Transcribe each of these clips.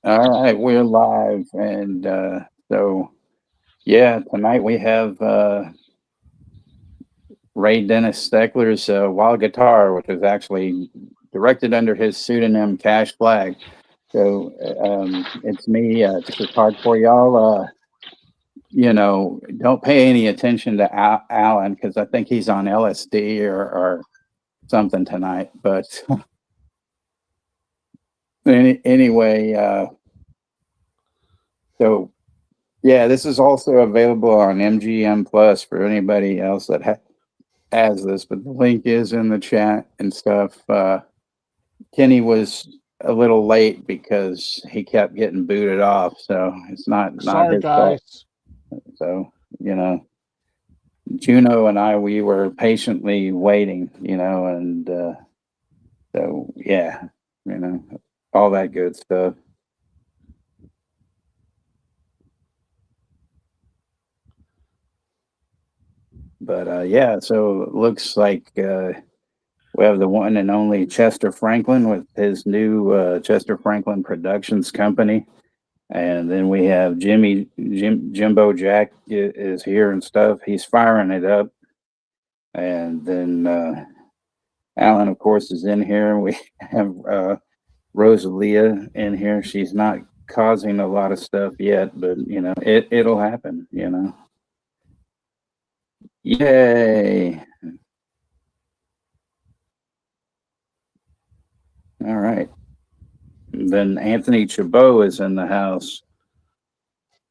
All right, we're live, and so yeah, tonight we have Ray Dennis Steckler's Wild Guitar, which is actually directed under his pseudonym Cash Flagg. So it's me, just a card for y'all. Don't pay any attention to Alan because I think he's on LSD or something tonight. But anyway, so. Yeah, this is also available on MGM Plus for anybody else that has this, but the link is in the chat and stuff. Kenny was a little late because he kept getting booted off, so it's not Sorry, his fault. guys. So, Juno and I, we were patiently waiting, and so yeah, all that good stuff. But yeah, so it looks like we have the one and only Chester Franklin with his new Chester Franklin Productions company, and then we have Jimbo Jack is here and stuff. He's firing it up, and then Alan, of course, is in here. We have Rosalia in here. She's not causing a lot of stuff yet, but it'll happen. Yay! All right. Then Anthony Chabot is in the house.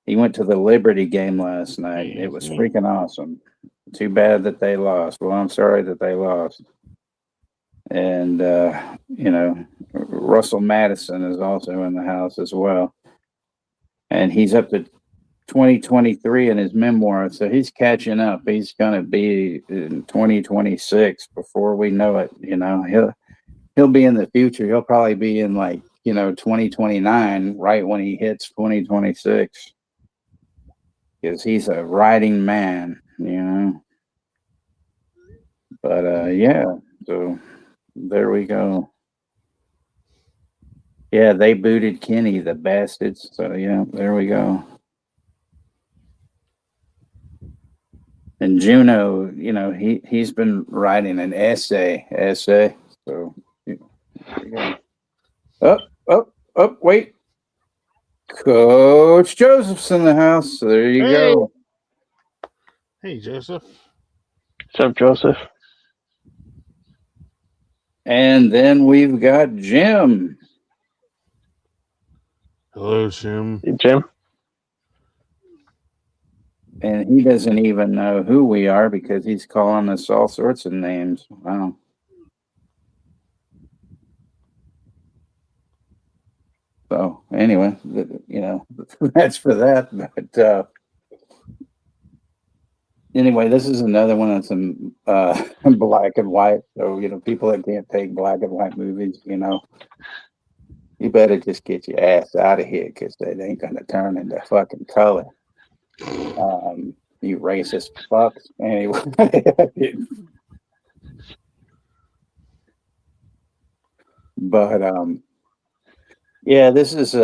He went to the Liberty game last night. It was freaking awesome. Too bad that they lost. Well, I'm sorry that they lost. And, Russell Madison is also in the house as well. And he's up to 2023 in his memoir. So he's catching up. He's going to be in 2026 before we know it. He'll be in the future. He'll probably be in 2029, right when he hits 2026. Because he's a writing man, But yeah, so there we go. Yeah, they booted Kenny, the bastards. So yeah, there we go. And Juno, he's been writing an essay. So oh, wait. Coach Joseph's in the house. So there you go. Hey, Joseph. What's up, Joseph? And then we've got Jim. Hello, Jim. Hey, Jim. And he doesn't even know who we are because he's calling us all sorts of names. Wow. So anyway, that's for that. But anyway, this is another one that's in black and white. So people that can't take black and white movies, you better just get your ass out of here because they ain't gonna turn into fucking color. You racist fucks. Anyway. But yeah, this is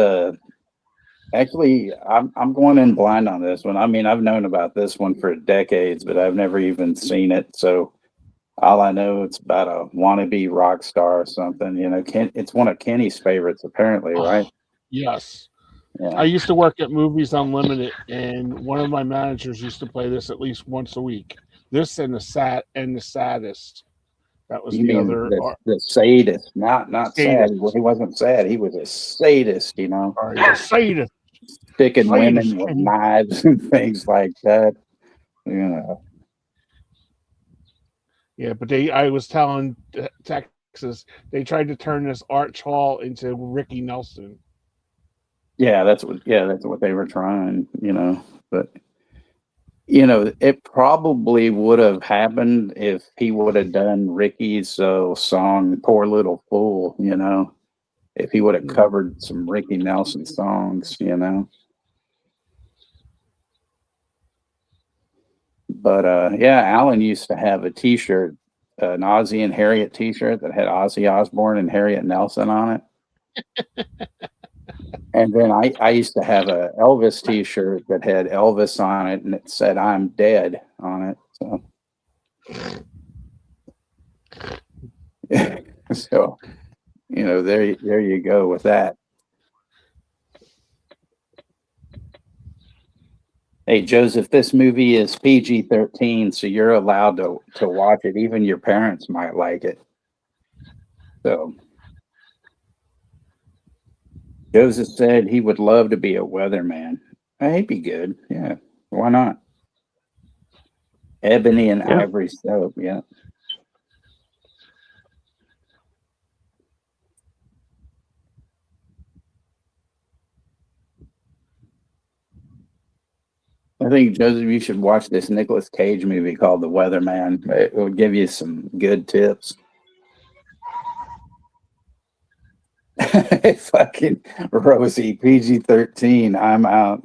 actually I'm going in blind on this one. I mean, I've known about this one for decades, but I've never even seen it. So all I know, it's about a wannabe rock star or something. It's one of Kenny's favorites, apparently, right? Yes. Yeah. I used to work at Movies Unlimited, and one of my managers used to play this at least once a week. This and the Saddest. That was the sadist, not sadist. Sad. He wasn't sad. He was a sadist, A sadist. Sticking women with knives and things like that. Yeah, but I was telling Texas, they tried to turn this Arch Hall into Ricky Nelson. Yeah, that's what they were trying, but it probably would have happened if he would have done Ricky's song "Poor Little Fool," if he would have covered some Ricky Nelson songs, But yeah, Alan used to have a T-shirt, an Ozzy and Harriet T-shirt that had Ozzy Osbourne and Harriet Nelson on it. And then I used to have a Elvis T-shirt that had Elvis on it, and it said "I'm dead" on it. So, so there you go with that. Hey, Joseph, this movie is PG-13, so you're allowed to watch it. Even your parents might like it. So, Joseph said he would love to be a weatherman. He'd be good. Yeah, why not? Ebony and ivory soap. Yeah. I think, Joseph, you should watch this Nicolas Cage movie called The Weatherman. It will give you some good tips. Fucking Rosie, PG-13. I'm out.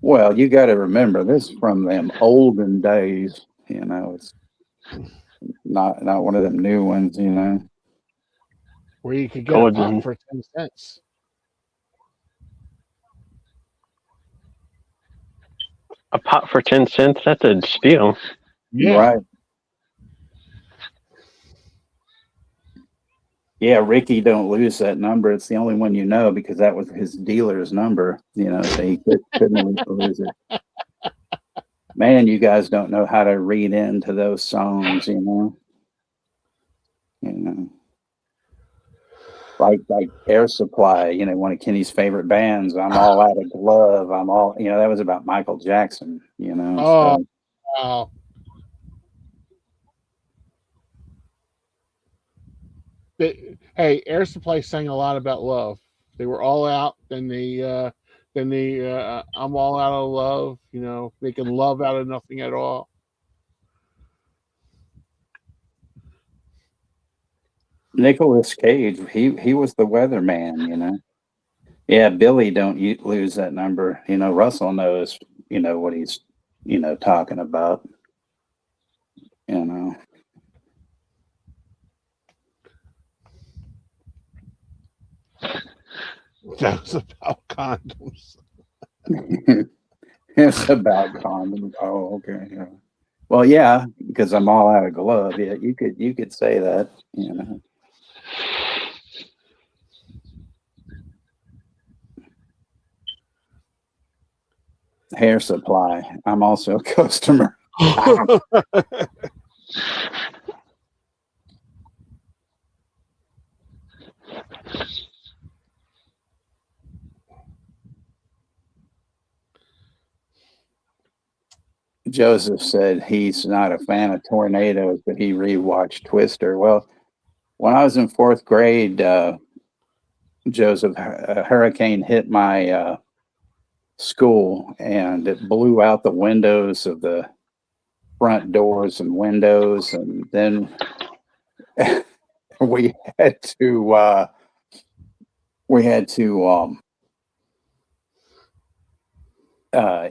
Well, you got to remember, this is from them olden days. It's not one of them new ones. Where you could get a pop for 10 cents. A pop for 10 cents? That's a steal. Yeah. Right. Yeah, Ricky don't lose that number. It's the only one because that was his dealer's number, so he couldn't lose it. Man, you guys don't know how to read into those songs, Like Air Supply, one of Kenny's favorite bands. I'm all out of glove. I'm all, that was about Michael Jackson, Oh, so. wow. Hey, Air Supply sang a lot about love. They were all out, then I'm all out of love, making love out of nothing at all. Nicolas Cage, he was the weatherman, Yeah, Billy don't lose that number. Russell knows, what he's, talking about. That was about condoms. It's about condoms. Oh, okay. Yeah. Well, yeah, because I'm all out of glove. Yeah, you could say that. Hair Supply. I'm also a customer. Joseph said he's not a fan of tornadoes, but he rewatched Twister. Well, when I was in fourth grade, Joseph, a hurricane hit my school, and it blew out the windows of the front doors and windows, and then we had to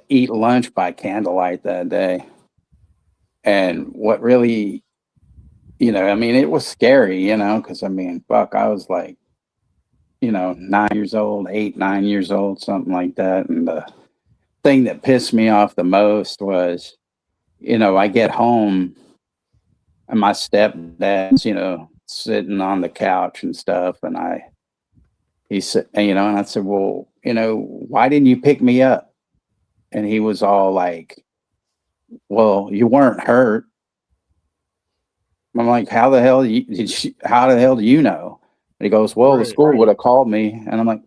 eat lunch by candlelight that day. And what really, it was scary, because fuck, I was like, 9 years old, 8, 9 years old, something like that. And the thing that pissed me off the most was, I get home and my stepdad's, sitting on the couch and stuff. And he said, and I said, well, why didn't you pick me up? And he was all like, well, you weren't hurt. I'm like, how the hell do you know? And he goes, well, the school would have called me. And I'm like,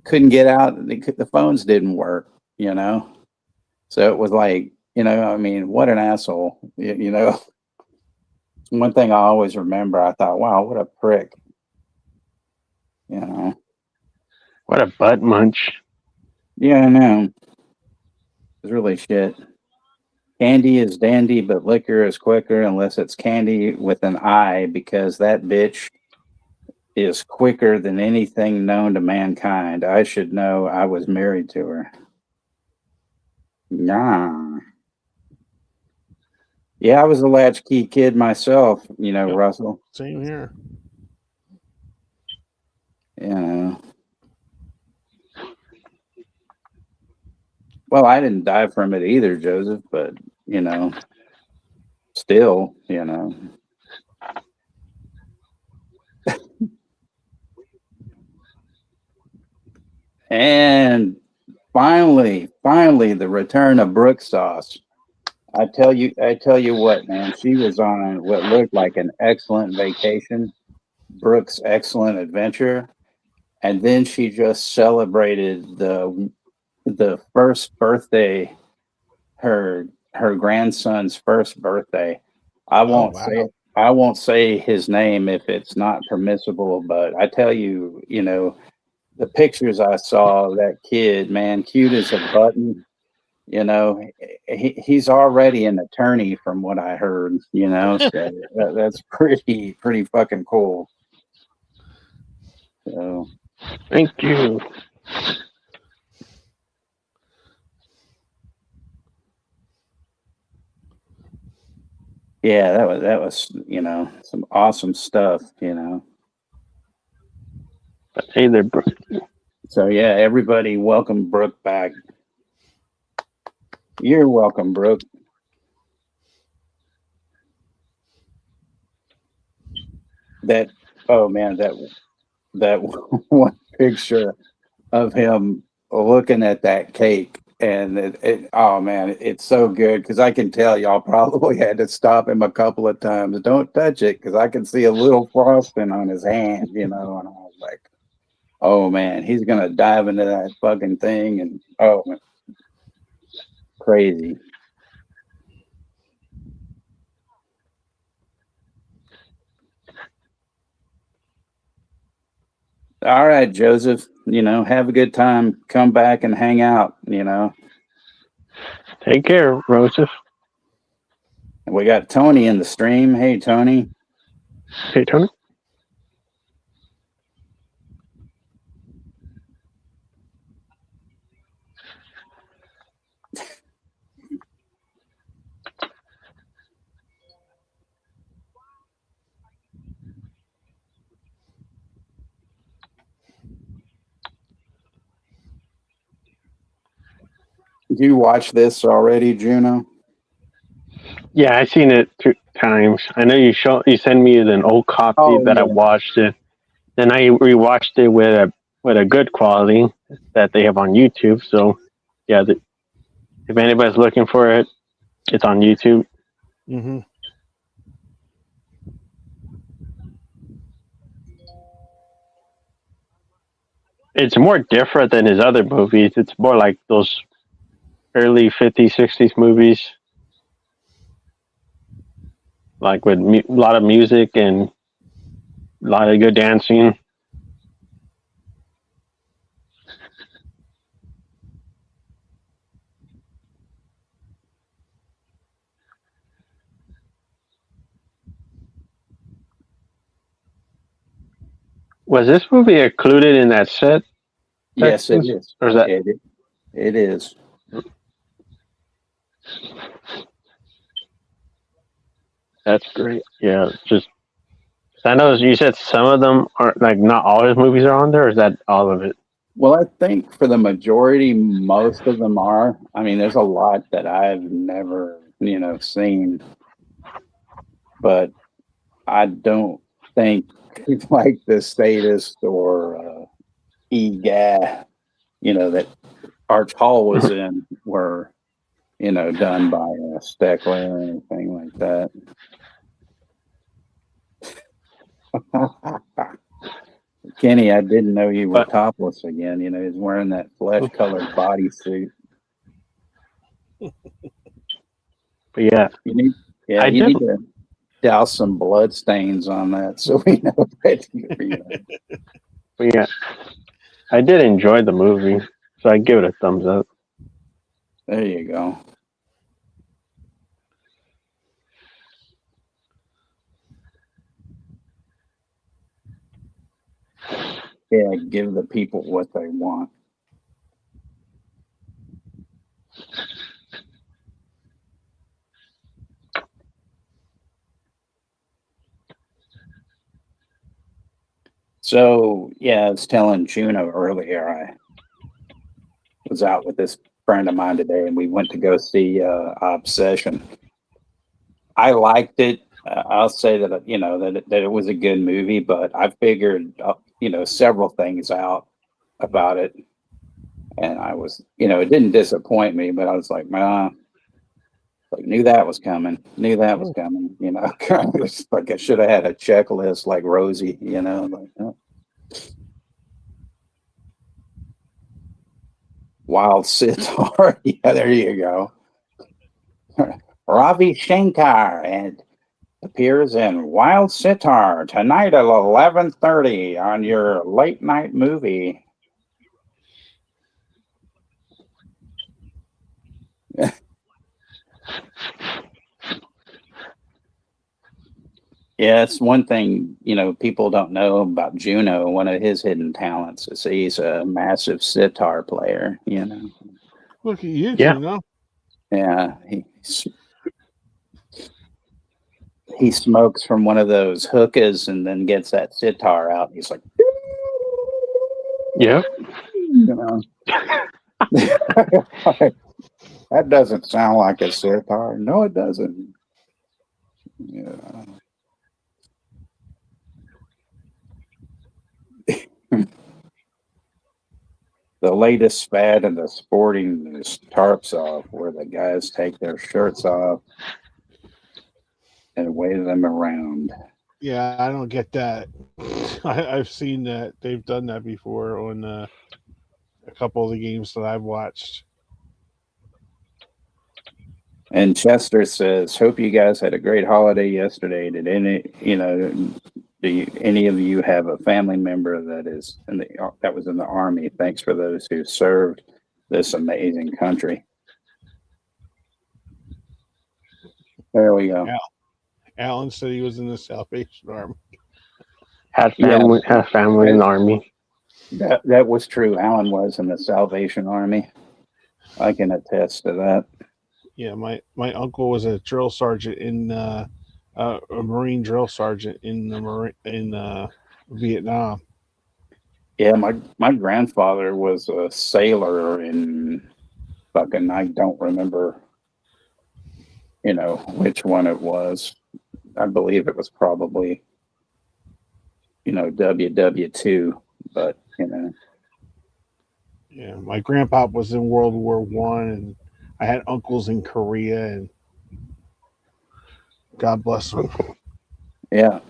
couldn't get out. The phones didn't work, So it was like, what an asshole, One thing I always remember, I thought, wow, what a prick, What a butt munch. Yeah, I know. It's really shit. Candy is dandy, but liquor is quicker unless it's candy with an I, because that bitch is quicker than anything known to mankind. I should know. I was married to her. Nah. Yeah, I was a latchkey kid myself, Russell. Same here. You know. Well, I didn't die from it either, Joseph, but you know, still, you know. And finally, the return of Brooke Sauce. I tell you what, man, she was on what looked like an excellent vacation, Brooke's excellent adventure, and then she just celebrated the first birthday, her grandson's first birthday. I Oh, won't wow. say I won't say his name if it's not permissible, but I tell you, you know, the pictures I saw of that kid, man, cute as a button. You know, he's already an attorney from what I heard. You know, so that's pretty fucking cool. So Thank you. yeah, that was you know some awesome stuff. You know, But hey there, bro. so yeah, everybody, welcome Brooke back. You're welcome, Brooke. That oh man, that one picture of him looking at that cake and oh man, it's so good because I can tell y'all probably had to stop him a couple of times. Don't touch it because I can see a little frosting on his hand, you know. And I was like, oh man, he's gonna dive into that fucking thing and oh man, crazy. All right, Joseph, you know, have a good time. Come back and hang out, you know. Take care, Joseph. We got Tony in the stream. Hey, Tony. Hey, Tony. Did you watch this already, Juno? Yeah, I seen it 2 times. I know you sent me an old copy Oh, that I yeah. watched it. Then I rewatched it with a good quality that they have on YouTube. So yeah, if anybody's looking for it, it's on YouTube. Mm-hmm. It's more different than his other movies. It's more like those early 50s, 60s movies, like with a lot of music and a lot of good dancing. Was this movie included in that set? Yes, it Texans? is. Or is that It is. that's great? Yeah, just I know you said some of them aren't like not all his movies are on there. Or is that all of it? Well, I think for the majority, most of them are. I mean, there's a lot that I've never, you know, seen, but I don't think like the Statist or EGA, you know, that Arch Hall was in were, you know, done by Steckler or anything like that. Kenny, I didn't know you were But topless again. You know, he's wearing that flesh-colored bodysuit. but yeah, You need, yeah, I you did. need to douse some blood stains on that so we know that you know. But yeah, I did enjoy the movie, so I give it a thumbs up. There you go. Yeah, give the people what they want. So yeah, I was telling Juno earlier. I was out with this friend of mine today, and we went to go see Obsession. I liked it. I'll say that that it was a good movie, but I figured several things out about it, and I was it didn't disappoint me, but I was like, man, like knew that was coming, knew that was coming. Kind of like I should have had a checklist like Rosie, like. Wild Sitar. Yeah, there you go. Ravi Shankar and appears in Wild Sitar tonight at 11:30 on your late night movie. Yeah, it's one thing, people don't know about Juno. One of his hidden talents is he's a massive sitar player, Look at you, Yeah. Juno. Yeah, he smokes from one of those hookahs and then gets that sitar out. He's like, Yep. That doesn't sound like a sitar. No, it doesn't. Yeah. The latest fad in the sporting is tarps off, where the guys take their shirts off and wave them around. Yeah, I don't get that. I've seen that. They've done that before on a couple of the games that I've watched. And Chester says, "Hope you guys had a great holiday yesterday. Did any of you have a family member that was in the Army? Thanks for those who served this amazing country." There we go. Alan said he was in the Salvation Army. Had family in the Army. That was true. Alan was in the Salvation Army. I can attest to that. Yeah, my uncle was a drill sergeant in a Marine drill sergeant in Vietnam. Yeah, my grandfather was a sailor in fucking, I don't remember, which one it was. I believe it was probably, WW2, but Yeah, my grandpa was in World War I, and I had uncles in Korea, and God bless them. Yeah.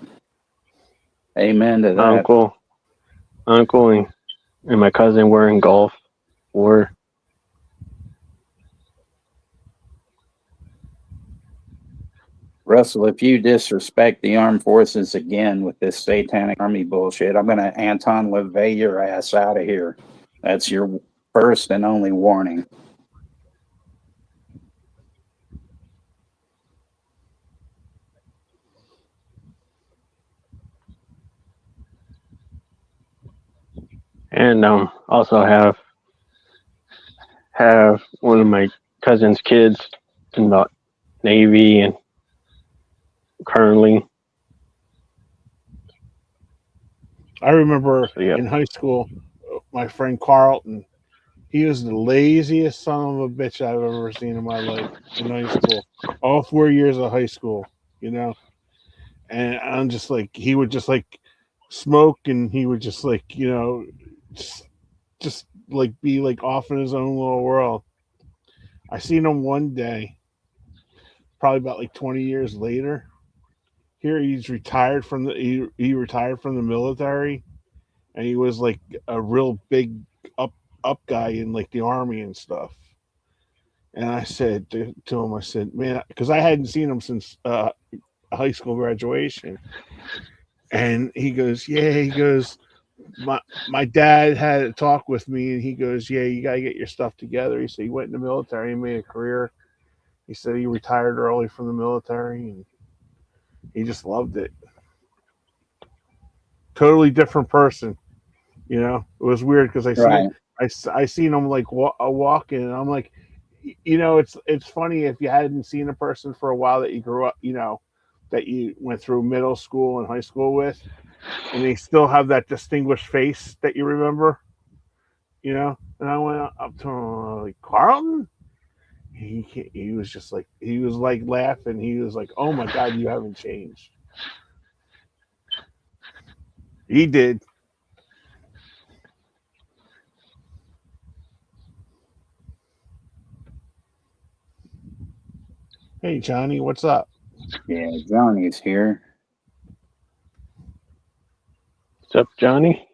Amen to that. Uncle and my cousin were in Gulf War. Russell, if you disrespect the armed forces again with this satanic army bullshit, I'm going to Anton LaVey your ass out of here. That's your first and only warning. And also have one of my cousin's kids in the Navy and currently. I remember in high school, my friend Carlton, he was the laziest son of a bitch I've ever seen in my life in high school. All 4 years of high school, And I'm just like, he would just like smoke, and he would just like, just like be like off in his own little world. I seen him one day, probably about like 20 years later. Here he's retired from he retired from the military, and he was like a real big up guy in like the Army and stuff. And I said to him, I said, man, because I hadn't seen him since high school graduation. And he goes, yeah, he goes, my dad had a talk with me, and he goes, yeah, you got to get your stuff together. He said he went in the military and made a career. He said he retired early from the military, and he just loved it. Totally different person. It was weird because I seen him like walking, and I'm like, it's funny if you hadn't seen a person for a while that you grew up, that you went through middle school and high school with, and they still have that distinguished face that you remember, you know. And I went up to him like, Carlton. He was just like, he was like laughing. He was like, "Oh my God, you haven't changed." He did. Hey Johnny, what's up? Yeah, Johnny's here. What's up, Johnny?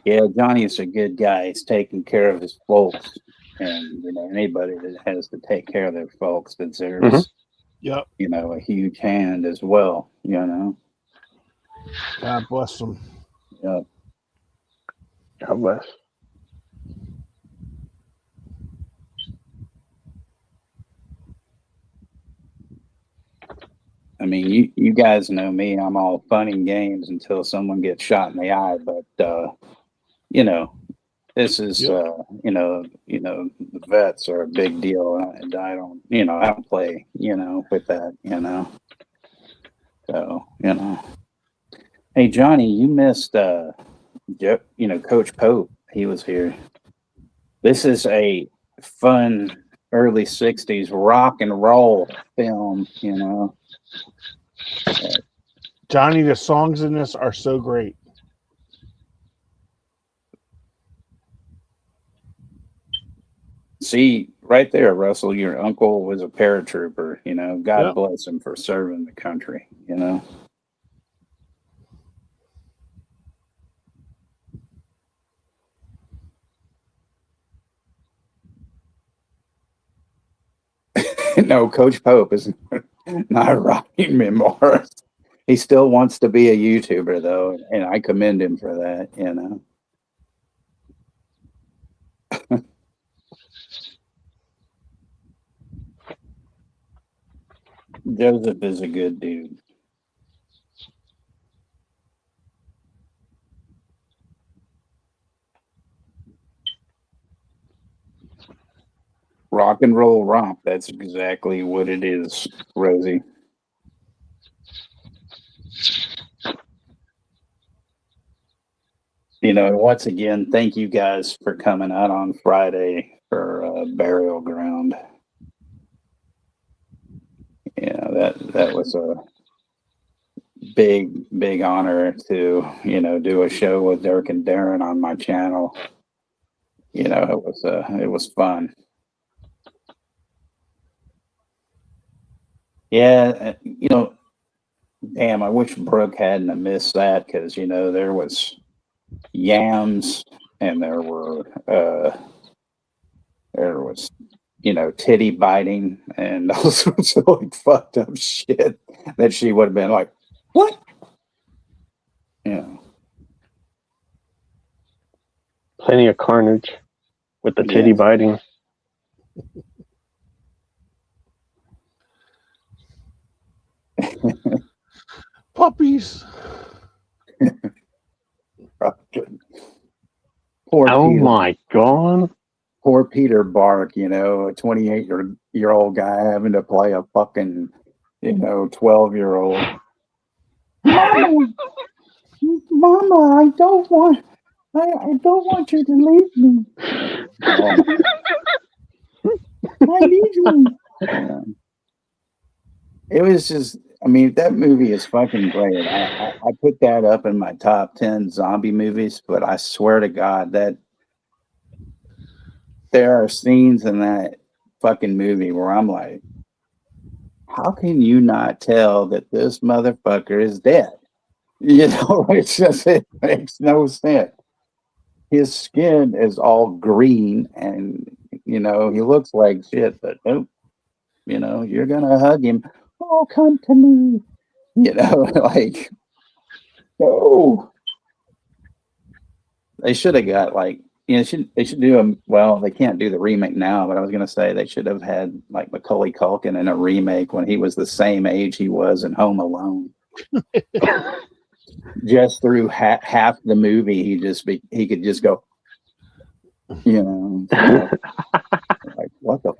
Yeah, Johnny's a good guy. He's taking care of his folks, and anybody that has to take care of their folks deserves, Yep. a huge hand as well. God bless him. Yep. God bless. I mean, you guys know me. I'm all fun and games until someone gets shot in the eye. But this is the vets are a big deal. And I don't play with that. So Hey Johnny, you missed Coach Pope. He was here. This is a fun early '60s rock and roll film. Johnny, the songs in this are so great. See, right there, Russell, your uncle was a paratrooper. God Yep. bless him for serving the country. No, Coach Pope is not writing memoirs. He still wants to be a YouTuber, though, and I commend him for that. Joseph is a good dude. Rock and roll romp. That's exactly what it is, Rosie. Once again, thank you guys for coming out on Friday for Burial Ground. That was a big honor to do a show with Dirk and Darren on my channel. It was fun. Yeah, damn, I wish Brooke hadn't have missed that because there was yams and there was titty biting and all sorts of like fucked up shit that she would have been like, what? Plenty of carnage with the titty biting. Puppies. Poor Oh Peter. my God. Poor Peter Bark, a 28-year-old guy having to play a fucking, 12-year-old. Mama, I don't want you to leave me. I need you. It was just, that movie is fucking great. I put that up in my top 10 zombie movies, but I swear to God that there are scenes in that fucking movie where I'm like, how can you not tell that this motherfucker is dead? It's just, it makes no sense. His skin is all green and, he looks like shit, but nope, you're going to hug him. Oh, come to me. Like, oh. They should have got like, they should do them. Well, they can't do the remake now, but I was going to say they should have had like Macaulay Culkin in a remake when he was the same age he was in Home Alone. Just through half the movie, he could just go, like what the,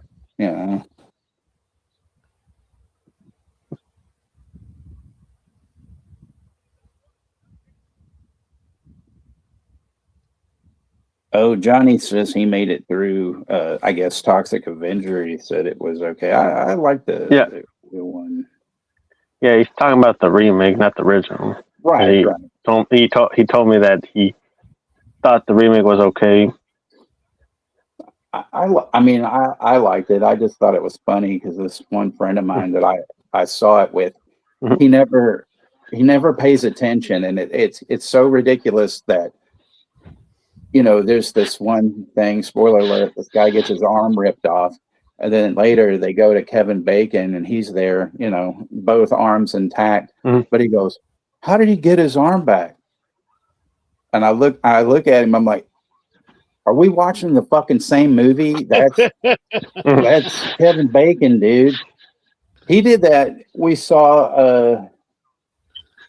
know, Johnny says he made it through. I guess Toxic Avenger. He said it was okay. I like the one. Yeah, he's talking about the remake, not the original. Right. He told me that he thought the remake was okay. I mean, I liked it. I just thought it was funny because this one friend of mine that I saw it with, Mhm. he never pays attention, and it's so ridiculous that, you know, there's this one thing, spoiler alert, this guy gets his arm ripped off, and then later they go to Kevin Bacon and he's there, you know, both arms intact, Mhm. but he goes, "How did he get his arm back?" And I look at him, I'm like, "Are we watching the fucking same movie? That's Kevin Bacon, dude. He did that. We saw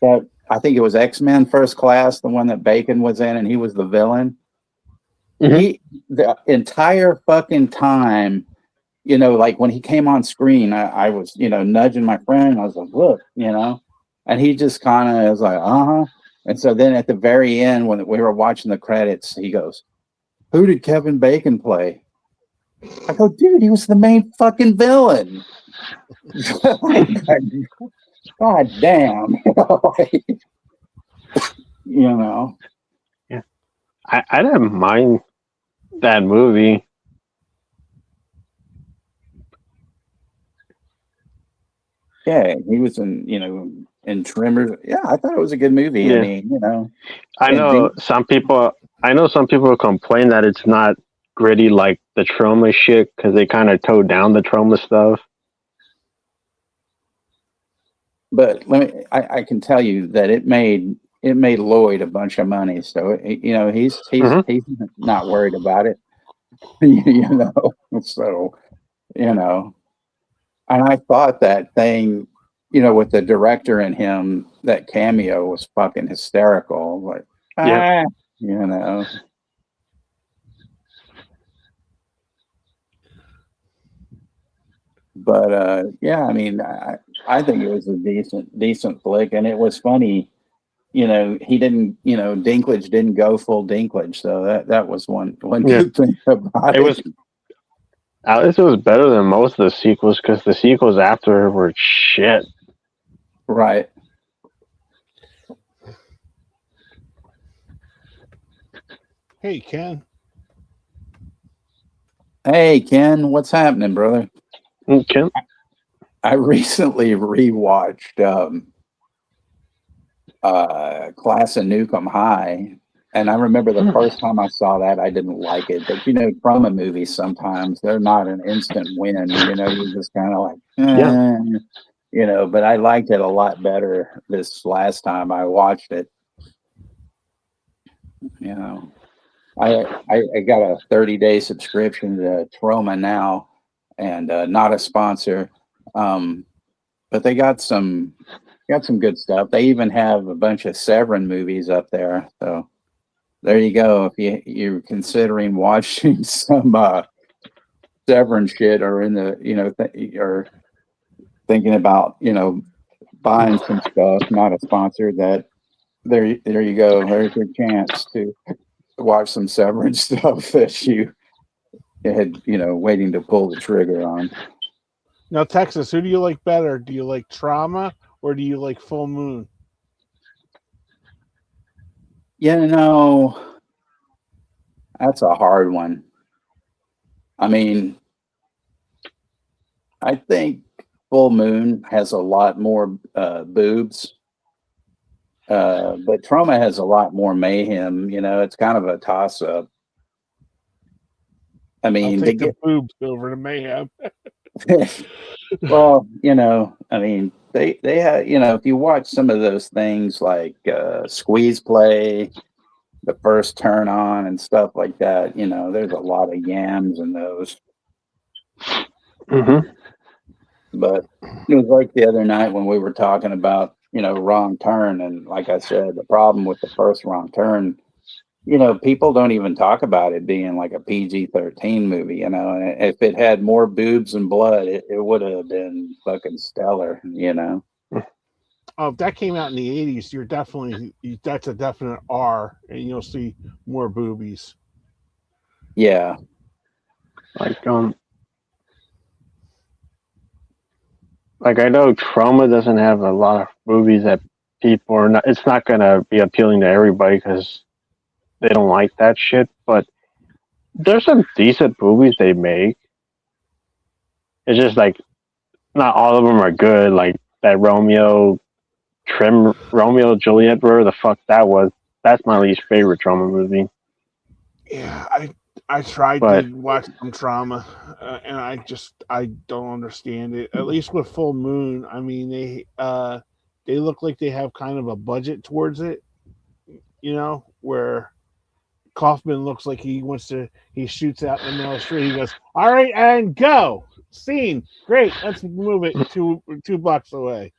that, I think it was X-Men First Class, the one that Bacon was in, and he was the villain. Mhm. The entire fucking time, you know, like when he came on screen, I was, you know, nudging my friend. I was like, "Look," you know, and he just kind of was like, "Uh-huh." And so then at the very end, when we were watching the credits, he goes, "Who did Kevin Bacon play?" I go, "Dude, he was the main fucking villain." God damn. You know. I didn't mind that movie. Yeah, he was in, you know, in Tremors. Yeah, I thought it was a good movie. I Yeah. mean, you know, I and know some people. Complain that it's not gritty like the trauma shit because they kind of tone down the trauma stuff. but I can tell you that it made Lloyd a bunch of money. So you know, he's not worried about it. You know, so you know, and I thought that thing, you know, with the director and him, that cameo was fucking hysterical. Like, Yeah. you know. But yeah, I mean, I think it was a decent flick, and it was funny. You know, he didn't. You know, Dinklage didn't go full Dinklage, so that was one Yeah. good thing about It it. was. At least it was better than most of the sequels because the sequels after were shit. Right. Hey, Ken. Hey, Ken, what's happening, brother? Okay. I recently rewatched Class of Newcomb High, and I remember the first time I saw that, I didn't like it. But you know, trauma movies sometimes they're not an instant win. You know, you just kind of like, Yeah. you know. But I liked it a lot better this last time I watched it. You know, I got a 30-day subscription to Troma now, and not a sponsor, but they got some good stuff. They even have a bunch of Severin movies up there. So there you go. If you're considering watching some Severin shit, or in the, you know, or thinking about, you know, buying some stuff, not a sponsor, that there you go. There's your chance to watch some Severin stuff that you had, you know, waiting to pull the trigger on. Now, Texas, who do you like better? Do you like Trauma or do you like Full Moon? You know, that's a hard one. I mean, I think Full Moon has a lot more boobs, but Trauma has a lot more mayhem. You know, it's kind of a toss up. I I'll mean, take the boobs over the mayhem. well, you know, I mean, they have, you know, if you watch some of those things like Squeeze Play, The First Turn On, and stuff like that, you know, there's a lot of yams in those. Mm-hmm. But it was like the other night when we were talking about, you know, Wrong Turn. And like I said, the problem with the first Wrong Turn, you know, people don't even talk about it being like a PG-13 movie, you know. And if it had more boobs and blood, it would have been fucking stellar, you know. Oh, if that came out in the 80s, that's a definite R, and you'll see more boobies. Yeah. Like I know Trauma doesn't have a lot of movies that people are not. It's not gonna be appealing to everybody because they don't like that shit. But there's some decent movies they make. It's just like not all of them are good. Like that Romeo Juliet, whatever the fuck that was. That's my least favorite Trauma movie. Yeah, I tried to watch some Trauma, and I don't understand it. At least with Full Moon, I mean they look like they have kind of a budget towards it, where Kaufman looks like he shoots out in the middle of the street. He goes, "All right, and go scene, great, let's move it two blocks away."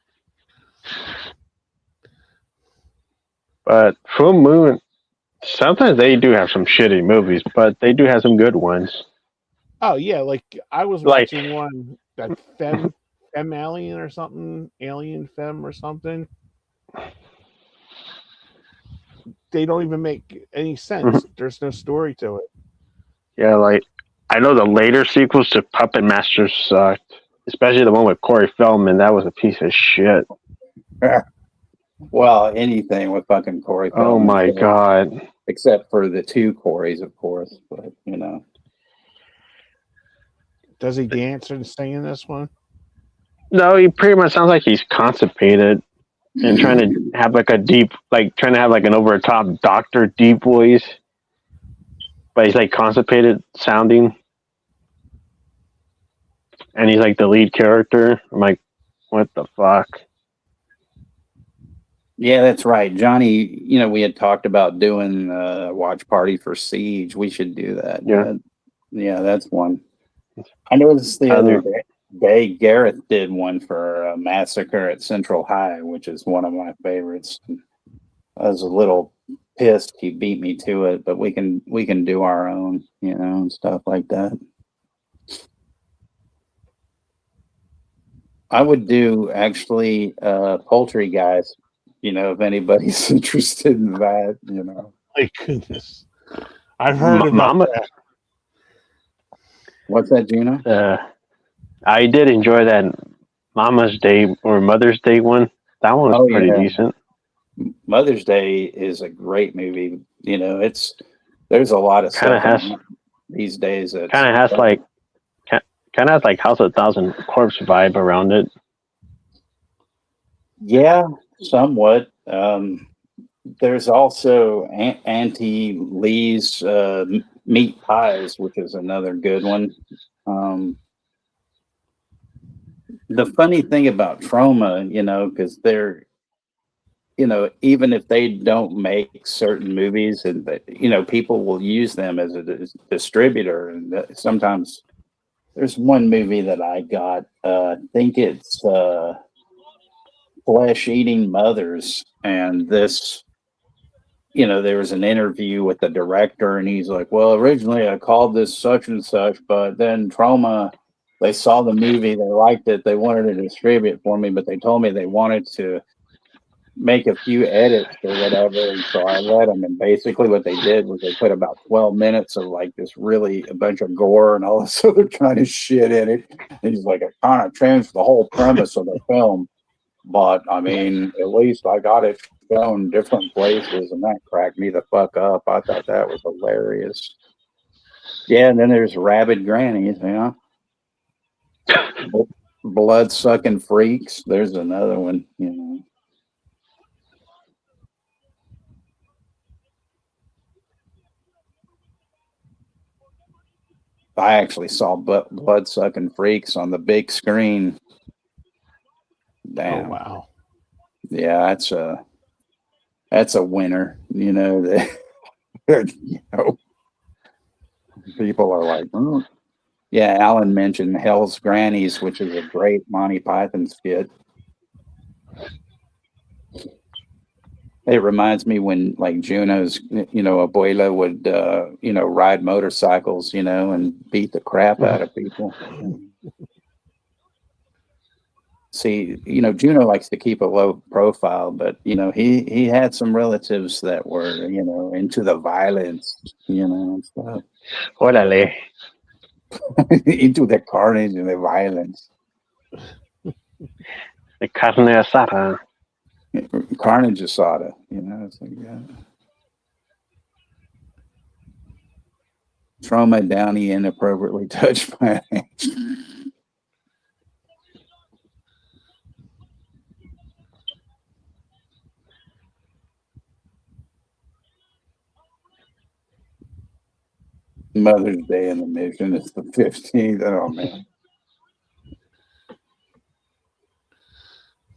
But Full Moon, sometimes they do have some shitty movies, but they do have some good ones. Oh yeah, like I was watching one that Femme Alien or something, Alien Femme or something. They don't even make any sense. Mm-hmm. There's no story to it. Yeah, like I know the later sequels to Puppet Master sucked, especially the one with Corey Feldman. That was a piece of shit. Well, anything with fucking Corey Feldman. Oh my god. Except for the two Coreys, of course, but Does he dance and sing in this one? No, he pretty much sounds like he's constipated and trying to have like a deep, trying to have like an over the top doctor deep voice. But he's like constipated sounding. And he's like the lead character. I'm like, what the fuck? Yeah, that's right. Johnny, we had talked about doing a watch party for Siege. We should do that. Yeah, that's one. I noticed the other day Gareth did one for Massacre at Central High, which is one of my favorites. I was a little pissed he beat me to it, but we can do our own, and stuff like that. I would do actually Poultry Guys. If anybody's interested in that, My goodness. I've heard about that. What's that, Gino? I did enjoy that Mama's Day or Mother's Day one. That one was pretty decent. Mother's Day is a great movie. There's a lot of stuff these days. Kind of has like House of a Thousand Corpse vibe around it. Yeah, somewhat. There's also Auntie Lee's Meat Pies, which is another good one. The funny thing about Trauma, because they're, even if they don't make certain movies, and people will use them as a distributor, and sometimes there's one movie that I got. I think it's Flesh Eating Mothers, and this, there was an interview with the director, and he's like, well, originally I called this such and such, but then Trauma, they saw the movie, they liked it, they wanted to distribute for me, but they told me they wanted to make a few edits or whatever, and so I let them. And basically what they did was they put about 12 minutes of like this really a bunch of gore and all this other kind of shit in it. And he's like, it kind of changed the whole premise of the film, but I mean, at least I got it shown different places, and that cracked me the fuck up. I thought that was hilarious. Yeah, and then there's Rabid Grannies, Blood Sucking Freaks. There's another one, I actually saw Blood Sucking Freaks on the big screen. Damn. Oh, wow. Yeah, that's a winner. People are like, oh. Yeah, Alan mentioned Hell's Grannies, which is a great Monty Python skit. It reminds me when, like, Juno's, abuela would, ride motorcycles, and beat the crap out of people. See, Juno likes to keep a low profile, but he had some relatives that were into the violence, and stuff. Órale. Into the carnage and the violence. The carne asada. Carnage asada, it's like Trauma Downey inappropriately touched by an angel. Mother's Day in the Mission is the 15th. Oh man.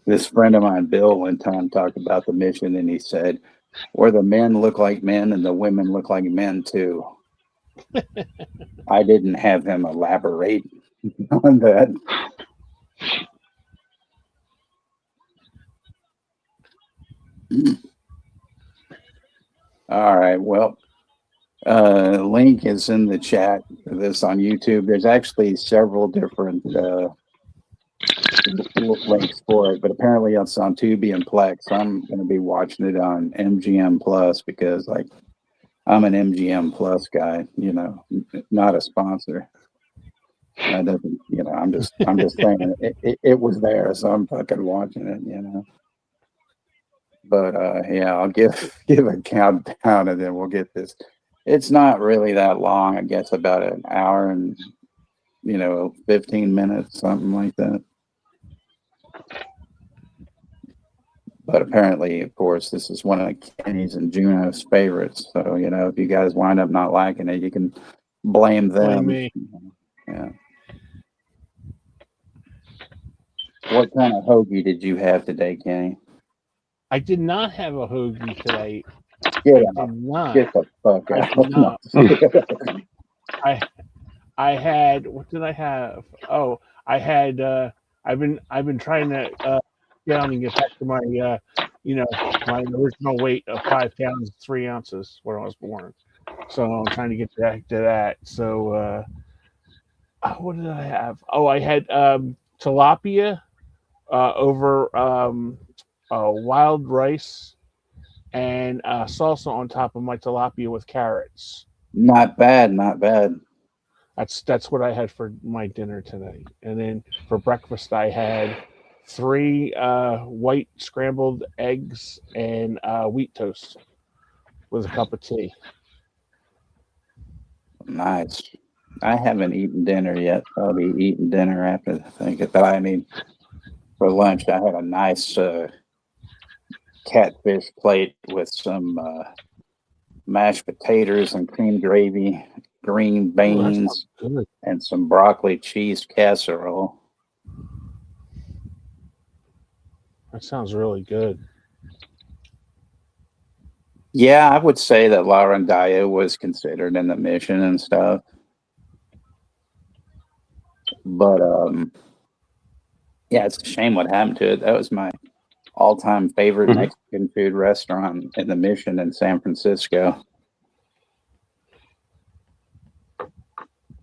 This friend of mine, Bill, one time talked about the mission and he said, where the men look like men and the women look like men too. I didn't have him elaborate on that. All right. Well, link is in the chat for this on YouTube. There's actually several different links for it, but apparently it's on Tubi and Plex. I'm going to be watching it on MGM Plus because, like, I'm an MGM Plus guy. Not a sponsor. That doesn't, I'm just saying it was there, so I'm fucking watching it. But yeah, I'll give a countdown and then we'll get this. It's not really that long. I guess about an hour and 15 minutes, something like that. But apparently, of course, this is one of Kenny's and Juno's favorites. So if you guys wind up not liking it, you can blame them. Blame me. Yeah. What kind of hoagie did you have today, Kenny? I did not have a hoagie today. Get I out. did not. Get the fuck I out. did not. I had, what did I have? Oh, I had I've been trying to down and get back to my my original weight of 5 pounds 3 ounces when I was born. So I'm trying to get back to that. So what did I have? Oh, I had tilapia over wild rice and salsa on top of my tilapia with carrots. Not bad, not bad. That's what I had for my dinner today. And then for breakfast, I had 3 white scrambled eggs and wheat toast with a cup of tea. Nice. I haven't eaten dinner yet. I'll be eating dinner after I think it. But I mean, for lunch, I had a nice catfish plate with some mashed potatoes and cream gravy, green beans, and some broccoli cheese casserole. That sounds really good. Yeah, I would say that Laurendaya was considered in the mission and stuff. But yeah, it's a shame what happened to it. That was my all-time favorite Mexican food restaurant in the mission in San Francisco.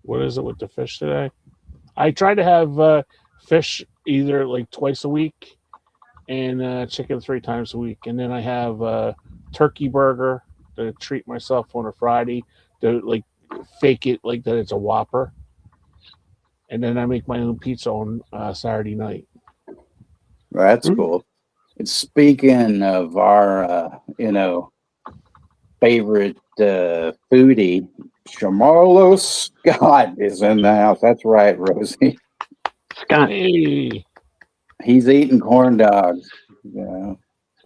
What is it with the fish today? I try to have fish either like twice a week and chicken 3 times a week. And then I have a turkey burger to treat myself on a Friday to like fake it like that it's a Whopper. And then I make my own pizza on Saturday night. Well, that's cool. And speaking of our, favorite foodie, Shamarlo Scott is in the house. That's right, Rosie. Scott. Hey, he's eating corn dogs.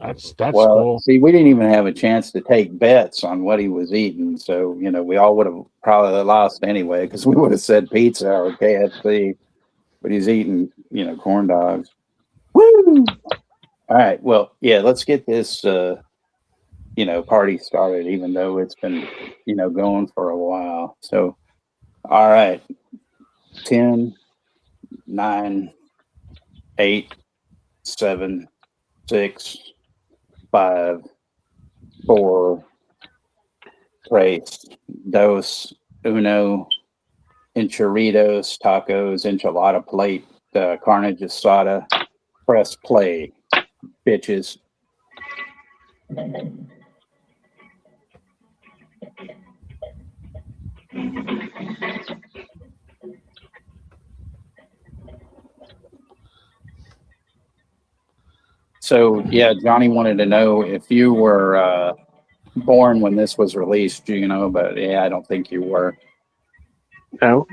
That's cool. See, we didn't even have a chance to take bets on what he was eating, so we all would have probably lost anyway because we would have said pizza or KFC. But he's eating, corn dogs. Woo! All right. Well, yeah. Let's get this, party started. Even though it's been, going for a while. So, all right. 10, 9, 8, 7, 6, 5, 4, tres, dos, uno, enchiritos, tacos, enchilada plate, carnage asada, Press play, bitches. So yeah, Johnny wanted to know if you were born when this was released, but yeah, I don't think you were. No.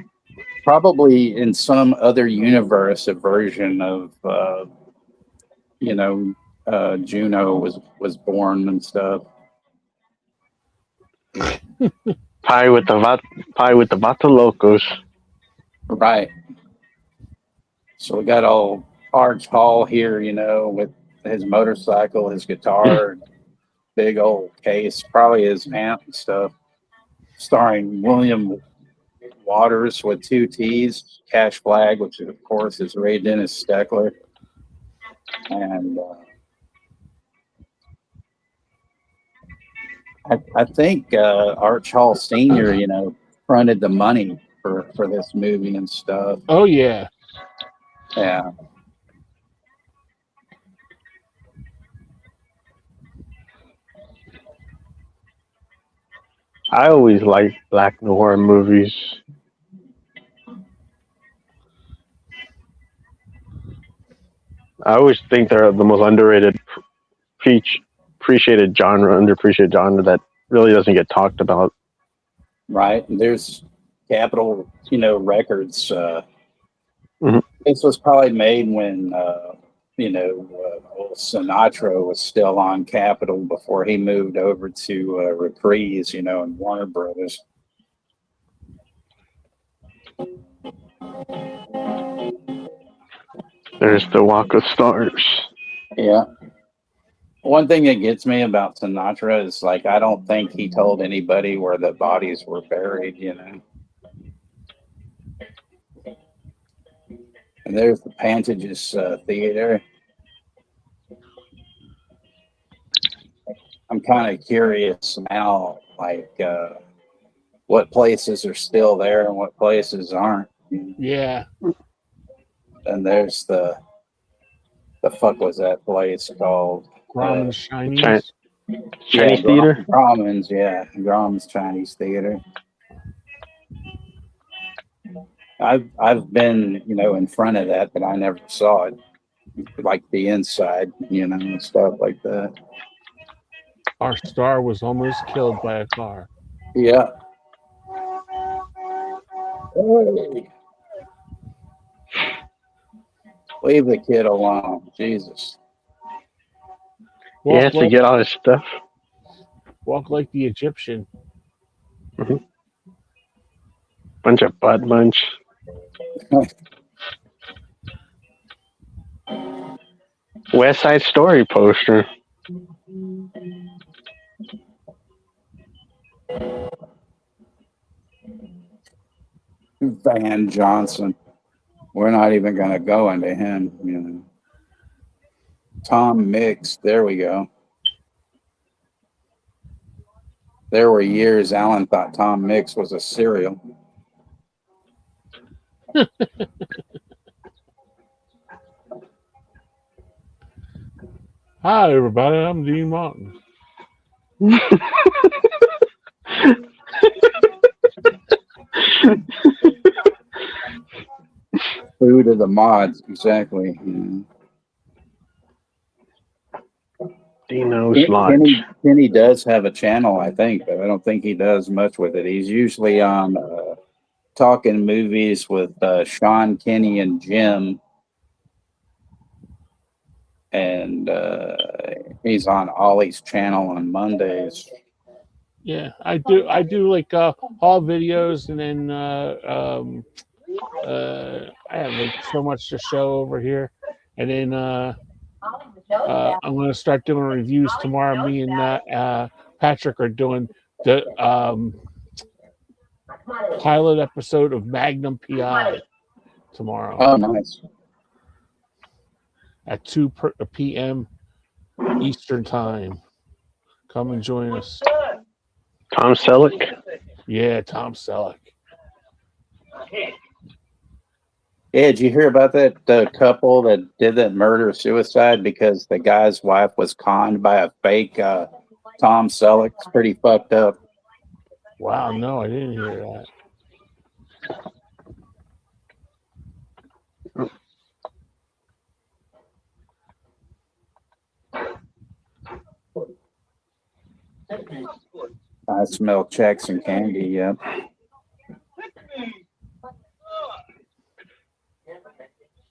Probably in some other universe, a version of Juno was born and stuff. Pie with the Vato Locos. Right. So we got old Arch Hall here, with his motorcycle, his guitar, big old case, probably his amp and stuff. Starring William Waters with 2 T's, Cash Flagg, which of course is Ray Dennis Steckler. And I think Arch Hall Sr., fronted the money for this movie and stuff. Oh, yeah. Yeah. I always like black noir movies. I always think they're the most underrated, underappreciated genre that really doesn't get talked about. Right. And there's Capitol, Records. Mhm. This was probably made when, old Sinatra was still on Capitol before he moved over to Reprise, and Warner Brothers. There's the Walk of Stars. Yeah. One thing that gets me about Sinatra is I don't think he told anybody where the bodies were buried, And there's the Pantages Theater. I'm kind of curious now, what places are still there and what places aren't. Yeah. And there's the fuck was that place called? Grauman's Chinese. Chinese Theater? Grauman's, yeah. Grauman's Chinese Theater. I've been, in front of that, but I never saw it. The inside, and stuff like that. Our star was almost killed by a car. Yeah. Hey. Leave the kid alone. Jesus. He has to get all his stuff. Walk like the Egyptian. Mm-hmm. Bunch of butt munch. West Side Story poster. Van Johnson. We're not even going to go into him, Tom Mix. There we go. There were years Alan thought Tom Mix was a cereal. Hi, everybody. I'm Dean Martin. Food of the mods, exactly. Dino's Lunch. Kenny does have a channel, I think, but I don't think he does much with it. He's usually on Talking Movies with Sean, Kenny, and Jim. And he's on Ollie's channel on Mondays. Yeah, I do haul videos, and then I have so much to show over here, and then I'm going to start doing reviews tomorrow. Me and Patrick are doing the pilot episode of Magnum PI tomorrow. Oh, nice. At 2 p.m. Eastern Time. Come and join us. Tom Selleck? Yeah, Tom Selleck. Yeah, did you hear about that couple that did that murder-suicide because the guy's wife was conned by a fake Tom Selleck? It's pretty fucked up. Wow, no, I didn't hear that. I smell checks and candy, yep.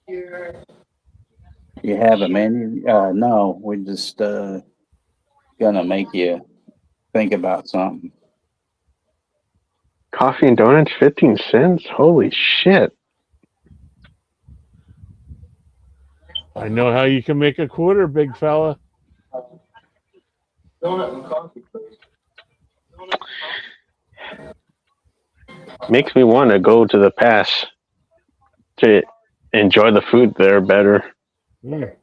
You have a menu? No, we just gonna make you think about something. Coffee and donuts, 15 cents? Holy shit. I know how you can make a quarter, big fella. Donut and coffee, please. Makes me want to go to the pass to enjoy the food there better. Mm.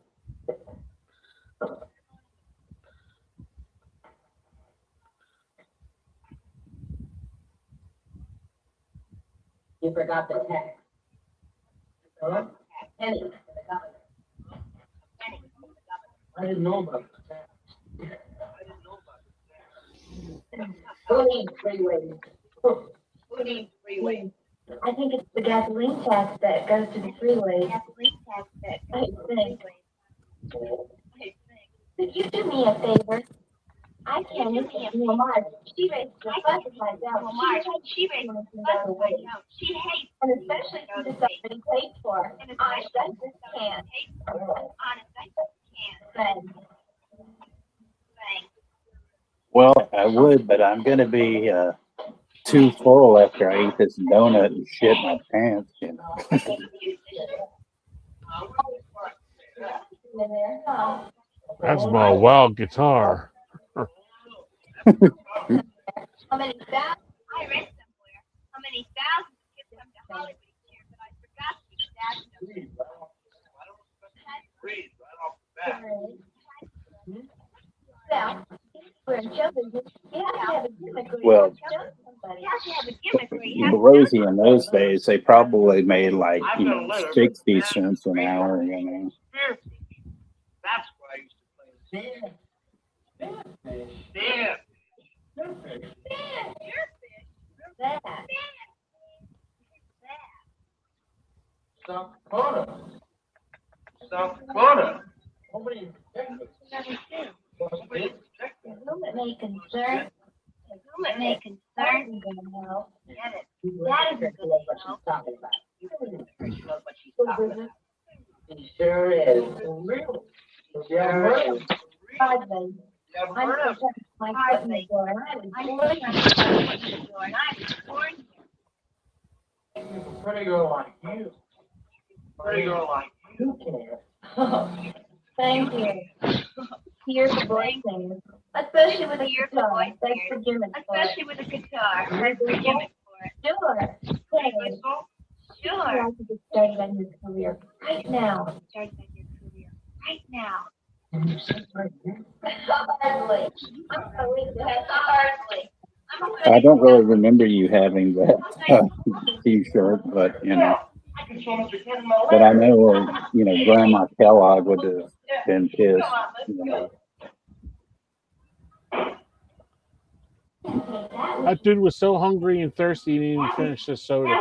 You forgot the tax. Huh? Penny. I didn't know about the tax. Who needs freeways? Who needs freeways? I think it's the gasoline tax that goes to the freeways. I think. Could you do me a favor? I can't look at Marge. She raised the fuss like that. She raised the fuss like that. She hates, and especially since it's already paid for. I just can't. Thanks. Well, I would, but I'm gonna be too full after I eat this donut and shit my pants. You know. That's my wild guitar. How many thousands? I read somewhere. How many thousands give them to Hollywood each year, but I forgot to stash them. Well, we're in show business. You have to have a gimmick. Well, You have to have a gimmick where you you have know, Rosie, in those days, they probably made like 60 cents an hour. You know. That's why I used to play. Stand. that. South Dakota. South Dakota. Nobody Whom it may concern, get it. that is a good What she's talking about. She knows what she's talking about. She sure is. Sure is. husband. You I'm heard of just my foot in the door, and I was born a pretty girl like you? Pretty girl like you can. Thank you. Here's the boy singers, especially with a guitar. That's the gimmick for it. Especially with a guitar. That's the gimmick for it. Sure. Hey, Sure. I'd like to get started on your career right now. Start on your career right now. Hardly. I'm sorry, that's hardly. I don't really remember you having that T-shirt, but you know. But I know, you know, Grandma Kellogg would have been pissed. You know. That dude was so hungry and thirsty he didn't even finish the soda.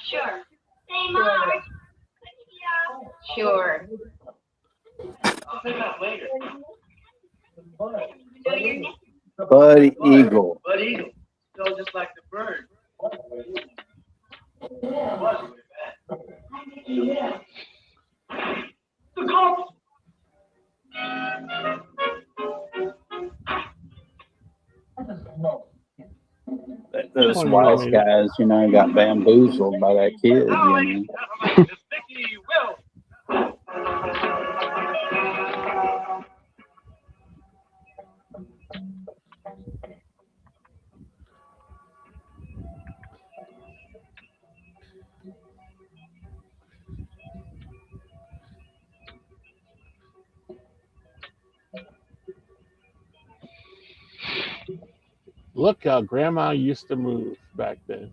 Sure. Hey, Marge. Sure. I'll pick up later. Bud Eagle. Bud Eagle. Still just like the bird. The cops. Those wise guys, you know, got bamboozled by that kid, you know. It's Vickie Wills. Look how Grandma used to move back then.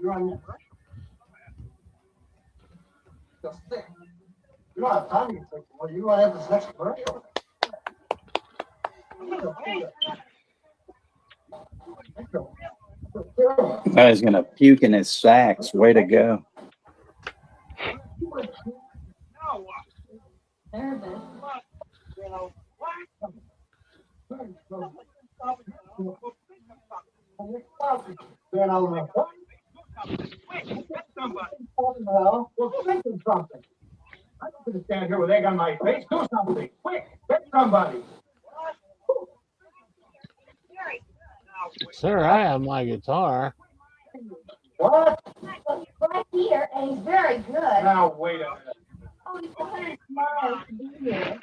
You're on your Just think. You don't have time to think. Well, you want to have this next commercial. Guy's gonna puke in his sacks. Way to go. Well, think of something. I'm not going to stand here with egg on my face. Do something. Quick. Get somebody. Sir, I have my guitar. What? Right here, and he's very good. Now, wait a minute. Oh, he's so very smart to be here.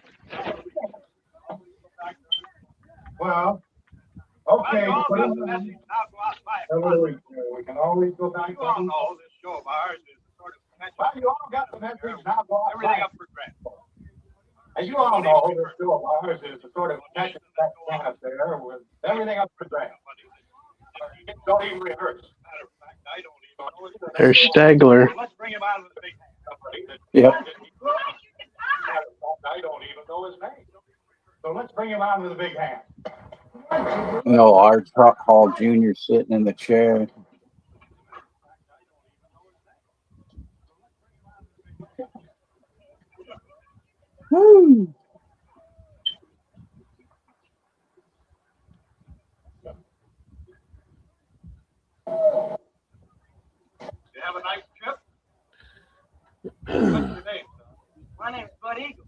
Well, okay. We can always go back. You all know this show of ours is sort of Well, you all got the message. Now go outside. everything up for grabs. As you all know, this show of ours is a sort of catch and back up there with everything up for grabs. Don't even rehearse. Matter of fact, I don't even know his name. There's Steckler. Let's bring him out of the big Yep. I don't even know his name. So let's bring him out with a big hand. No, our truck hall junior sitting in the chair. Woo! You have a nice trip? What's your name, son? My name's Bud Eagle.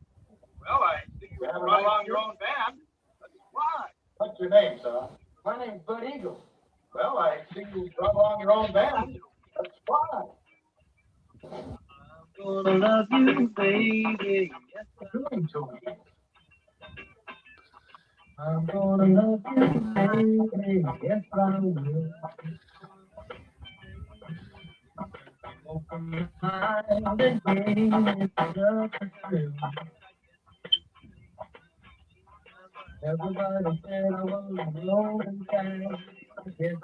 Well, I see you run along your own band. That's why. What's your name, son? My name's Bud Eagle. Well, I see you run along your own band. That's fine. I'm gonna love you, baby. Yes, Doing to me. I'm gonna love you, baby. Yes, I will. Open your mind and gain love for true. Everybody said I was alone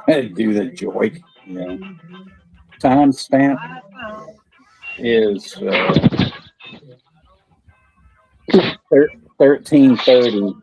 and Do the joy. Yeah. Timestamp is 13:30.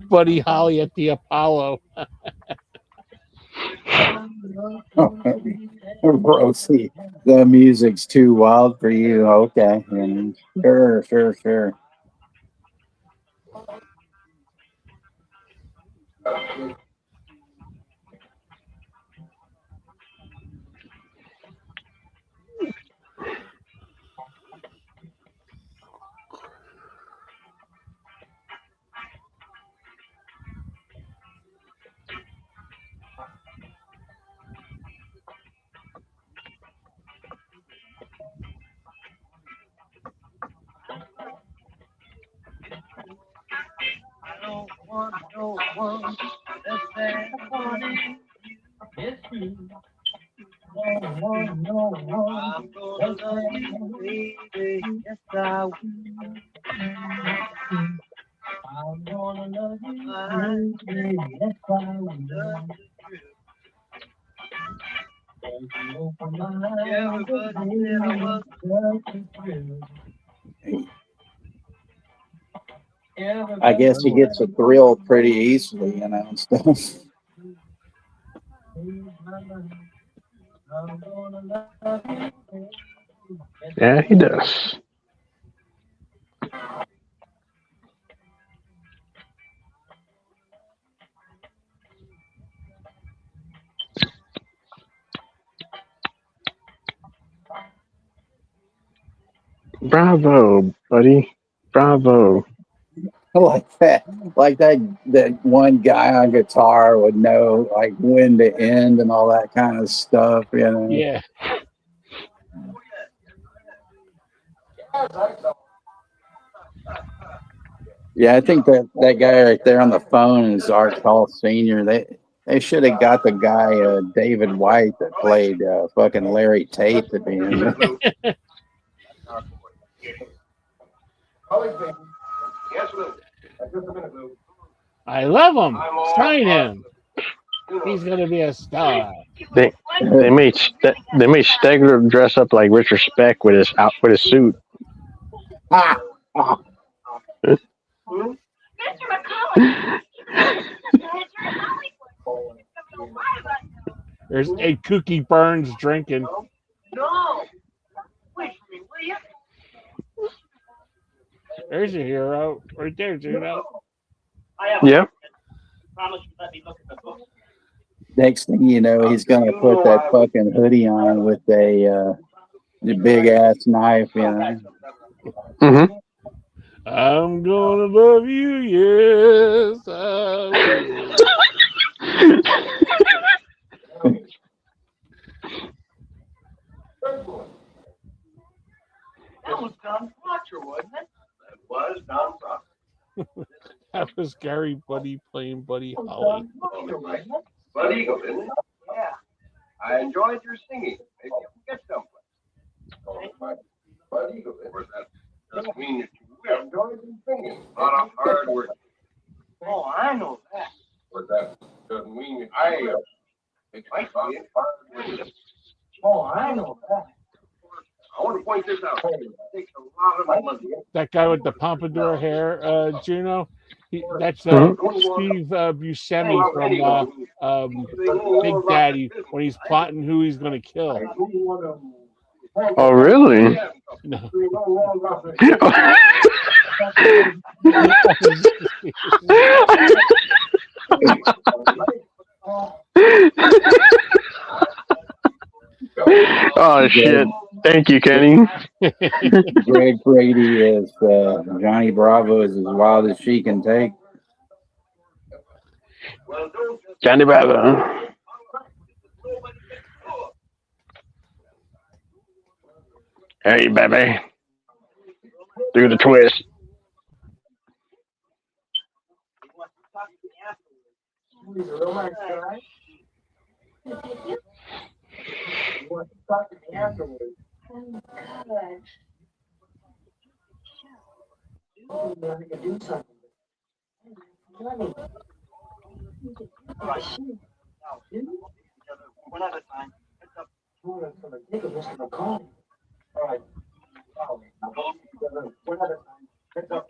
Buddy Holly at the Apollo. Bro, see, the music's too wild for you. Okay. Sure. I don't want no one that's bad for me. It's you. I'm gonna love you, baby. Yes, I will. I'm gonna love you, baby. Yes, I will. Open my eyes, Everybody said I was I guess he gets a thrill pretty easily, and stuff. Yeah, he does. Bravo, buddy. Bravo. Like that one guy on guitar would know like when to end and all that kind of stuff, you know. Yeah. Yeah, I think that guy right there on the phone is Art Hall Senior. They should have got the guy David White that played fucking Larry Tate to be in it. I love him. Sign him. He's gonna be a star. They made Steckler dress up like Richard Speck with his suit. Ah, Mr. McCullough. There's a Cookie Burns drinking. No. Wait for me, will you? There's your hero right there, Juno. Yeah. Promise you let me look at the book. next thing you know, he's gonna put that fucking hoodie on with a big ass knife, you know. Mm-hmm. I'm gonna love you, yes. I That was Don Proctor, wasn't it? That was Don Proctor. That was Gary Buddy playing Buddy Holly. Buddy Eagle, isn't it? Yeah. I enjoyed your singing. Maybe you can get someplace. Buddy Eagle, of course, that doesn't mean that you will enjoy your singing. A lot of hard work. Oh, I know that. But that doesn't mean that it might be hard work. Oh, I know that. I want to point this out. It takes a lot of money. That guy with the pompadour hair, Juno, that's Steve Buscemi from Big Daddy when he's plotting who he's going to kill. Oh, really? No. Oh, shit. Thank you, Kenny. Greg Brady is Johnny Bravo is as wild as she can take. Johnny Bravo. Hey, baby. Do the twist. He's a real nice guy. He wants to talk to me afterwards. Good. I can do something. Money. All right. Now, one at a time. It's up. One at a time. Mr. McCall. All right. One at a time. It's up.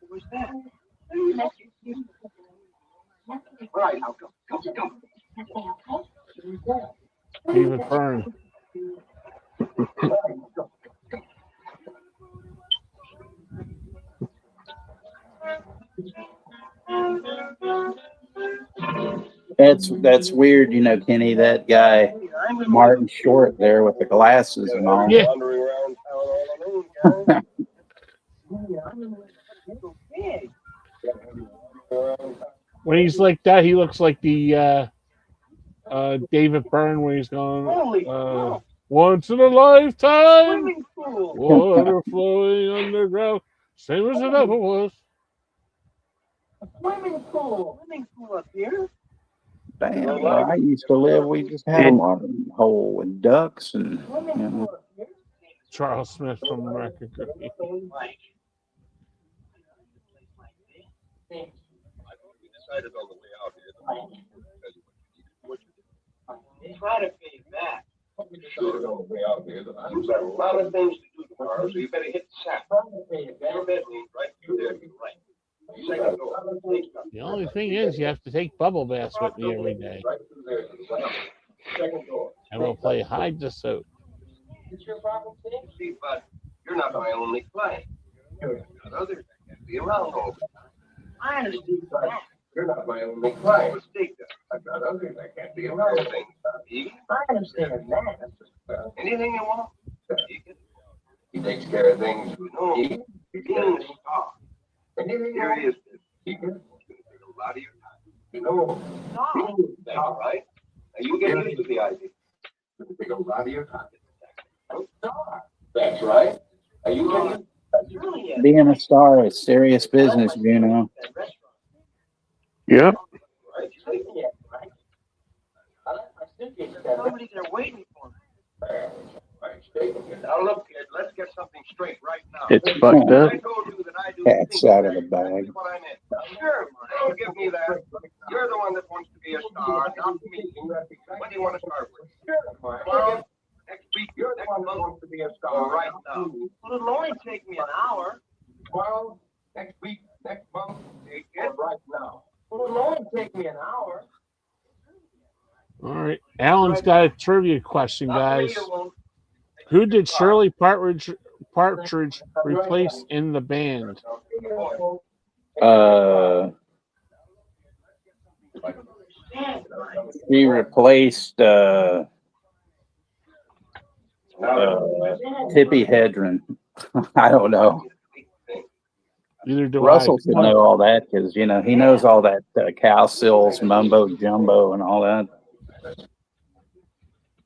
Who's that? All right, now go. David Byrne. That's weird, you know, Kenny. That guy Martin Short there with the glasses and all. Yeah. Wandering around town all alone, When he's like that, he looks like the David Byrne when he's going, once in a lifetime, Swimming pool. water flowing underground, same as it ever was. Swimming pool up here. Damn, where I used to live, we just had a water hole with ducks and, you know. Charles Smith from American Cookie. decided on the way out here. Try to pay back. Decided on the way out here that I've got a lot of things to do tomorrow, so you better hit the sack. Your bedroom, right through there, you're right. Second door. The only thing is, you have to take bubble baths with me every day. Right through there, second door. And we'll play hide the soap. It's your problem, Steve? See, but you're not my only client. You've got others that can be around all the time. I understand that. You're not my only client. Mistake that. I've got others that can't be around things. I understand that. Anything you want? He takes care of things with no being a star. Serious business. He can take a lot of your time. You know, that's right. Now you get used to the idea. It's gonna take a lot of your time. That's right. Now you get used to Being a star is serious business, you know. Yep. Somebody's there waiting for me. Now look, kid, let's get something straight right now. It's fucked up. I told you that I do Cat's out of the bag. That's what I'm in. Sure, don't give me that. You're the one that wants to be a star, not me. When do you want to start with? Tomorrow? Next week? You're the one that wants to be a star right now. Well, it'll only take me an hour. Tomorrow? Next week? Next month? Or right now? Well, it'll only take me an hour. All right. Alan's got a trivia question, guys. Who did Shirley Partridge replace in the band? She replaced Tippi Hedren. I don't know. Neither do Russell I. should know all that because you know he knows all that cow sills, mumbo jumbo, and all that.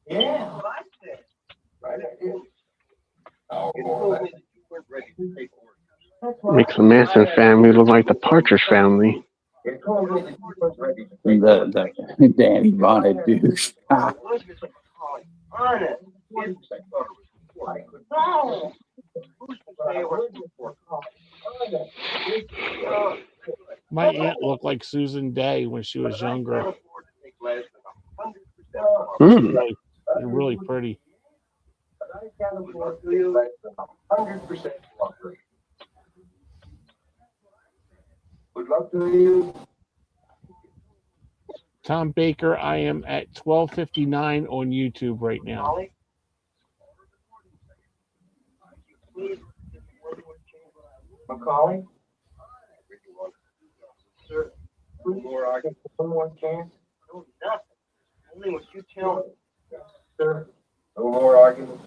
Yeah. Makes the Manson family look like the Partridge family. The Danny Bonnet douche. Honest. My aunt looked like Susan Day when she was younger. Mm. Really pretty. 100% good luck to you. Tom Baker, I am at 12:59 on YouTube right now. Macaulay? Sir, one more argument. One more chance? No, nothing. Only what you tell me. Sir, no more arguments.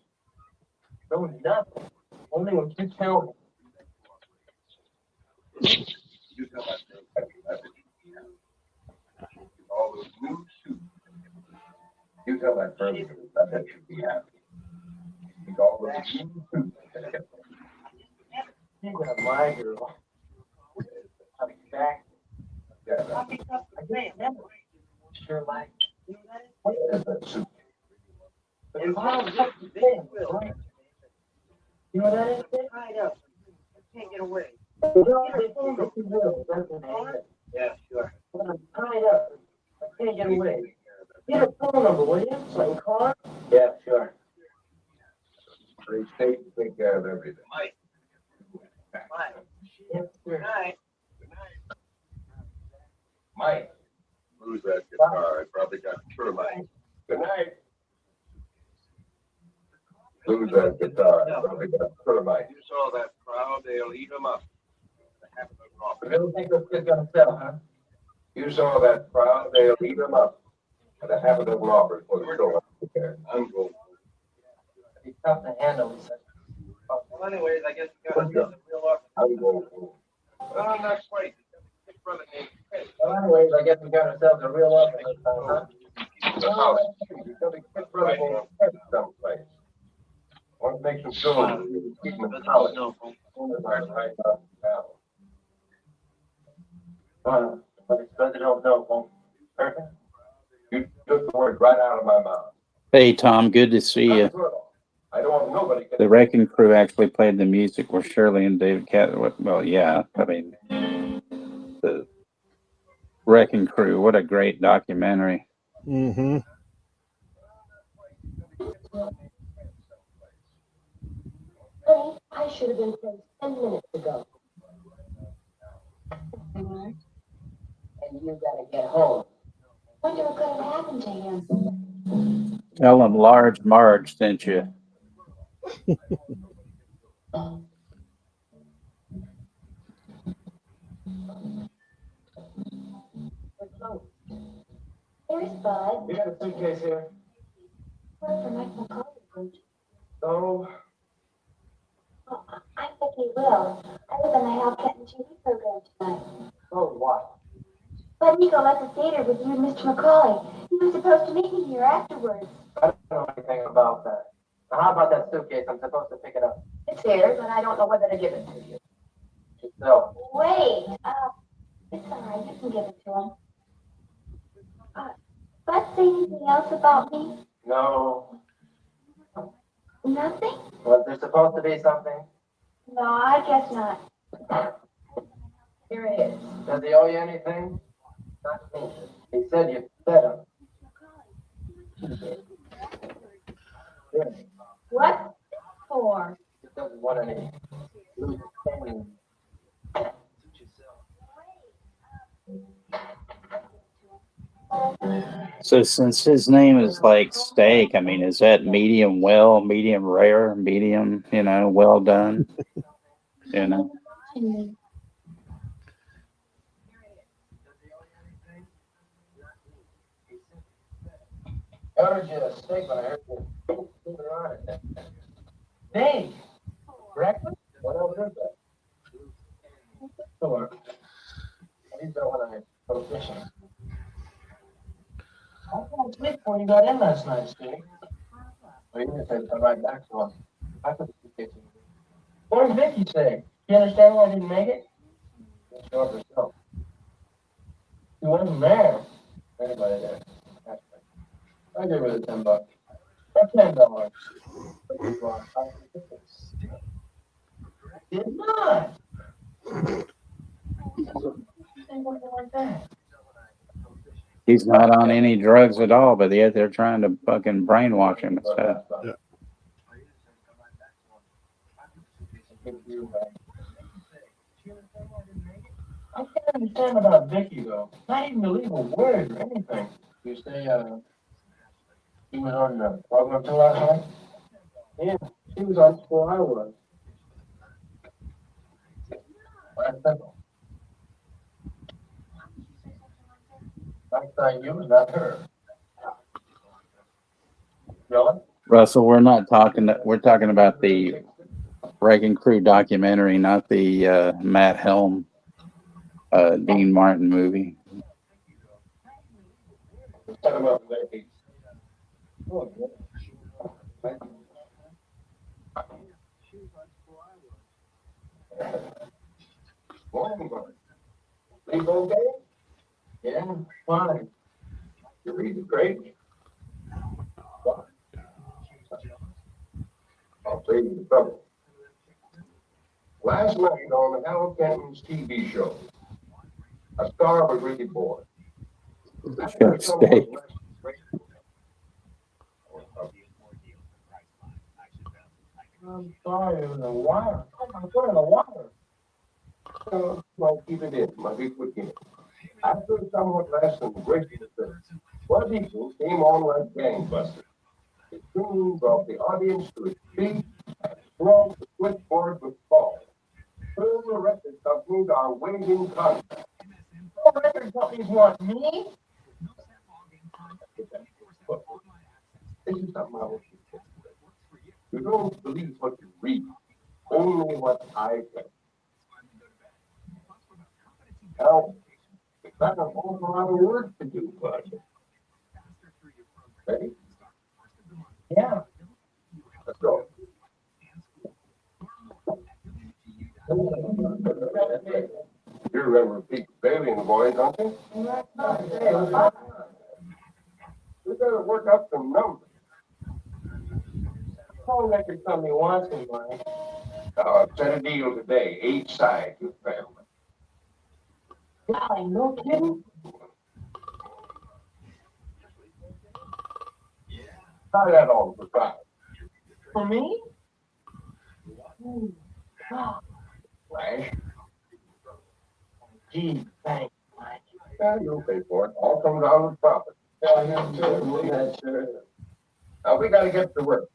No, nothing. Only what you tell me. You tell that girl that all those new suits. You tell that girl that should be happy. All those new suits. You got my girl. I'll be back. Yeah. Sure, like. What is that suit? And Paul's just the big will. You know what that is? Tied up. I can't get away. Yeah, sure. I'm tied up. I can't get away. Get a phone number, will you? So I can call her? Yeah, sure. They stay to take care of everything. Mike. Yes, sir. Good night. Mike. Lose that guitar. I probably got termite. Good night. Lose that guitar. I probably got termite. You saw that crowd. They'll eat them up. But you don't think this kid's gonna sell, huh? You saw that crowd. They'll eat them up. And a half a dozen offers for the show. I'm going. It's tough to handle, he said. Well, anyways, I guess we got a real offer. I'm going. Well, not quite. Well, anyways, I guess we got ourselves a real offer this time, huh? Someplace. Want to make some shows. Keep them in college. President no. Perfect. You took the word right out of my mouth. Hey Tom, good to see you. I don't want nobody. The Wrecking Crew actually played the music with Shirley and David Cat. Well, yeah, I mean, the Wrecking Crew. What a great documentary. Mm-hmm. Honey, I should have been placed 10 minutes ago. And you gotta get home. Wonder what could have happened to him. Tell him Large Marge sent you. Here's Bud. You got a suitcase here? Work for Mike McCarthy. So, Oh, I'm Vickie Wills. I was on the Hal Kenton TV program tonight. so what? But Nico left the theater with you and Mr. McCauley. He was supposed to meet me here afterwards. I don't know anything about that. Now, how about that suitcase? I'm supposed to pick it up. It's here, but I don't know whether to give it to you. So, Wait, it's all right. You can give it to him. Bud say anything else about me? no. Nothing? Was there supposed to be something? No, I guess not. Here it is. Does he owe you anything? Not me. He said you fed him. Yeah. What for? He doesn't want any loose change. So since his name is like steak, I mean, is that medium well, medium rare, medium, well done? I ordered you a steak when I heard you moving around it. Hey, breakfast? What else is that? Sure. I used that when I go fishing. I fell asleep when you got in last night, Steve. Well, you just had to come right back to him. I put the kitchen. What did Vickie say? You understand why I didn't make it? She showed herself. She wasn't there. Anybody there? I gave her the $10. Or $10. Did not. Like that. He's not on any drugs at all, but yet they're trying to fucking brainwash him and stuff. Yeah. I can't understand about Vickie though. Not even believe a word or anything. You say she was on the program too last night? Yeah, she was on before I was. Last night. Last night you was not her. Really? Russell, we're talking about the Wrecking Crew documentary, not the Matt Helm, Dean Martin movie. Talking about Vickie. Oh, yeah. Morning, Mark. Sleep okay? Yeah, fine. You read the great? What? I'll save you the trouble. Last night on Hal Kenton's TV show, a star was really born. Steak. I'm sorry, it was a wire. I put in a wire. Well, keep it in. My big quick in. After somewhat less than great success, Bud Eagles came on like gangbusters. It soon brought the audience to its feet and swelled the switchboard with balls. Soon the record companies are waving contracts. The record companies want me? This is something I want you to do. You don't believe what you read, only what I say. Now, that's an awful lot of work to do, Bud. Ready? Yeah. Let's go. You remember Pete Bailey and the boys, don't you? We better work up some numbers. All record company wants some money. Set a deal today, each side with family. Golly, no kidding? Try that on for five. For me? Flash. Gee, thanks, Mike. Yeah, you'll pay for it. All comes out of profit. Yeah, sure. Now we gotta get to work.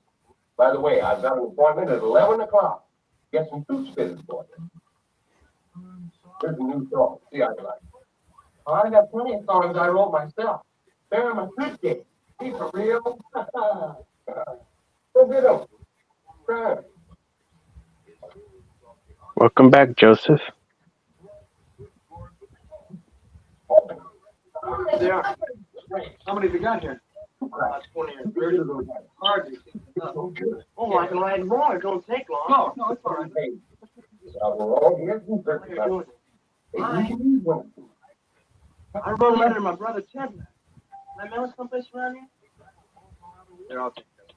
By the way, I've got an appointment at 11 o'clock. Get some tooth fitted for you. Here's a new song. See how you like it. Oh, I got plenty of songs I wrote myself. They're in my suitcase. See, for real? Go get them. Right. Welcome back, Joseph. Yeah. How many have you got here? 20 or 30. Hardly. Oh, I can ride more. It don't take long. No, it's all right. We're all here. I wrote a letter to my brother Ted. Can I mail it someplace around here? There, I'll take that.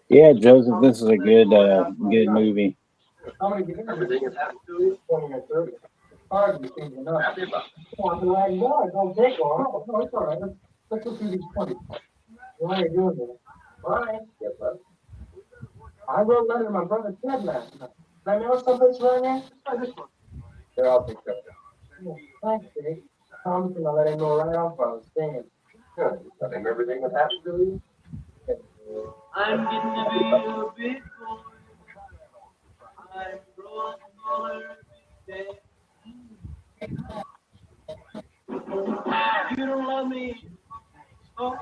Yeah, Joseph, this is a good movie. How many did you have? Everything has happened to you. 20 or 30. Hardly seems enough. Happy about it. Oh, I can ride more. It don't take long. No, it's all right. Let's go through these 20. Why are you doing this? All right. Yes, sir. I wrote a letter to my brother Ted last night. Can I mail it someplace around here? Try this one. There, I'll take that. Oh, thanks, Dave. Promise and I'll let him know right off while I was staying. Good. Tell him everything that happened to you. I'm getting to be a big boy. I'm growing smaller each day. You don't love me. Oh,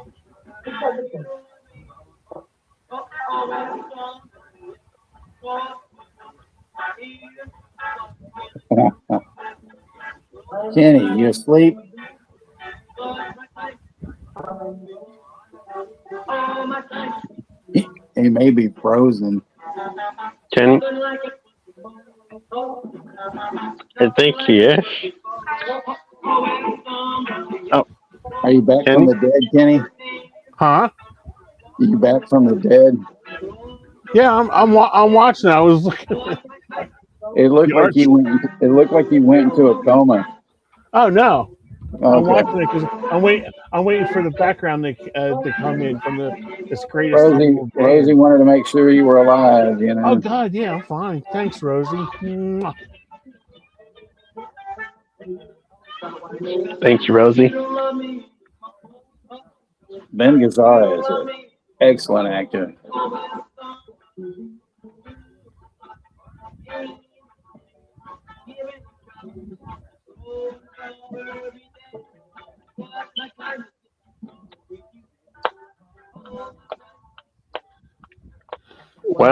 Kenny, you asleep? He may be frozen. Kenny? I think he is. Oh. Are you back Kenny? from the dead, Kenny? Huh? Are you back from the dead? Yeah, I'm watching. I was looking. It looked like he went. It looked like he went into a coma. Oh no! I'm Okay. watching it because I'm waiting for the background to come in from this greatest. Rosie wanted to make sure you were alive. You know. Oh God, yeah, I'm fine. Thanks, Rosie. Mwah. Thank you, Rosie. Ben Gazzara is an excellent actor. What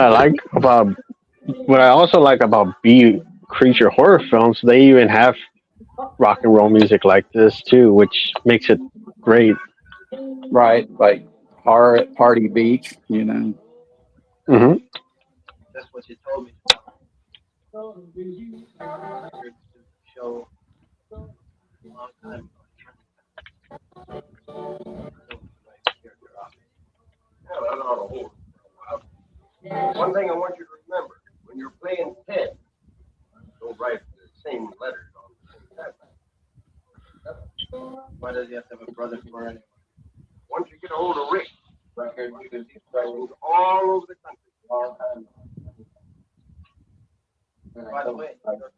I also like about B creature horror films, they even have rock and roll music like this too, which makes it great. Right, like horror at Party Beach. You know. Mm-hmm. That's what you told me. Show. Long time. One thing I want you to remember, when you're playing Ted, don't write the same letters on the same tab. Why does he have to have a brother for anyone? Once you get a hold of Rick, record, you can see writings all over the country. All the time. By the way, I haven't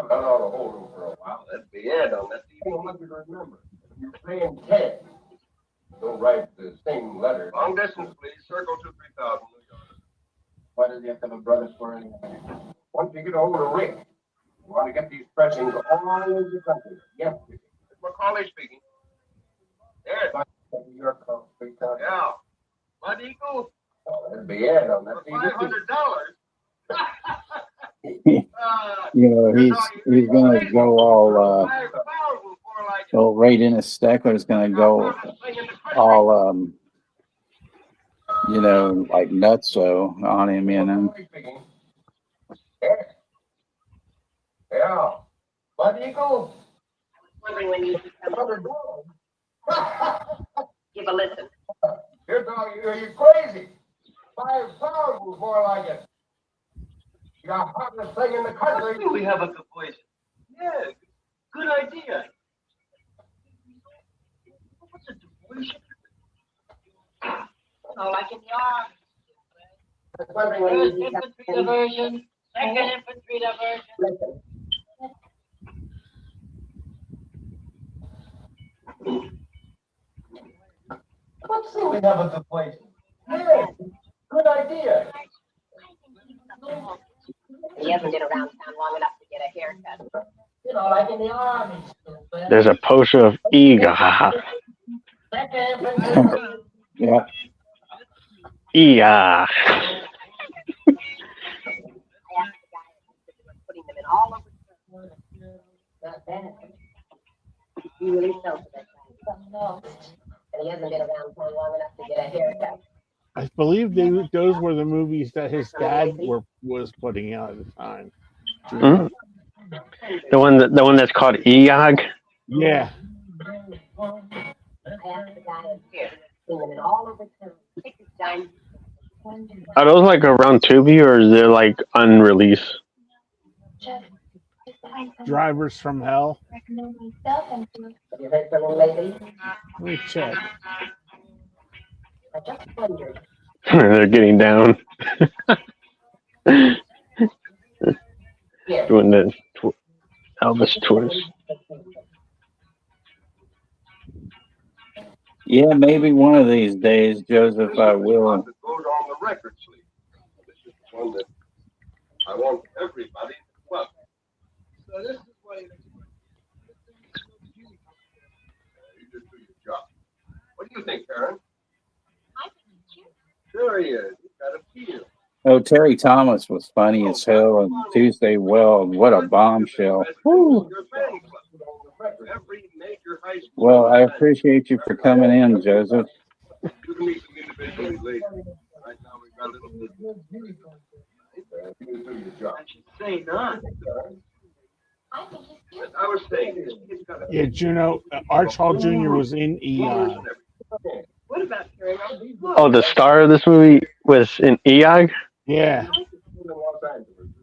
got out of hold of him for a while. That's the ad on that TV. I want you to remember, when you're playing Ted, don't write the same letter. Long distance, please. Circle 23000. Why does he have to have a brother for anything? Once you get a hold of Rick, you want to get these pressings all over the country. Yes, it's Macaulay speaking. Yes. Your call, yeah. What equal? Oh, that'd be it on that. $500. You know, he's gonna go all. So Ray Dennis Steckler is gonna go all. You know, like nutso on him. You know. Yeah. What equal? Wondering when you give a listen. You're talking, are you crazy? 5 pounds was more like it. You got hottest thing in the country. We have a good voice. Yeah, good idea. What's a divorce? Oh, like in the army. That's wondering when First you infantry diversion, second infantry diversion. Let's see, we have a good place. Yeah, good idea. He hasn't been around town long enough to get a haircut. You know, like in the army. There's a poster of Eagle. Second infantry. Yeah. Yeah. Putting them in all over. Not bad. He really felt that guy. And he hasn't been around town long enough to get a haircut. I believe those were the movies that his dad was putting out at the time. Mm. The one that's called Eog. Yeah. I asked the guy in here. Seen them in all over town. Take his dime. Are those like around Tubi or is there like unreleased? Drivers from Hell. Have you heard from him lately? Let me check. I just wondered. They're getting down. Here. Doing the Elvis tours. Yeah, maybe one of these days, Joseph, I will. That goes on the record sleeve. This is the one that I want everybody to love. So this is why you just do your job. What do you think, Karen? I think it's cute. Sure he is. He's got a feel. Oh, Terry Thomas was funny as hell, and Tuesday Weld, what a bombshell. Woo. Your fan club. Every major high school. Well, I appreciate you for coming in, Joseph. You can meet them individually later. Right now we've got a little bit. You do your job. I should say not. I think he's cute. As I was saying, this kid's got a Yeah, Juno. Arch Hall Jr. was in Eon. What about carrying on these books? Oh, the star of this movie was in Eog? Yeah.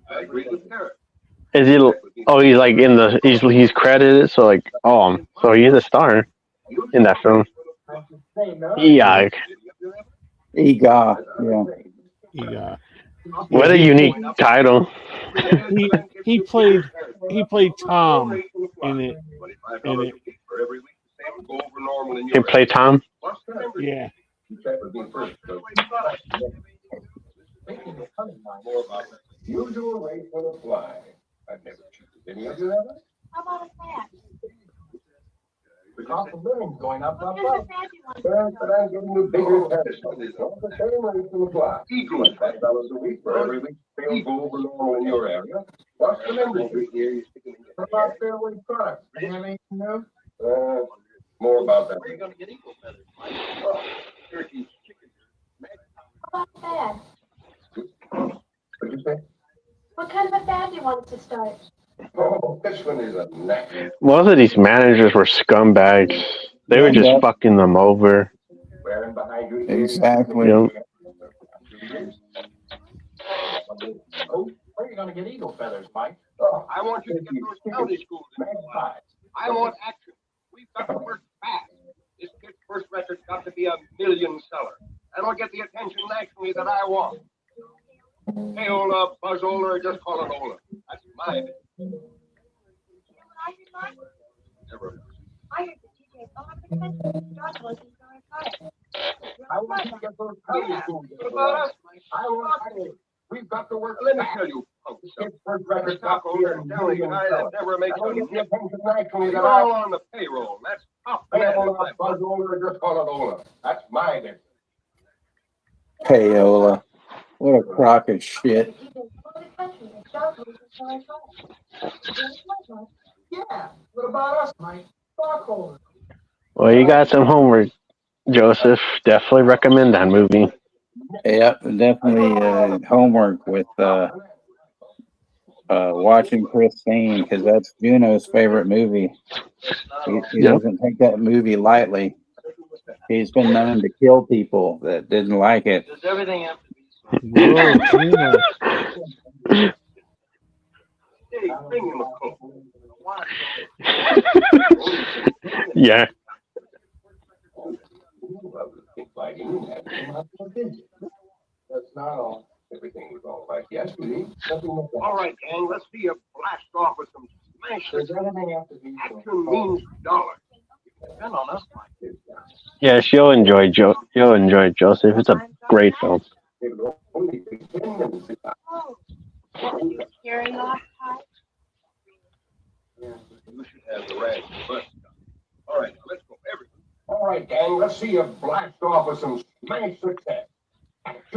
I agree with Karen. Is he? Oh, he's like in the. He's credited. So like, so he's a star in that film. Eog. Ega, yeah. Yeah. What a unique title. He played Tom in it. He played Tom. Yeah. Usual rate for the fly. I've never cheated any of you ever. How about a fat? The cost of living's going up. What kind of a fat do you want? But I'm getting you bigger satisfaction. All the same rate for the fly. $5 a week for every week sales go over normal in your area. What's the membership here? How about Fairway products? Do you have anything new? More about that. Where are you going to get equal feathers? Turkey, chicken. How about a fad? What'd you say? What kind of a fad do you want us to start? Oh, this one is a knack. Most of these managers were scumbags. They were just fucking them over. Wearing behind you. Exactly. You know? Oh, where are you going to get eagle feathers, Mike? Oh, I want you to get those county schools in. I want action. We've got to work fast. This kid's first record's got to be a million seller. That'll get the attention nationally that I want. Hey, Ola, Buzz Ola, or just call it Ola. That's mine. You know what I heard, Mike? Never. I heard that TJ Bob expensive. George was going to cut it. I want you to get those county schools. What about us, Mike? I want you. We've got to work. Let me tell you, punk This stuff. kid's first record's got Stop to be over a and tell you million guy that sellers. never makes That'll a get the nip. attention nationally You're that all I on the payroll. That's top Hey, man. Ola, Buzz Ola, or just call it Ola. That's my business. Payola. What a crock of shit. Yeah. What about us, Mike? Stockholders. Well, you got some homework, Joseph. Definitely recommend that movie. Yep, definitely homework with watching Christine, because that's Juno's favorite movie. He doesn't take that movie lightly. He's been known to kill people that didn't like it. Does everything have to be Whoa, Juno. Hey, bring him a coat. Yeah. That's not all. Everything was all right yesterday. All right, gang, let's see you blast off with some smashes. Does everything have to be Action means dollar. depend on us, Mike? Yes, you'll enjoy Joseph. It's a great film. Oh, carrying off type. You should have the rag first. All right, let's go. Everything. All right, gang, let's see you blast off with some smash success.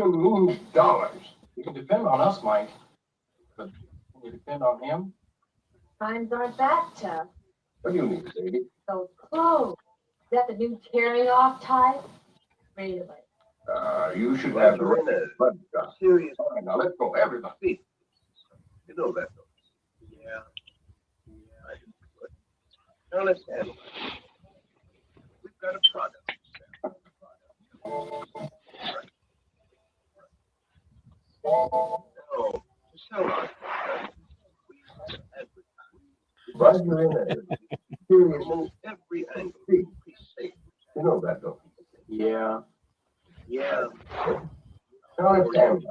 means dollars. You can depend on us, Mike. But can you depend on him? Times aren't that tough. What do you mean, Sadie? Those clothes. Is that the new tearing off type? Really? You should have the right blood shot. Serious. All right, now let's go, everybody. You know that, though. Yeah. I do. Now let's handle it. We've got a product. Now, to sell our product, we advertise. Right, you're in there. Serious. Almost every angle. You know that, though. Yeah. Now let's handle it.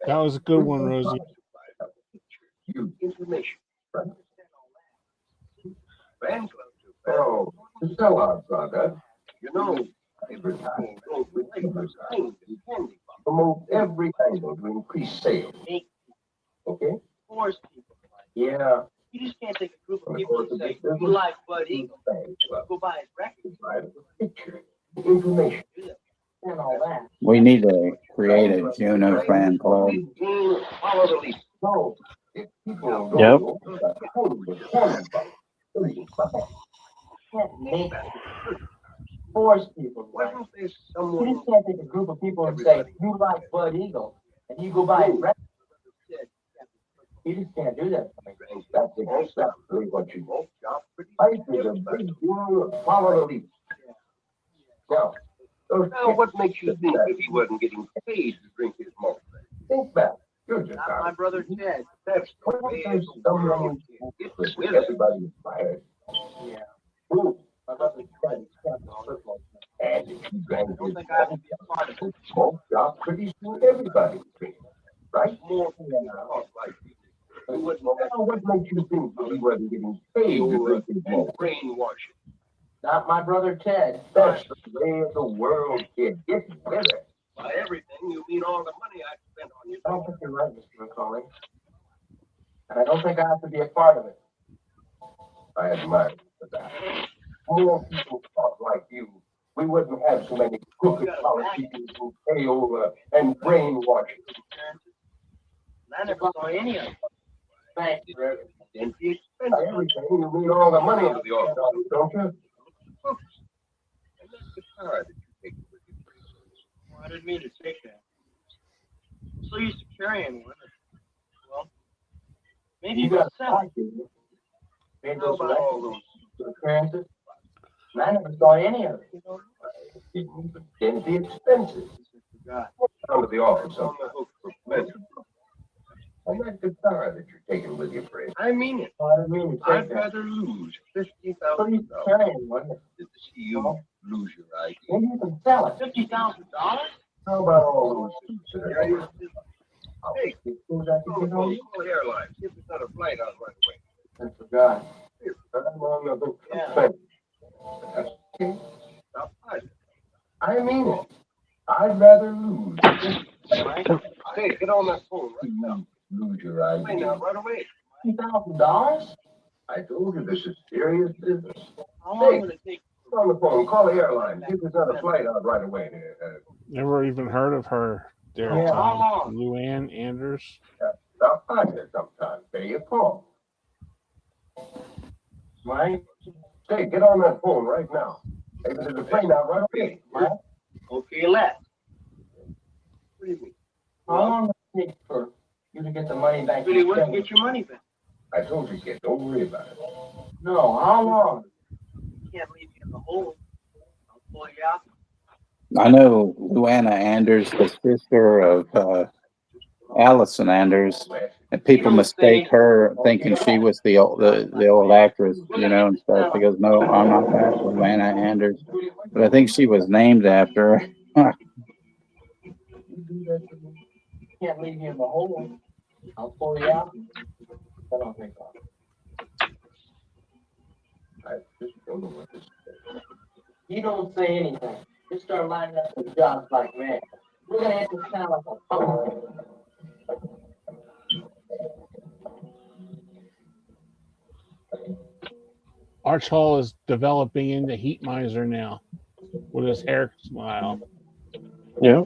That was a good one, Rosie. Information. Fan clubs are Oh, to sell our product, you know, advertise. candy Promote every angle to increase sales. Okay? Force people. Yeah. You just can't take a group of people and say, you like Bud Eagle, go buy his record. Picture, information, And all that. We need to create a Juno fan club. Follow the lead. so if people don't Yep. know about the code, the corner button, Can't make force people. Wasn't there You someone? just can't take a group of people and say, you like Bud Eagle, and you go buy his record. You just can't do that. that's exactly what you want. Life is a big deal. Follow the lead. Now, those Now, what makes you think that he wasn't getting paid to drink his malt? think back. You're just Not my out. brother Ted. That's the What way there's it's someone It's with with it. everybody inspired. Yeah. Ooh, My brother Ted. and if you drank I don't his think I have to be a part of it. smoke shop, pretty soon everybody drinks, right? More people talk like you. Now, what makes you think that he wasn't getting paid to drink his And smoke? brainwashing. Not my brother Ted. That's the way of the world, kid. Get with it. By everything, you mean all the money I spent on you. I don't think you're right, Mr. McCauley. And I don't think I have to be a part of it. I admire you for that. More people talk like you. We wouldn't have so many crooked politicians who fail and brainwash. I never saw any of them. Thanks for everything. And the By expensive everything, you mean all the money out of the office, don't you? books. And that guitar that you take with you. Well, I didn't mean to take that. I'm so used to carrying one. Well, maybe you You could got sell it. Made How those about all those? Appearances. And I never saw any of it. Then the expenses. God. Down to the office On the sometime. hook for plenty. And that guitar that you're taking with you, Fred. I mean it. Well, I didn't mean to I'd take that. rather lose So you $50,000 carrying one. than to see you lose your idea. Maybe you can sell it. $50,000? How about all those suits that are Hey, Who's that to get on? call the airline. See if it's not a flight out right away. I forgot. I'm on the hook for Yeah. plenty. That's okay. Stop fighting. I mean it. I'd rather lose. Hey, get on that phone right now. Lose your Find idea. out right away. $50,000? I told you this is serious business. How long would it take? Get on the phone. Call the airline. See if there's not a flight out right away. Never even heard of her there, Yeah, how Tom. long? Luann Anders. Stop by here sometime. Pay your call. Mike? Hey, get on that phone right now. Hey, there's a plane out right away. Mike? Okay, left. What do you mean? How long would it take for you to get the money back? Really, where to get your money back? I told you, kid, don't worry about it. No, how long? You can't leave me in the hole. I'll pull you out. I know Luanna Anders, the sister of Allison Anders, and people mistake her thinking she was the old actress, you know, and stuff. She goes, "No, I'm not that Luanna Anders," but I think she was named after her. You do that to me. You can't leave me in the hole. I'll pull you out. I don't think I'll. I just don't know what this is. You don't say anything. Just start lining up for jobs like that. We're gonna have to sound like a phone. Arch Hall is developing into Heat Miser now with his hair smile. Yeah.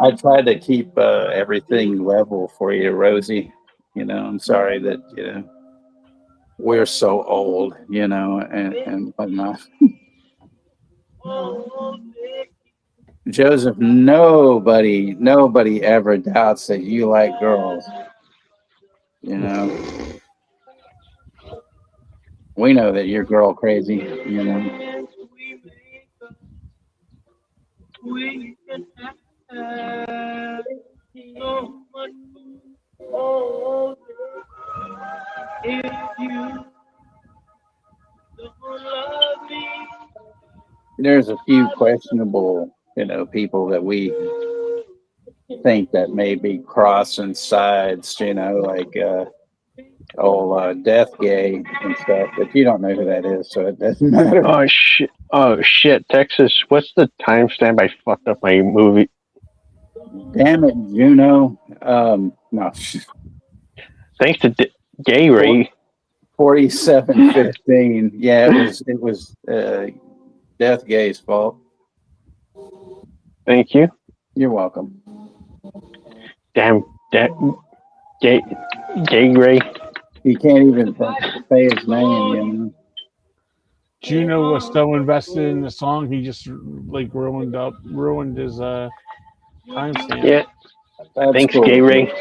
I tried to keep everything level for you, Rosie. You know, I'm sorry that we're so old, and whatnot. Joseph, nobody ever doubts that you like girls. You know, we know that you're girl crazy. You know, We can have so much. Oh, if you don't love me, there's a few questionable, people that we think that may be crossing sides. Like Death Gay and stuff, but you don't know who that is, so it doesn't matter. Oh shit! Oh shit! Texas, what's the timestamp? I fucked up my movie. Damn it, Juno. No. Thanks to Gay Ray. 47:15. Yeah, it was Death Gay's fault. Thank you. You're welcome. Damn, Gay Ray. He can't even say his name. Juno was so invested in the song, he just ruined his timestamp. Yeah. That's Thanks, cool. Gay Ray.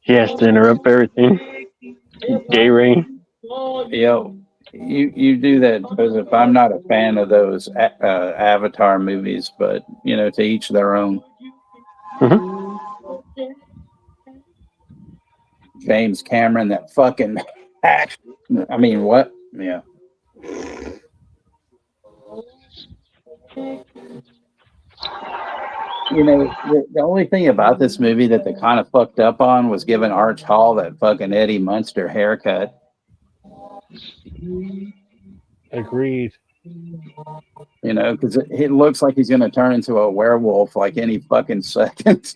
He has to interrupt everything. Gay Ray. Yo, you do that because if I'm not a fan of those Avatar movies, but to each their own. Mm-hmm. James Cameron, that fucking I mean, what? Yeah. The only thing about this movie that they kind of fucked up on was giving Arch Hall that fucking Eddie Munster haircut. Agreed. Because it looks like he's going to turn into a werewolf like any fucking second.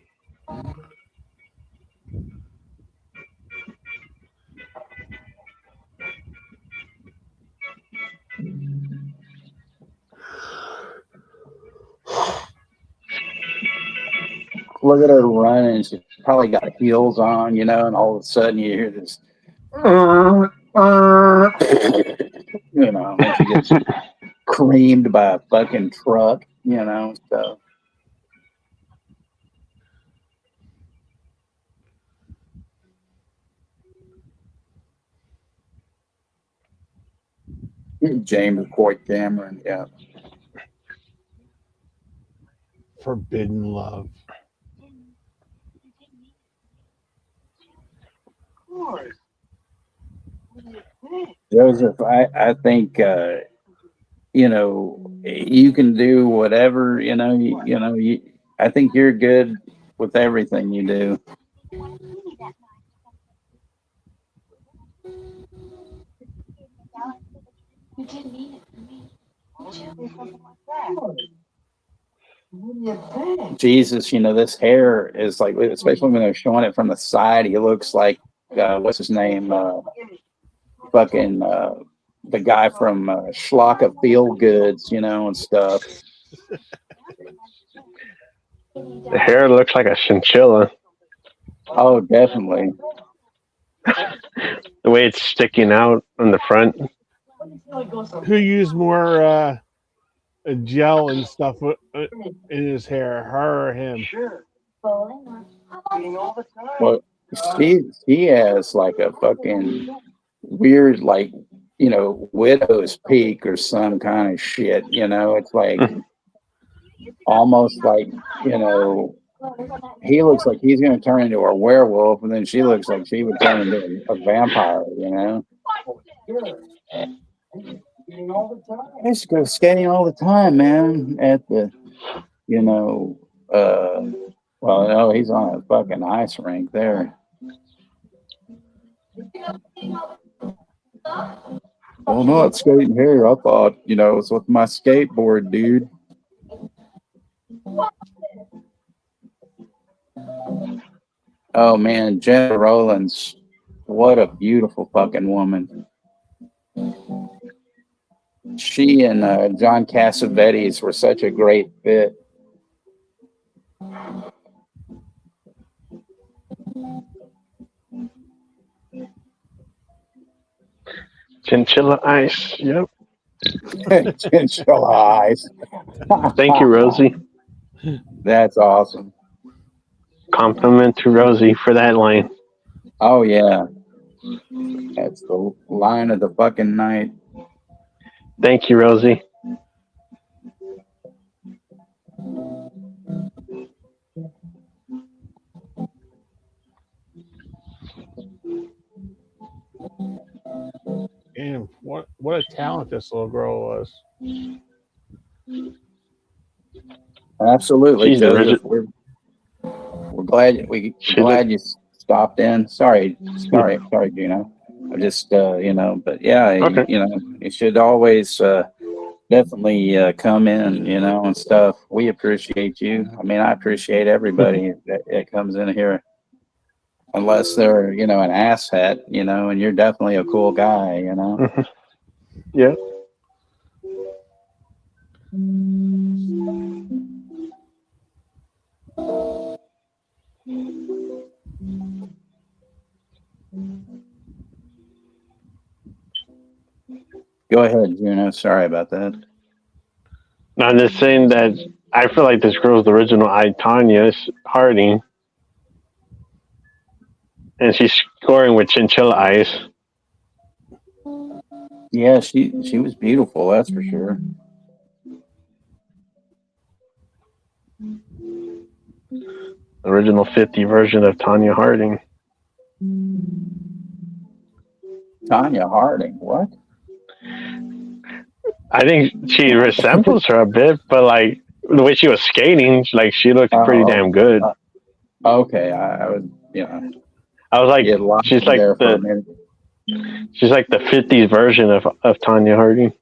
Look at her running. She's probably got heels on, and all of a sudden you hear this, and she gets creamed by a fucking truck, so. James Court Cameron, yeah. Forbidden love. Joseph, I think you can do whatever, I think you're good with everything you do. You didn't mean it for me. Jesus, this hair is like, especially when they're showing it from the side, he looks like what's his name? The guy from Schlock of Feel Goods, and stuff. The hair looks like a chinchilla. Oh, definitely. The way it's sticking out on the front. Who used more gel and stuff in his hair, her or him? sure. Bowling All the time. Well, she has like a fucking weird, widow's peak or some kind of shit. It's like almost like he looks like he's going to turn into a werewolf, and then she looks like she would turn into a vampire. You know. I used to go skating all the time, man. At the, you know, well, no, he's on a fucking ice rink there. Well, not skating here. I thought, you know, it's with my skateboard, dude. Oh man, Jenna Rollins, what a beautiful fucking woman. She and John Cassavetes were such a great fit. Chinchilla ice. Yep. Chinchilla eyes. Thank you, Rosie. That's awesome. Compliment to Rosie for that line. Oh yeah, that's the line of the fucking night. Thank you, Rosie. Damn, what a talent this little girl was. Absolutely, She's the Joseph. We're glad you stopped in. Sorry, Gino. I just you know, but yeah, Okay. you know, you should always definitely come in, you know, and stuff. We appreciate you. I mean, I appreciate everybody that comes in here, unless they're, you know, an asshat, you know, and you're definitely a cool guy, you know. Yeah. Go ahead, Juno. Sorry about that. No, I'm just saying that I feel like this girl's the original Tanya Harding. And she's scoring with chinchilla eyes. Yeah, she was beautiful, that's for sure. Original 50 version of Tanya Harding. Tanya Harding, what? I think she resembles her a bit, but like the way she was skating, like she looked pretty damn good. Okay, I was, you know, I was like, she's like there for a minute. She's like the 50s version of Tanya Harding.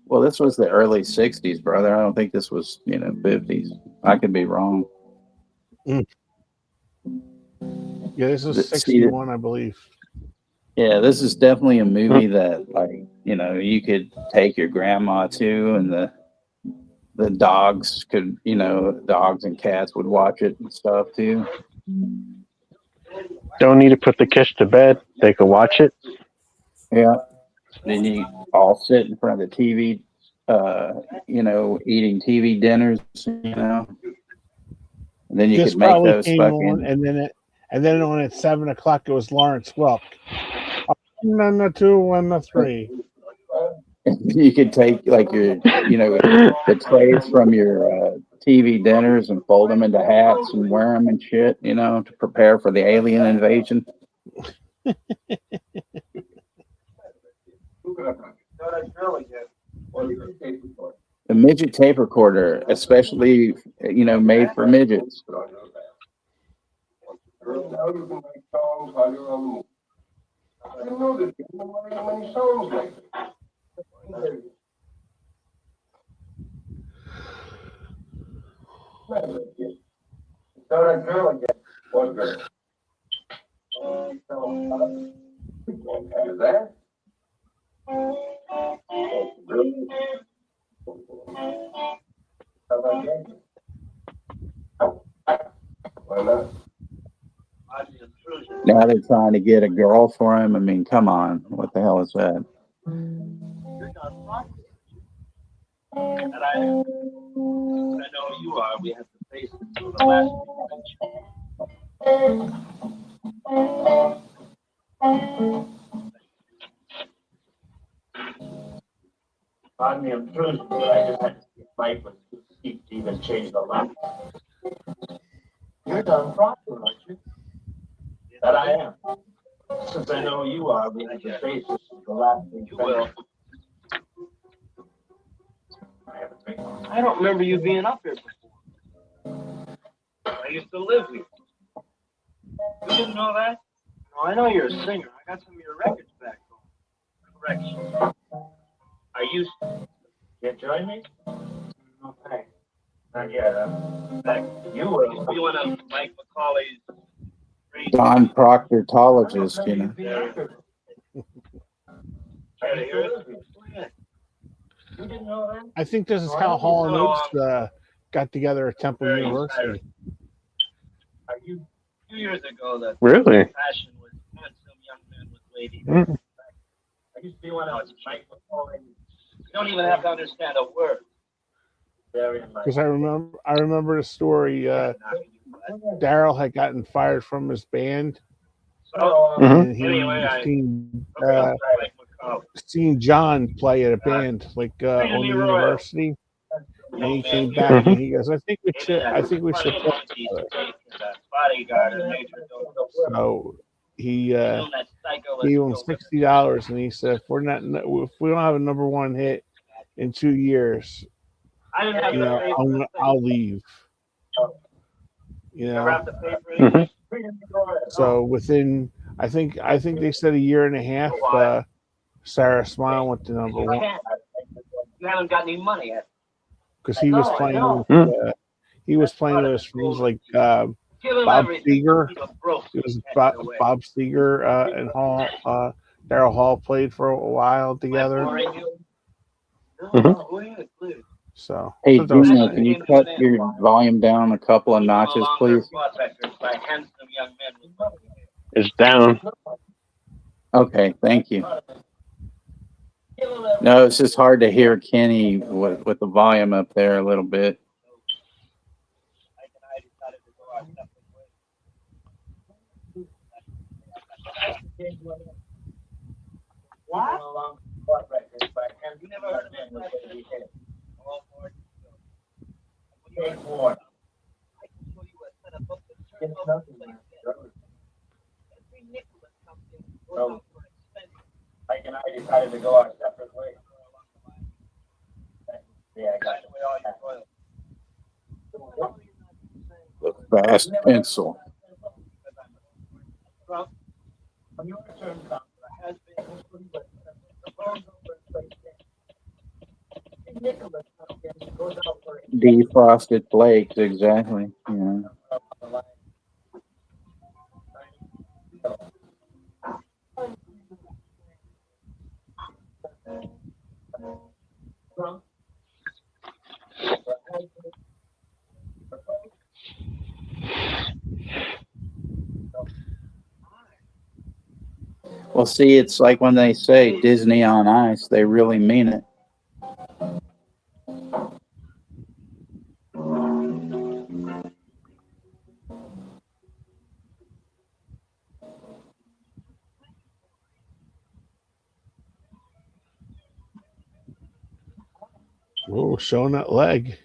Well, this was the early 60s, brother. I don't think this was, you know, 50s. I could be wrong. Yeah, this is 61, I believe. Yeah, this is definitely a movie that, like, you know, you could take your grandma to, and the dogs could, you know, dogs and cats would watch it and stuff too. Don't need to put the kids to bed. They could watch it. Yeah. Then you all sit in front of the TV, you know, eating TV dinners, you know. And then you This could make probably those came fucking. on, and then on at 7 o'clock it was Lawrence Welk. 1 and 2 and 3. You could take like your, you know, the trays from your TV dinners and fold them into hats and wear them and shit, you know, to prepare for the alien invasion. The midget tape recorder, especially, you know, made for midgets. I didn't know that you've been writing many songs lately. So that girl again. What girl? Is that? Really? How about Yankee? Why not? Now they're trying to get a girl for him. I mean, come on. What the hell is that? And I know you are. We have to face it to the last Pardon me, I'm through, but I just had to see Mike was too steep to even change the light. You're done Proctor, aren't you? That I am. Since I know you are, we have to face this is the last thing. You will. I don't remember you being up here before. I used to live here. You didn't know that? No, I know you're a singer. I got some of your records back home. Correction. I used to. You join me? No thanks. Not yet, huh? Back. You I will. used to be one of Mike McCauley's great. Don Proctorologist, you know. Try to hear it. You didn't know that? I think this is how Hall and Oates got together at Temple Very University. Are you? 2 years ago, that Really? passion was handsome young men with ladies. Mm. I used to be one of Mike McCauley. You don't even have to understand a word. Very nice. Because I remember the story. Daryl had gotten fired from his band, So, Mhm. and he Anyway, I- seen John play at a band like on the university, and he came back and he goes, "I think we should play together." Bodyguard and Major Domo. So he Assume that psycho gave him was $60, and he said, "If we don't have a #1 hit in 2 years, I didn't have you know, the paper. I'll leave." You I know, wrapped the paper in. Mhm. so within I think they said a year and a half, Sarah Smile went to You #1 can't. You haven't got any money yet. because he was playing with his friends like Give him Bob everything. Seger. He's a broke. It was That's Bob, the way. Bob Seger and Hall. Daryl Hall played for a while Am I together. boring you? No, Mhm. go ahead, please. So Hey, so that was Gina, nice. can you cut your volume down a couple of notches, please? By handsome young men with money. It's down. Okay, thank you. No, it's just hard to hear Kenny with the volume up there a little bit. Mike and I decided to go our separate ways. What? You never heard of it? All for it. Take one. I can show you a set of books that Get turn nothing, over man. every nickel that comes in goes No. out for expenses. Mike and I decided to go our separate ways. Yeah, I got Take away all your royalties. The fast pencil. Trump When your turn comes, has been Nicholas comes in, goes out for Defrosted flakes, exactly. Yeah. Well, see, it's like when they say Disney on Ice, they really mean it. Oh, showing that leg.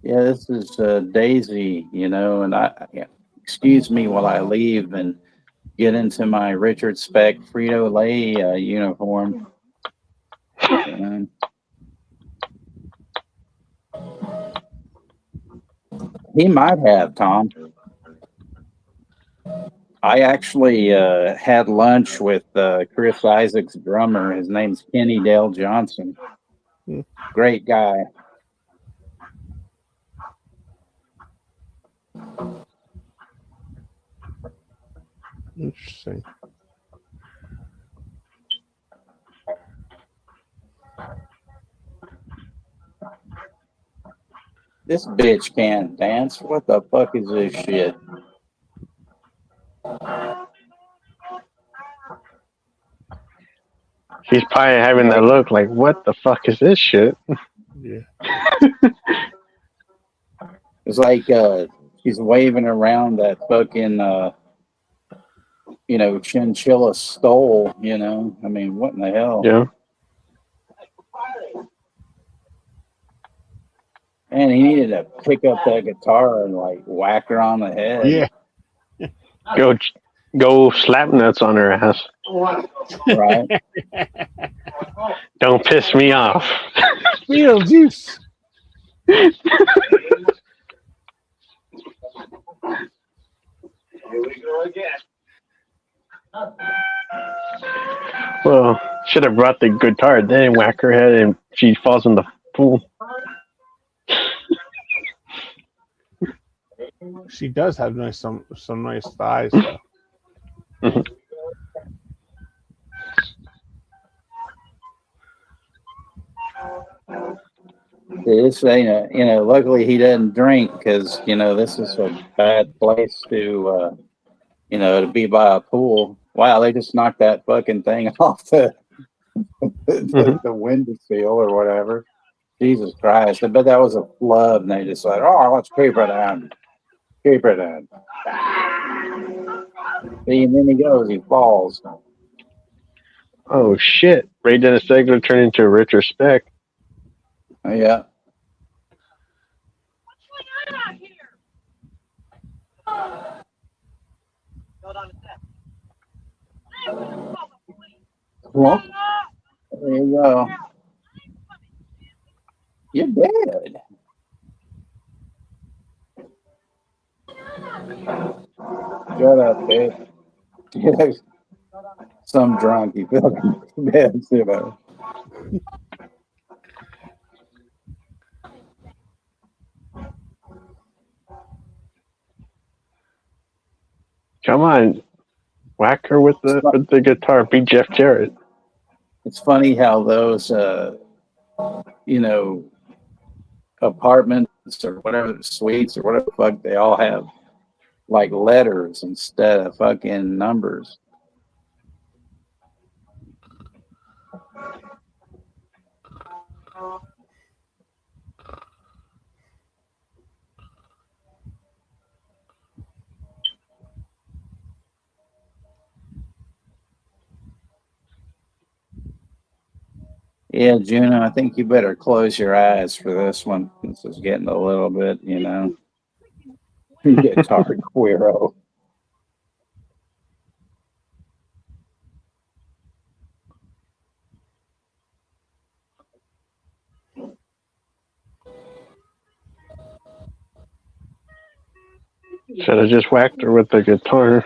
Yeah, this is Daisy, you know, and excuse me while I leave and get into my Richard Speck Frito-Lay uniform. And he might have, Tom. I actually had lunch with Chris Isaac's drummer. His name's Kenny Dale Johnson. Great guy. Interesting. This bitch can't dance. What the fuck is this shit? He's probably having that look like, what the fuck is this shit? Yeah. It's like she's waving around that fucking chinchilla stole, you know. I mean, what in the hell? Yeah. And he needed to pick up that guitar and like whack her on the head. Yeah. Go slap nuts on her ass. Right. Don't piss me off. Beetlejuice. Here we go again. Well, should have brought the guitar, then whack her head, and she falls in the pool. She does have some nice thighs. Though. This ain't luckily he doesn't drink because, this is a bad place to, to be by a pool. Wow, they just knocked that fucking thing off the windowsill or whatever. Jesus Christ. I bet that was a flood and they decided, let's keep it down. Keep it down. See, and then he goes, he falls. Oh, shit. Ray Dennis Steckler turned into a retrospect. Oh, yeah. Well, there you go. You're dead. Shut up, bitch. Some drunk, he fucking dead. Come on. Whack her with the guitar. Be Jeff Jarrett. It's funny how those, apartments or whatever, suites or whatever the fuck, they all have like letters instead of fucking numbers. Yeah, Juno, I think you better close your eyes for this one. This is getting a little bit, guitar queero. Should have just whacked her with the guitar.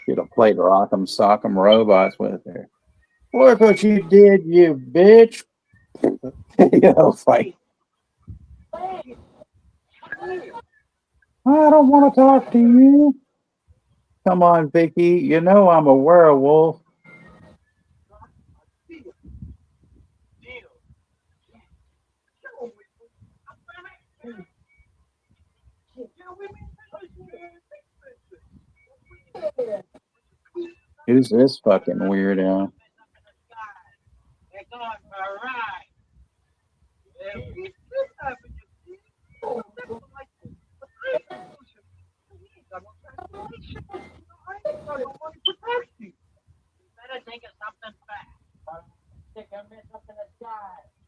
Should have played Rock'em Sock'em Robots with her. Look what you did, you bitch. It's like, I don't want to talk to you. Come on, Vickie. You know I'm a werewolf. Who's this fucking weirdo?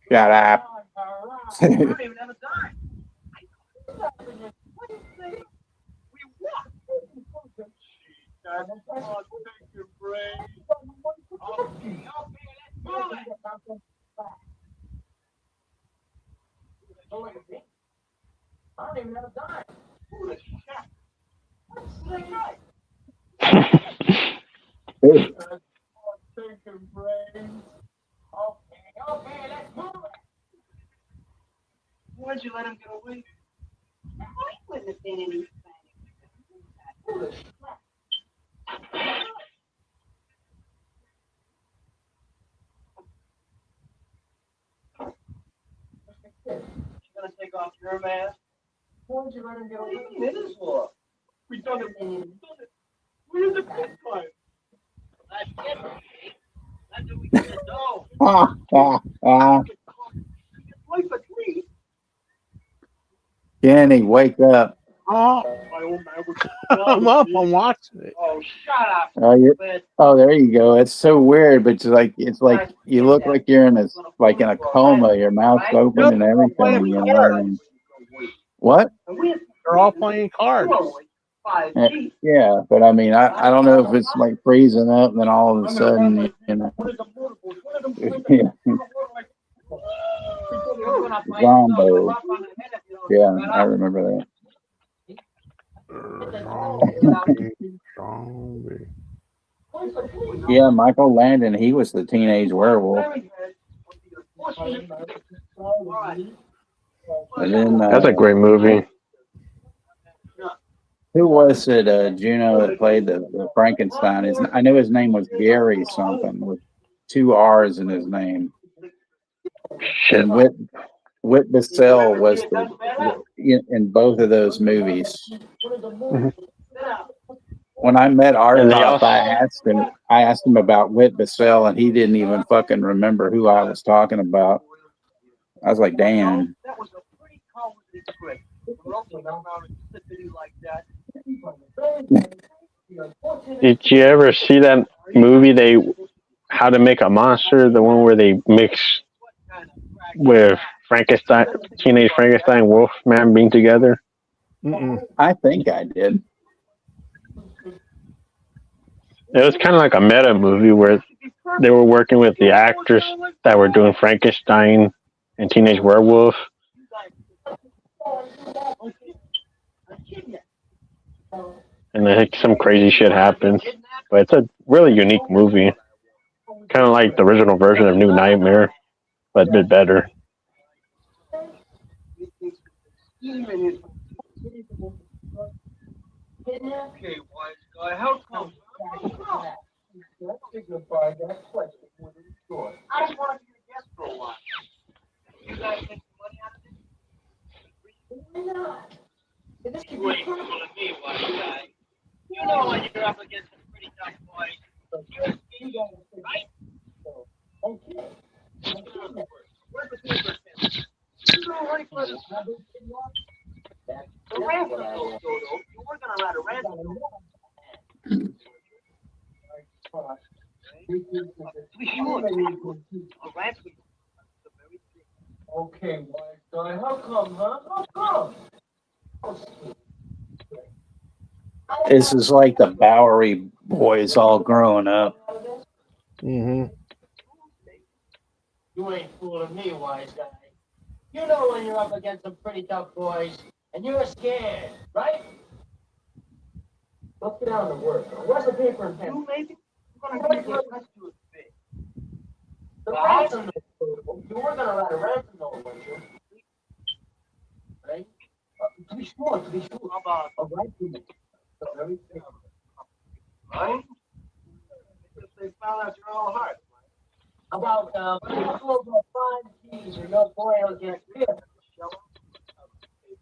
Shut up. Why'd you let him get away? He wouldn't have been any You're gonna take off your mask? Why'd you let him get away? What do you mean it is war? We done it. Where's the pit pipe? That's it. That's what we gotta do. Life a tree. Kenny, wake up. Oh, I'm up. I'm watching it. Oh, shut up. Oh, there you go. It's so weird, but it's like you look like you're in a coma. Your mouth's open and everything. You know what I mean? What? They're all playing cards. Yeah, but I mean, I don't know if it's like freezing up, and then all of a sudden, you know, yeah, Zombo. Yeah, I remember that. Zombie. Yeah, Michael Landon, he was the teenage werewolf. And then That's a great movie. who was it? Juno that played the Frankenstein. I know his name was Gary something with 2 R's in his name. Shit. And Whit Bissell was in both of those movies. When I met Artop, I asked him about Whit Bissell, and he didn't even fucking remember who I was talking about. I was like, damn. Did you ever see that movie? How to Make a Monster, the one where they mix with Frankenstein, teenage Frankenstein, Wolfman being together? I think I did. It was kind of like a meta movie where they were working with the actors that were doing Frankenstein and Teenage Werewolf. And then some crazy shit happens. But it's a really unique movie. Kind of like the original version of New Nightmare, but a bit better. Okay, wise guy, how come? I just wanted you to guess for a while. You guys make some money out of this? You ain't fooling me, wise guy. You know when you're up against some pretty tough boys. You're a skinny, right? Where's the paper? You know, right for the ransom, Dodo. You were gonna write a ransom. Okay, wise guy, how come, huh? How come? This is like the Bowery boys all growing up. Mm-hmm. You ain't fooling me, wise guy. You know when you're up against some pretty tough boys, and you're scared, right? Let's get down to work. Where's the paper and pen? You maybe? I'm gonna give you a rest to a bit. The ransom note. You were gonna write a ransom note, weren't you? Right? To be sure. How about A right to me. Everything. right? Because they found out you're all heart. About, two of the 5 keys, or your boy will get killed.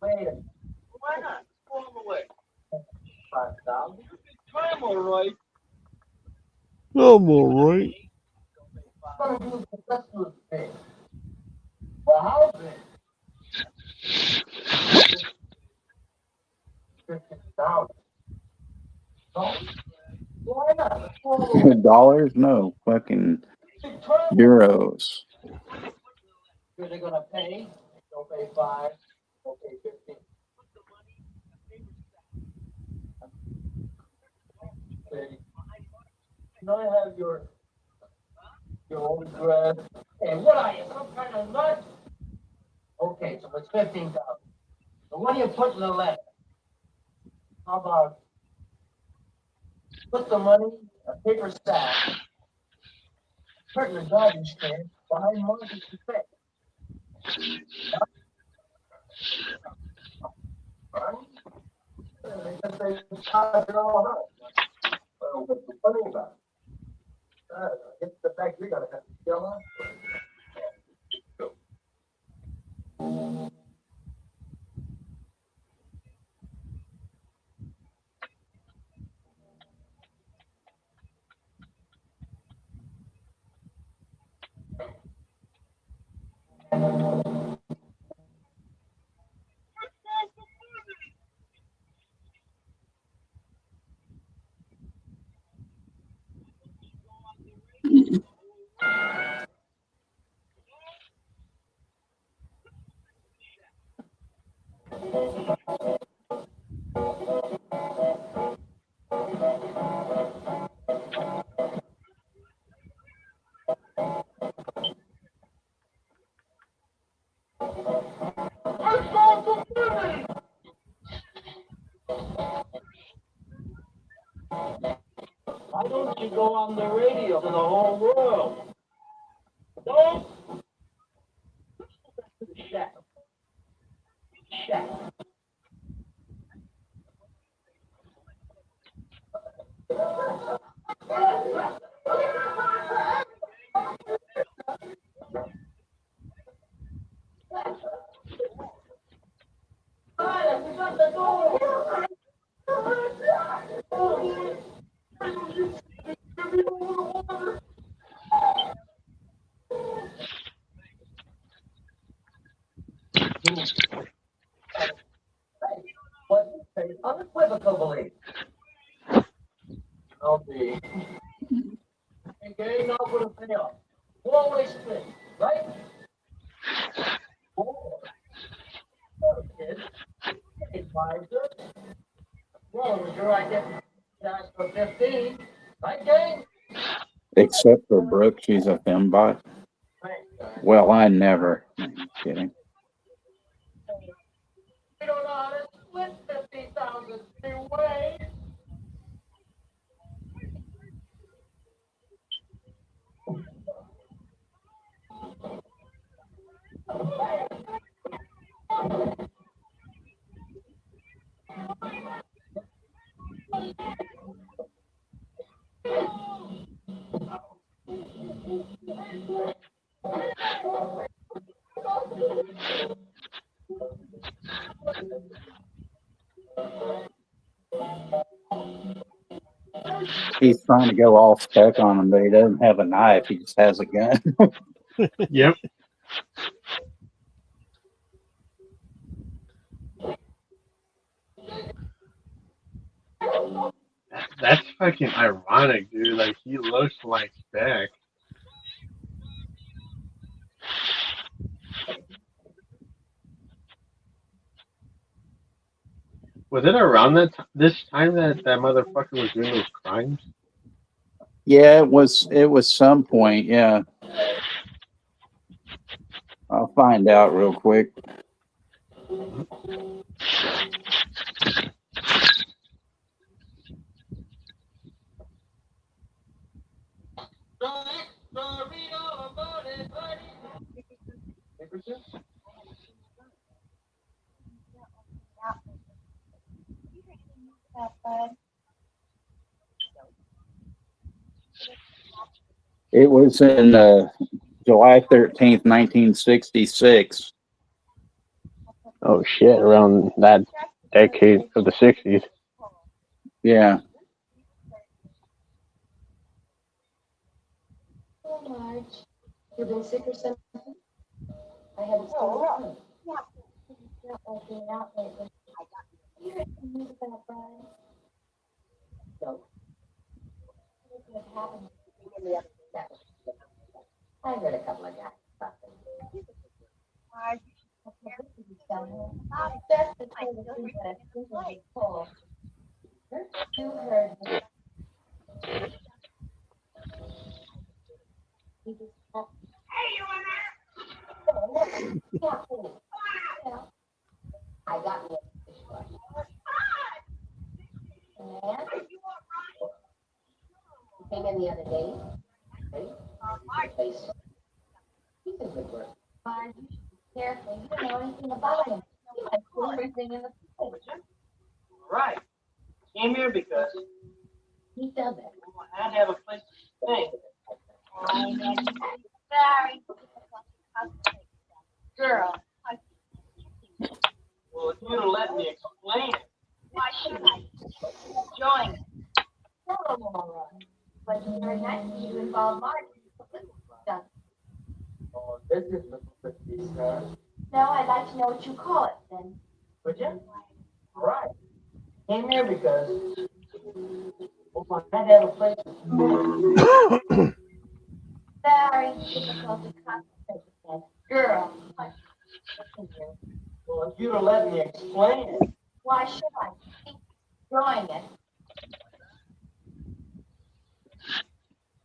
Wait a minute. Why not? Throw them away. 5,000. Time, all right. I'm all right. I'm gonna do the rest of the thing. Well, how's it? 50,000. Why not? Dollars? No, fucking euros. You're gonna pay. Don't pay 5. Don't pay 15. Can I have your own address? Hey, what are you, some kind of nut? Okay, so it's 15,000. So what do you put in the letter? How about put the money in a paper sack, put in a garbage can behind Margaret's face. Right? They shot it all up. Well, what's the funny about it? It's the fact we gotta have to kill us. Why don't you go on the radio to the whole world? Don't. Shack. Shack. What you say unequivocally. I'll be. Okay, now for the payoff. Four-way split, right? Four. Kids. Hey, Pfizer. Well, it was your idea to ask for 15. Right, gang? Except for Brooke, she's a fembot. Well, I never. I'm kidding. We don't know how to split 50,000 two ways. He's trying to go all spec on him, but he doesn't have a knife. He just has a gun. Yep. That's fucking ironic, dude. Like, he looks like Beck. Was it around this time that motherfucker was doing those crimes? Yeah, it was some point. Yeah, I'll find out real quick. It was in July 13th, 1966. Oh shit! Around that decade of the '60s. Yeah. So much. You've been sick or something? I haven't seen you. Yeah. Not being out lately. You heard some news about Brian? No. What happened? I heard a couple of guys talking. That's the kind of thing that I think would be cool. You heard me. You just have I got me a dishwasher. And he came in the other day. Right? He's a good worker. Fine, you should be careful. You don't know anything about him. He might pull everything in the picture. Right. Came here because He does it. I had to have a place to stay. Sorry. Girl. Well, if you'd have let me explain it. Why should I? Join. Hello, Laura. But it's very nice of you to involve Marty. Oh, this is Mississippi, sir. No, I'd like to know what you call it then. Would you? All right. Came here because well, I had to have a place to stay. Very difficult to concentrate with that girl. Well, if you'd have let me explain it. Why should I? Keep drawing it.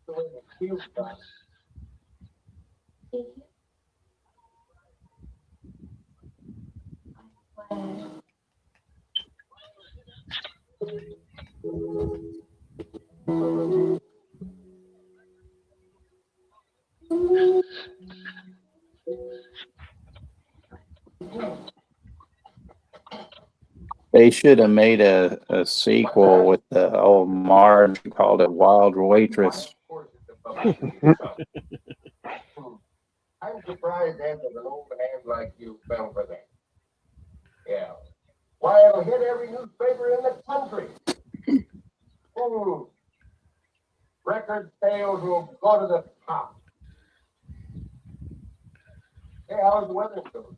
The way it feels about it. They should have made a sequel with the old Marge, called it Wild Waitress. I'm surprised that an old hand like you fell for that. Yeah. Why, it'll hit every newspaper in the country. Record sales will go to the top. Hey, how's the weather going?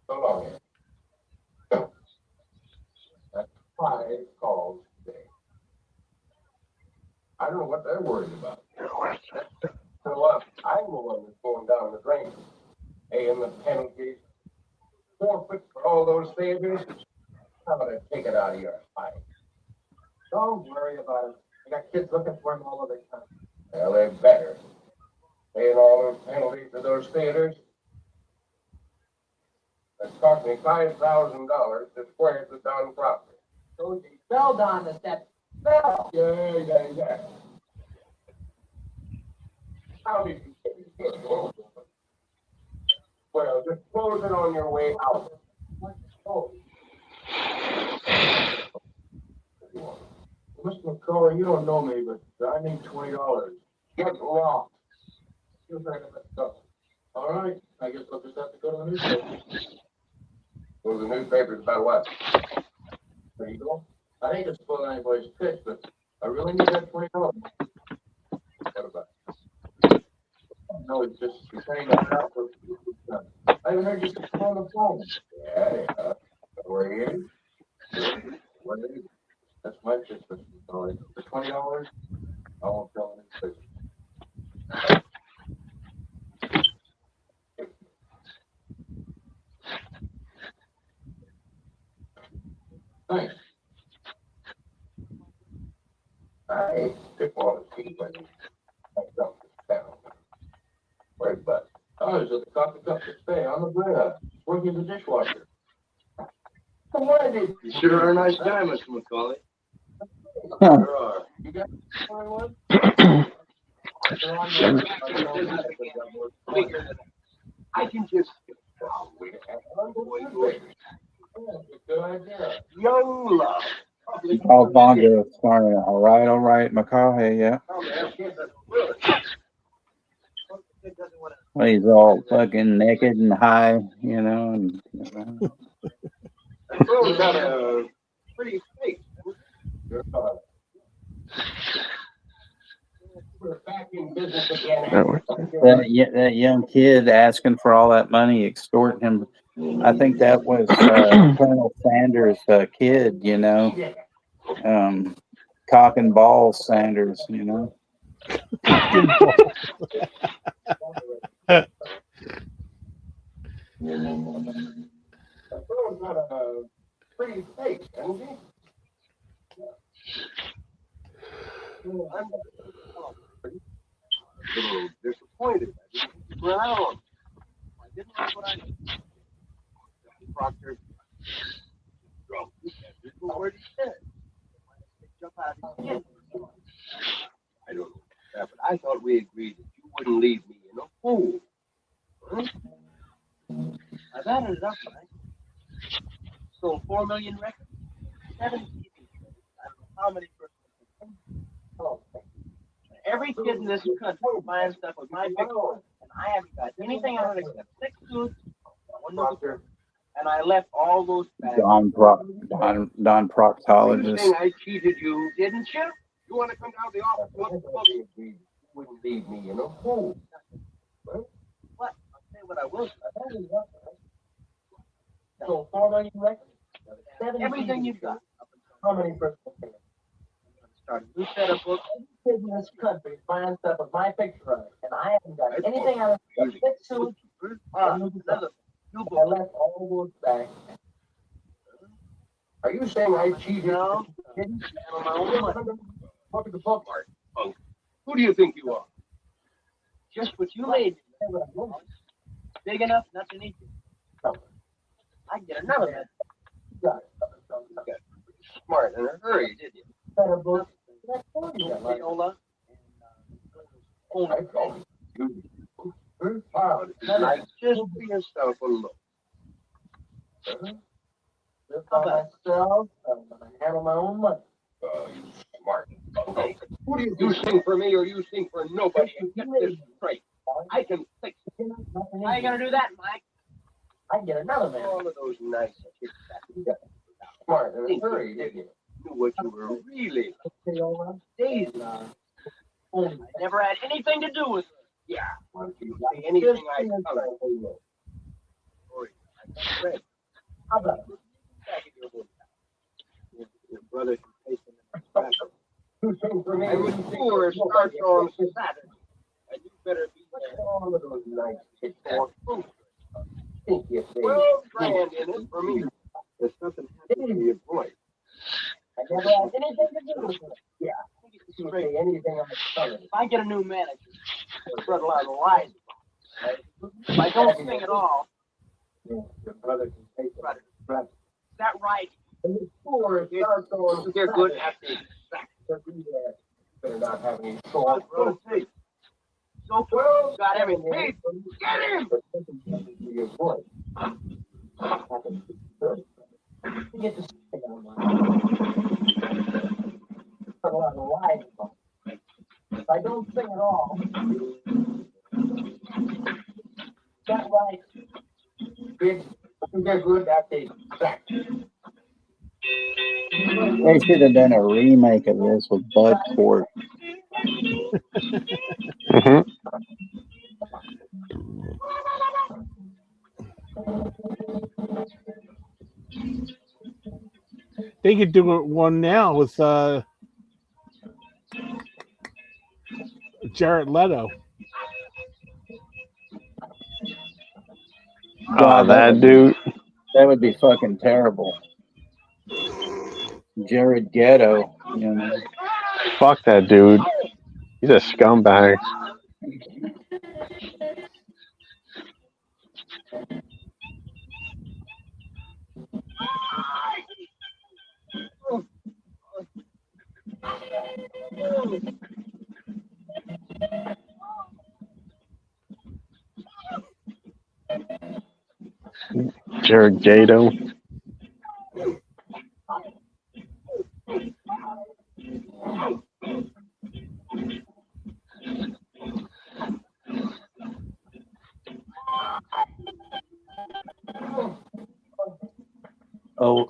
So long. That's 5 calls today. I don't know what they're worried about. So I'm the one that's going down the drain. Paying the penalties, forfeit for all those failures. How about I take it out of your pipe? Don't worry about it. I got kids looking for him all over the country. Well, they better. Paying all those penalties for those failures. It cost me $5,000 to square the Don property. So you fell down the steps. Fell. Yeah. How did you get it? Well, just close it on your way out. Oh. Mr. McCullough, you don't know me, but I need $20. Get lost. You're ready to go. All right. I guess I'll just have to go to the newspaper. Go to the newspapers about what? There you go. I hate to spoil anybody's pitch, but I really need that $20. What about it? No, it's just you're saying that out for I haven't heard you say on the phone. Yeah. Where he is? What is it? That's my pitch, Mr. McCullough. For $20, I won't tell any pitch. Thanks. I took all the tea when I dumped it down. Where's Bud? I was at the coffee cup display on the bread, working the dishwasher. What did You sure are a nice guy, Mr. McCauley. There are. You got one? I can just Good idea. young love. Oh, Bongo, sorry. All right, McCaughey, yeah. Well, he's all fucking naked and high, and Well, got a pretty face. We're back in business again. that young kid asking for all that money, extorting him. I think that was Colonel Sanders' kid, cock and ball Sanders, Got a pretty face, hasn't he? I'm a little disappointed. I didn't stick around. I didn't like what I did. Proctor drunk. This is what he said. Jump out of his head. I don't know that, but I thought we agreed that you wouldn't leave me in a hole. Huh? I've added it up, right? Sold 4 million records, 7 CDs. I don't know how many persons. Oh. Every kid in this country buying stuff with my picture, and I haven't got anything on it except 6 suits, 1 doctor, and I left all those bags. Don Proctologist. You think I cheated you, didn't you? You want to come down to the office? You wouldn't leave me in a hole. What? I'll say what I will. So 4 million records? Everything you've got. How many persons? Start a new set of books. Kids in this country buying stuff with my picture on it, and I haven't got anything on it. 6 suits, Another. You I left all those back. Are you saying I cheated? No. Didn't? On my own money. Look at the book. Punk. Who do you think you are? Just what you made me. Big enough, not to need you. I can get another man. Got it. Smart in a hurry, did you? Better book. Viola and I call you. Very proud. Like, just for yourself a look. Just by myself, I'm gonna handle my own money. You smart punk. Who do you sing for me or you sing for nobody? And get this straight. I can fix it. How you gonna do that, Mike? I can get another man. All of those nice kids that Smart in a hurry, didn't you? knew what you were really Days now. I never had anything to do with her. Yeah. Once you say anything I tell her. How about it? Your brother can taste in the tobacco. You sing for me. I was poor starts on Saturday. And you better be there. All of those nice kids. For food. Think you say. 12 grand in it for me. There's something happened to your voice. I never had anything to do with it. Yeah. You can say anything on the tongue. If I get a new manager, I'll spread a lot of lies. If I don't sing at all, Your brother can take it. Right. is that right? And it's poor, it starts on. They're good at the Better not have any short. So Well, got everything. Hey, get him! Your voice. You get to sing on a lot of lies. If I don't sing at all, that's right. They're good at the sack. They should have done a remake of this with Bud Ford. Mm-hmm. They could do one now with Jared Leto. God, That dude. That would be fucking terrible. Jared Ghetto, you know. Fuck that dude. He's a scumbag. Jared Gato.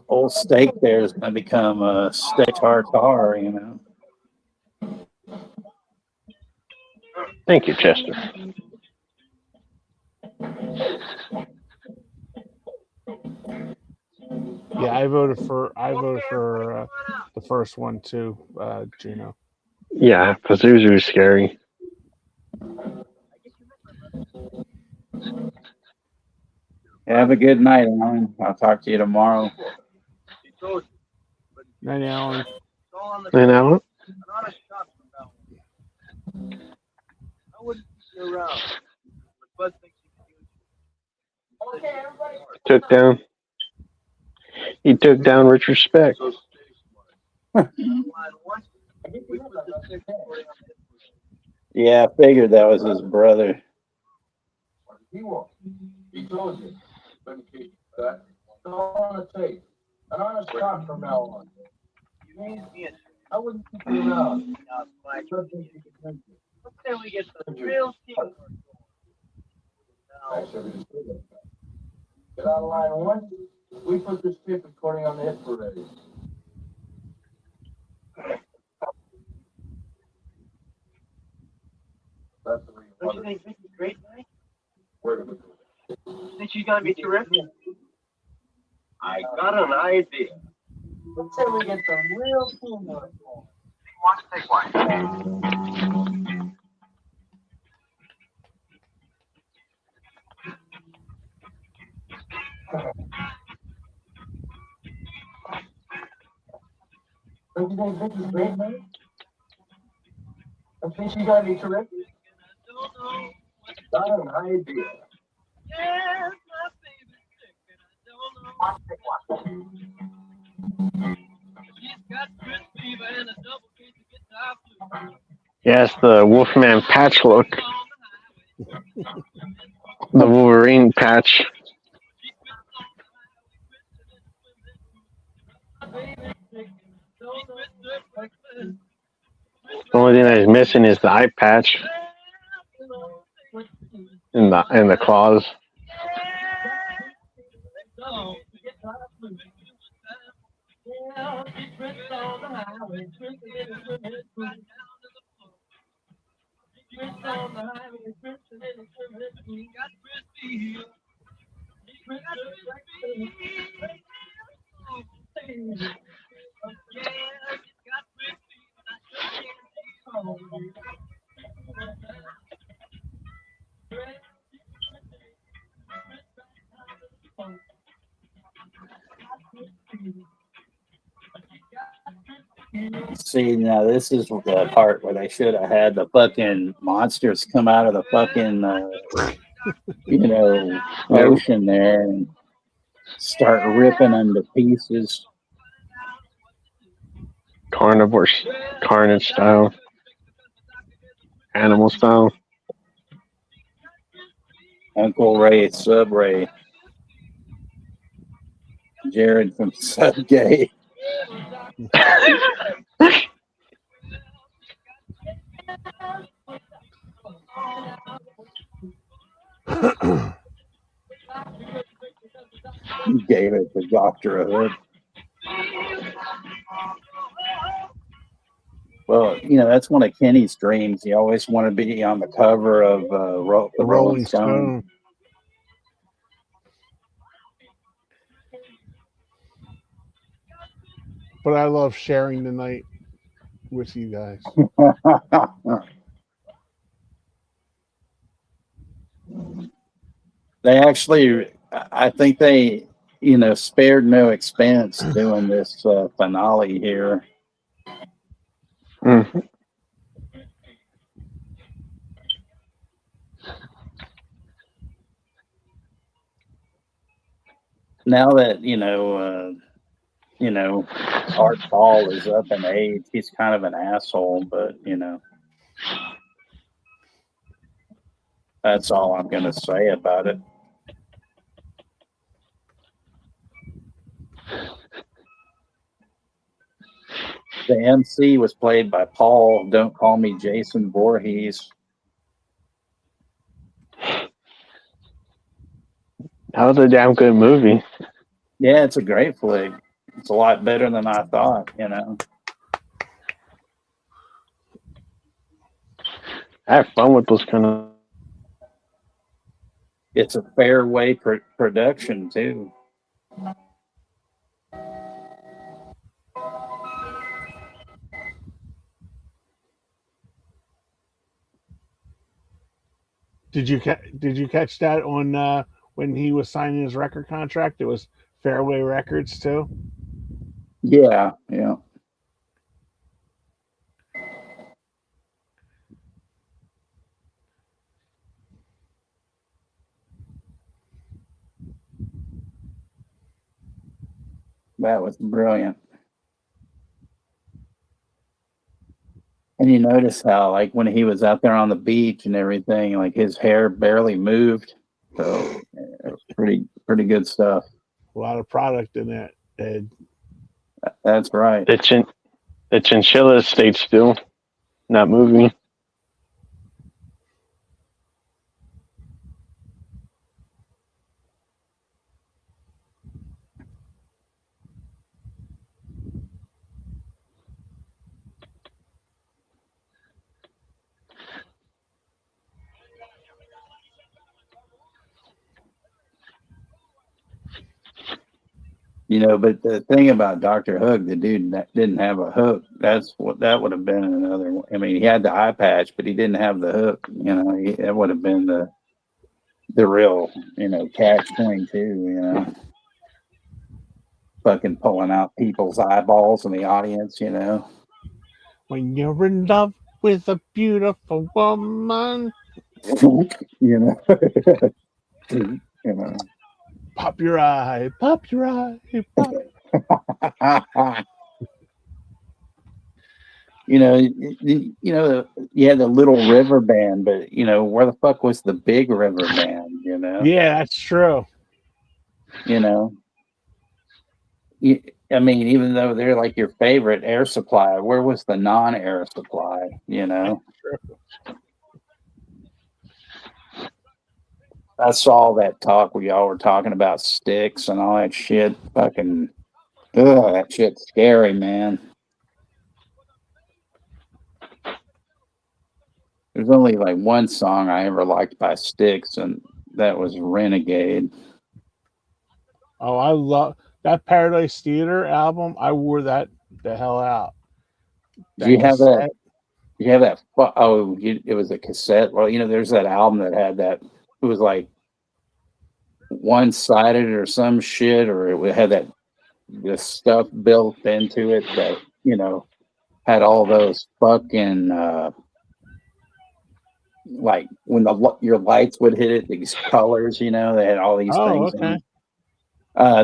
Old steak there is going to become a steak tartare, you know. Thank you, Chester. Yeah, I voted for the first one too, Gino. Yeah, Pazuzu's scary. Have a good night, Alan. I'll talk to you tomorrow. Night, Alan. And Alan? I wouldn't be around. But Bud thinks He took down Richard Speck. Yeah, I figured that was his brother. He won't. He told you. But it's all on the tape. An honest cop from now on. I wouldn't keep you around. Let's say we get the real team. Get out of line once. We put this tape recording on the hit parade. That's the reason. Don't you think Vickie's great, Mike? Where do we go? Think she's gonna be terrific? I got an idea. Let's say we get some real teamwork going. Want to take one? Don't you think Vickie's great, man? I think she's gonna be terrific. Not an idea. Yes, the Wolfman patch look. The Wolverine patch. The only thing that is missing is the eye patch in the claws. See, now this is the part where they should have had the fucking monsters come out of the fucking, ocean there and start ripping them to pieces. Carnivore, carnage style, animal style. Uncle Ray, Sub Ray, Jared from Sub Gay. He gave it to Dr. Hood. Well, that's one of Kenny's dreams. He always wanted to be on the cover of the Rolling Stone. But I love sharing the night with you guys. They actually, I think they, spared no expense doing this finale here. Mm. Now that, Art Ball is up in age, he's kind of an asshole, but, that's all I'm going to say about it. The MC was played by Paul, Don't Call Me Jason Voorhees. That was a damn good movie. Yeah, it's a great flick. It's a lot better than I thought, I have fun with those kind of. It's a fairway production, too. Did you catch that on when he was signing his record contract? It was Fairway Records too. Yeah. That was brilliant. And you notice how, like, when he was out there on the beach and everything, like, his hair barely moved. So, pretty good stuff. A lot of product in that, Ed. That's right. The chinchilla stayed still, not moving. But the thing about Dr. Hook, the dude that didn't have a hook, that would have been another one. I mean, he had the eye patch, but he didn't have the hook. That would have been the real, catch 22, fucking pulling out people's eyeballs in the audience, When you're in love with a beautiful woman, you know, you know. pop your eye, pop your eye, pop. You had the Little River Band, but where the fuck was the Big River Band? Yeah, that's true. I mean, even though they're like your favorite Air Supply, where was the non-Air Supply? I saw that talk where y'all were talking about sticks and all that shit. Fucking, that shit's scary, man. There's only like one song I ever liked by Styx, and that was Renegade. Oh, I love that Paradise Theater album. I wore that the hell out. Do you have that? You have that? Oh, it was a cassette. Well, there's that album that had that. It was like one-sided or some shit, or it had this stuff built into it that had all those fucking like when your lights would hit it, these colors. They had all these things. Okay.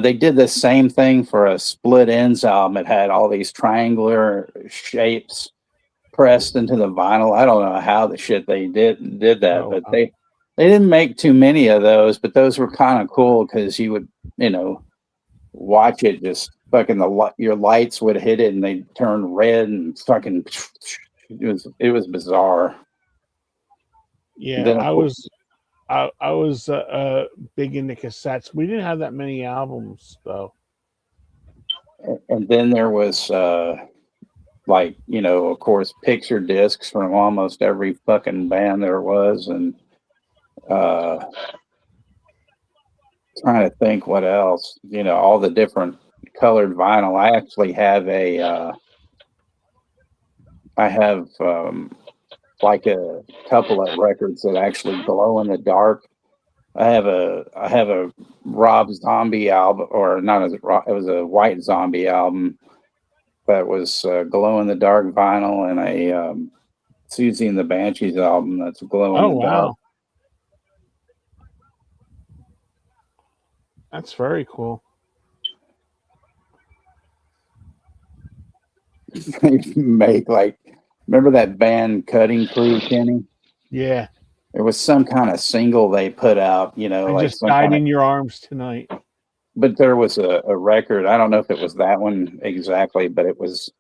They did the same thing for a Split Ends album. It had all these triangular shapes pressed into the vinyl. I don't know how the shit they did that, but they didn't make too many of those. But those were kind of cool because you would watch it just fucking your lights would hit it and they'd turn red and fucking. It was bizarre. Yeah, I was big into cassettes. We didn't have that many albums though. And then there was of course, picture discs from almost every fucking band there was, and trying to think what else. All the different colored vinyl. I actually have like a couple of records that actually glow in the dark. I have a Rob Zombie album, or not as it was a White Zombie album that was glow in the dark vinyl, and a Susie and the Banshees album that's glow in the dark. That's very cool. Make remember that band Cutting Crew, Kenny? Yeah. There was some kind of single they put out, I just died in your arms tonight. But there was a record. I don't know if it was that one exactly, but it was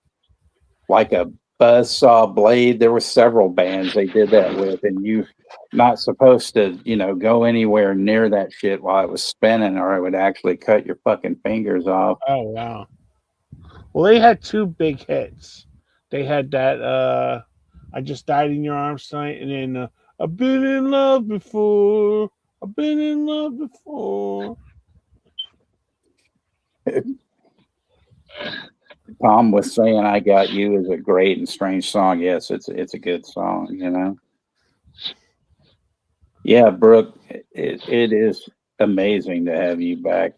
like a buzzsaw blade. There were several bands they did that with, and you're not supposed to, go anywhere near that shit while it was spinning, or it would actually cut your fucking fingers off. Oh, wow. Well, they had two big hits. They had that I Just Died in Your Arms Tonight, and then I've been in love before. I've been in love before. Tom was saying I Got You is a great and strange song. Yes, it's a good song, Yeah, Brooke, it is amazing to have you back.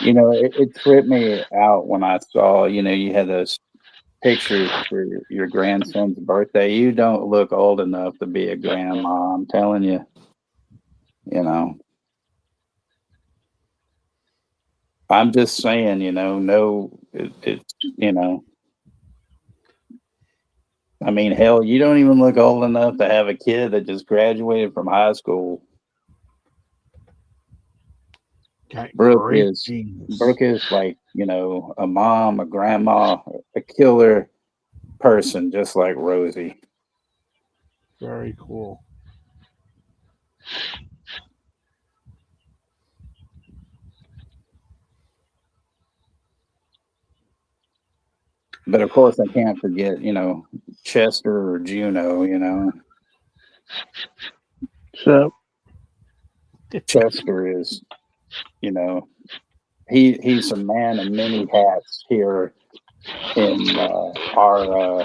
It tripped me out when I saw, you had those pictures for your grandson's birthday. You don't look old enough to be a grandma. I'm telling you, I'm just saying, I mean, hell, you don't even look old enough to have a kid that just graduated from high school. Brooke is like, a mom, a grandma, a killer person, just like Rosie. Very cool. But of course, I can't forget, Chester or Juno, So Chester is, he's a man of many hats here in our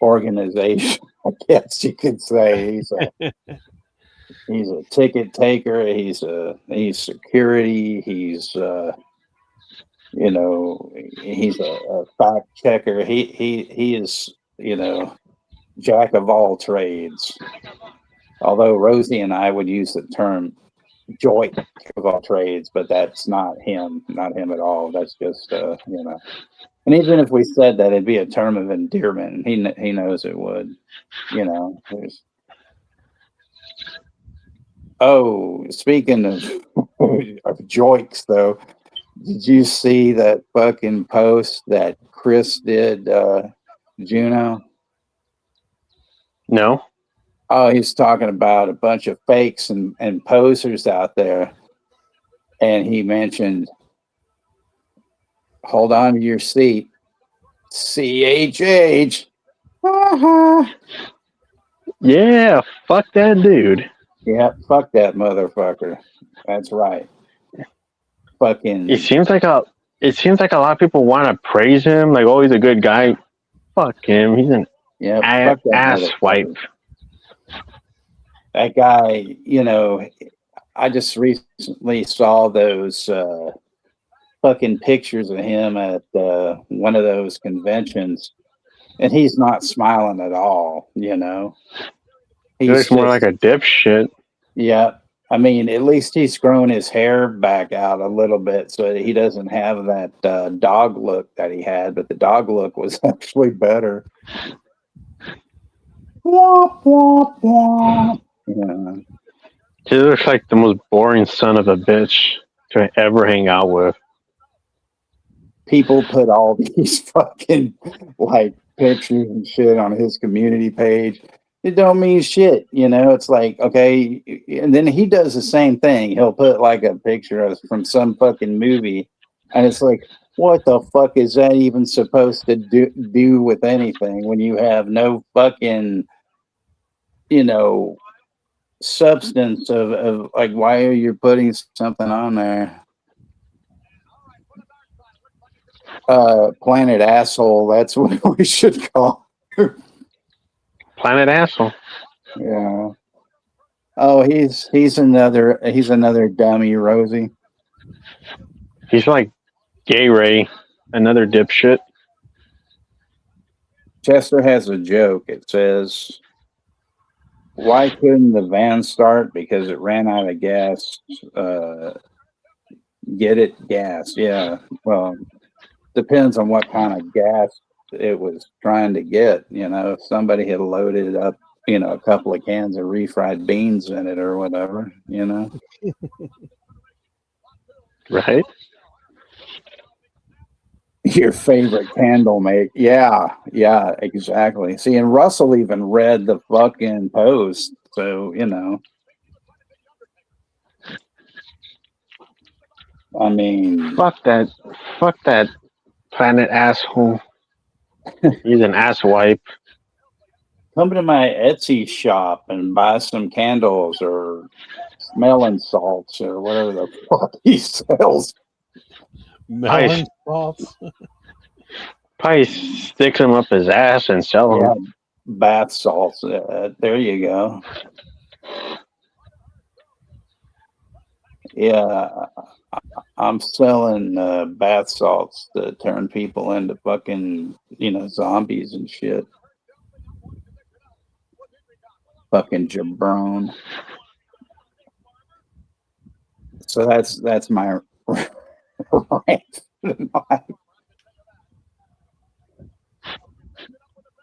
organization. I guess you could say he's a ticket taker. He's security. He's he's a fact checker. He is jack of all trades. Although Rosie and I would use the term joy of all trades, but that's not him at all. That's just And even if we said that, it'd be a term of endearment, and he knows it would. Oh, speaking of joints, though, did you see that fucking post that Chris did, Juno? No. Oh, he's talking about a bunch of fakes and posers out there. And he mentioned, hold on to your seat, CHH. Yeah, fuck that dude. Yeah, fuck that motherfucker. That's right. Fucking. It seems like a lot of people want to praise him, like, oh, he's a good guy. Fuck him. He's an ass wipe. That guy, I just recently saw those fucking pictures of him at one of those conventions, and he's not smiling at all, He looks more like a dipshit. Yeah. I mean, at least he's grown his hair back out a little bit so that he doesn't have that dog look that he had, but the dog look was actually better. Womp, womp, womp. Yeah. He looks like the most boring son of a bitch to ever hang out with. People put all these fucking like pictures and shit on his community page. It don't mean shit, it's like, okay, and then he does the same thing. He'll put like a picture from some fucking movie, and it's like, what the fuck is that even supposed to do with anything when you have no fucking substance of like, why are you putting something on there? Planet Asshole, that's what we should call it. Planet Asshole. Yeah. Oh, he's another dummy, Rosie. He's like Gay Ray, another dipshit. Chester has a joke. It says, why couldn't the van start? Because it ran out of gas. Get it? Gas. Yeah. Well, depends on what kind of gas it was trying to get. If somebody had loaded up, a couple of cans of refried beans in it or whatever, Right? Your favorite candle make. Yeah, exactly. See, and Russell even read the fucking post. So, I mean, fuck that Planet Asshole. He's an ass wipe. Come to my Etsy shop and buy some candles or melon salts or whatever the fuck he sells. Melon salts. Probably sticks them up his ass and sell them. Yeah, bath salts. There you go. Yeah, I'm selling bath salts to turn people into fucking, zombies and shit. Fucking jabron. So that's my rant.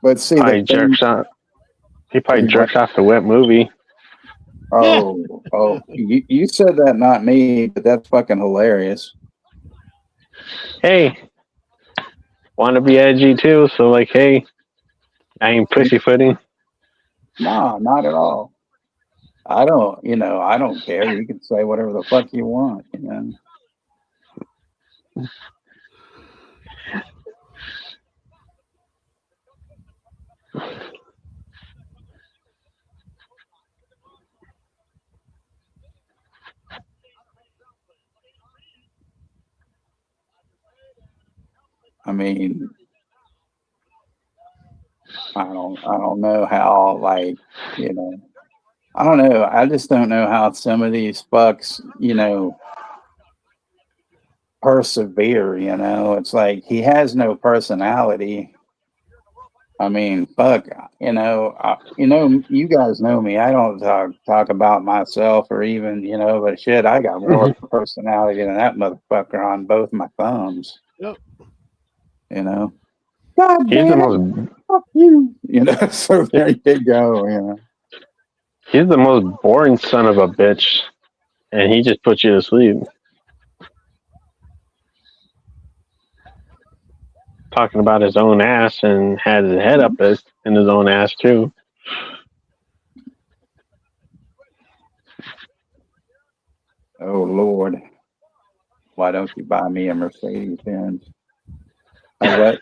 But see, he probably jerks off the wet movie. Oh, you said that, not me, but that's fucking hilarious. Hey, want to be edgy too? So like, hey, I ain't pussyfooting. No, not at all. I don't care. You can say whatever the fuck you want, I mean, I don't know how, like, you know, I don't know. I just don't know how some of these fucks, you know, persevere. You know, it's like he has no personality. I mean, fuck, you know, you guys know me. I don't talk about myself or even, you know, but shit, I got more personality than that motherfucker on both my thumbs. Yep. You know, God He's the damn it, most. fuck you. You know, so there you go. You know, He's the most boring son of a bitch, and he just puts you to sleep. Talking about his own ass and had his head up in his own ass too. oh Lord, why don't you buy me a Mercedes Benz? What?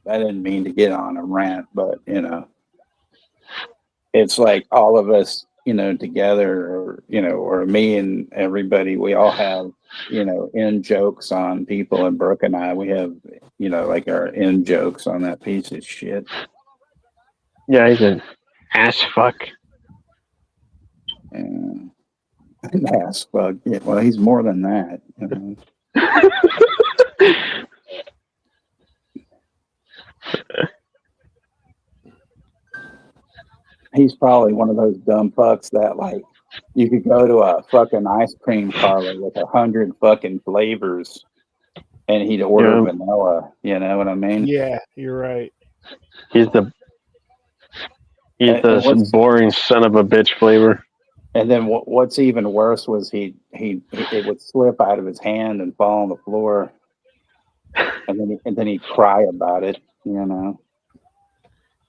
I didn't mean to get on a rant, but you know, it's like all of us, you know, together, or you know, or me and everybody, we all have, you know, in jokes on people. And Brooke and I, we have, you know, like our in jokes on that piece of shit. Yeah, he's an ass fuck. And an ass fuck. Yeah, well, he's more than that. You know? He's probably one of those dumb fucks that, like, you could go to a fucking ice cream parlor with 100 fucking flavors and he'd order vanilla. You know what I mean? Yeah, you're right. He's the boring son of a bitch flavor. And then what's even worse was it would slip out of his hand and fall on the floor, and then he'd cry about it. You know.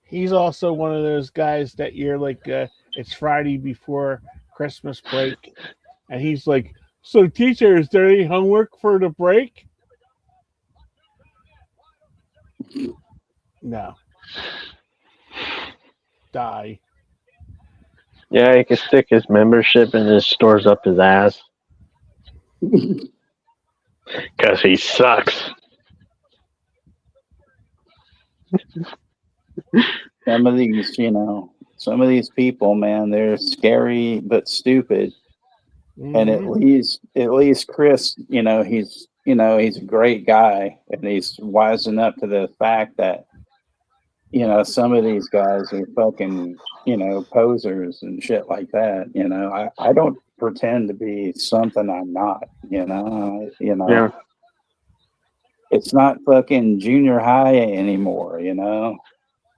He's also one of those guys that you're like, it's Friday before Christmas break, and he's like, "So, teacher, is there any homework for the break?" No. Die. Yeah, he can stick his membership and it stores up his ass. Because he sucks. Some of these people, man, they're scary but stupid. Mm-hmm. And at least Chris, you know, he's a great guy, and he's wising up to the fact that, you know, some of these guys are fucking, you know, posers and shit like that. You know, I don't pretend to be something I'm not. You know. Yeah. It's not fucking junior high anymore. You know.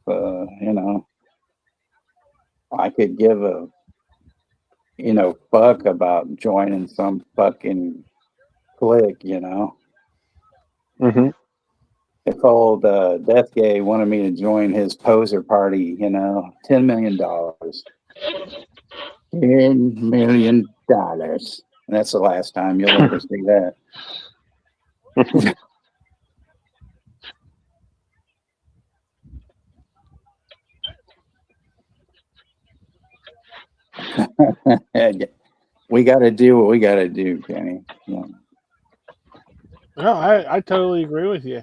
You know, I could give a, you know, fuck about joining some fucking clique. You know. Mm-hmm. If old Death Gay wanted me to join his poser party, you know, $10 million. $10 million. And that's the last time you'll ever see that. We got to do what we got to do, Kenny. Yeah. No, I totally agree with you.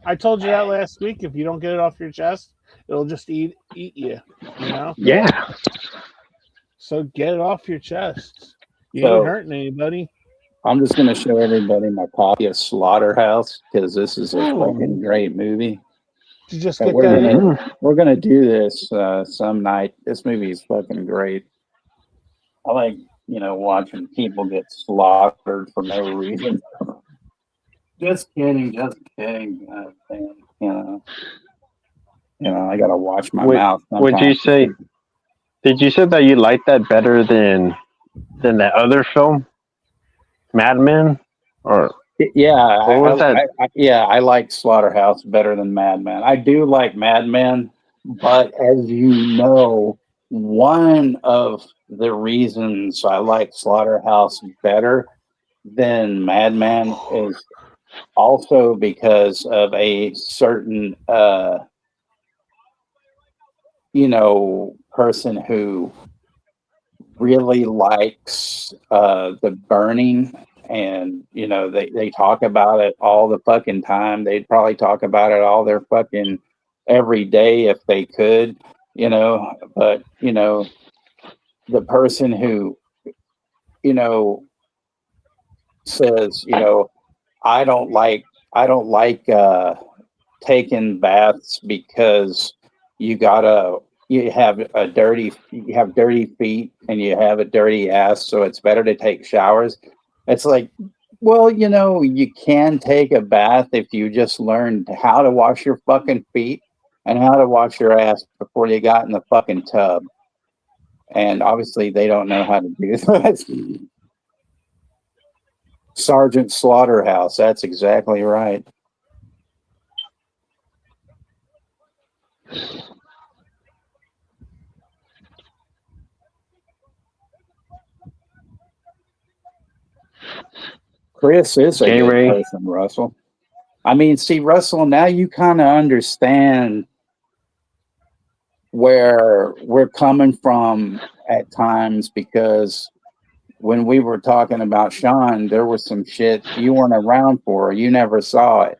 I told you that last week. If you don't get it off your chest, it'll just eat you. You know. Yeah. So get it off your chest. You ain't hurting anybody. I'm just going to show everybody my copy of Slaughterhouse because this is a fucking great movie. Did you just get that? We're gonna do this some night. This movie is fucking great. I like, you know, watching people get slaughtered for no reason. Just kidding. Man, you know, I gotta watch my mouth. Would you say? Did you say that you like that better than that other film, Mad Men? Or yeah, I like Slaughterhouse better than Mad Men. I do like Mad Men, but as you know, one of the reasons I like Slaughterhouse better than Mad Men is also because of a certain, you know, person who really likes the burning, and you know they talk about it all the fucking time. They'd probably talk about it all their fucking every day if they could, you know. But you know, the person who, you know, says, you know, I don't like taking baths because you have dirty feet and you have a dirty ass, so it's better to take showers. It's like, well, you know, you can take a bath if you just learned how to wash your fucking feet and how to wash your ass before you got in the fucking tub. And obviously they don't know how to do that. Sergeant Slaughterhouse, that's exactly right. Chris is a Okay, good Ray. person, Russell. I mean, see, Russell, now you kind of understand where we're coming from at times, because when we were talking about Sean, there was some shit you weren't around for. You never saw it.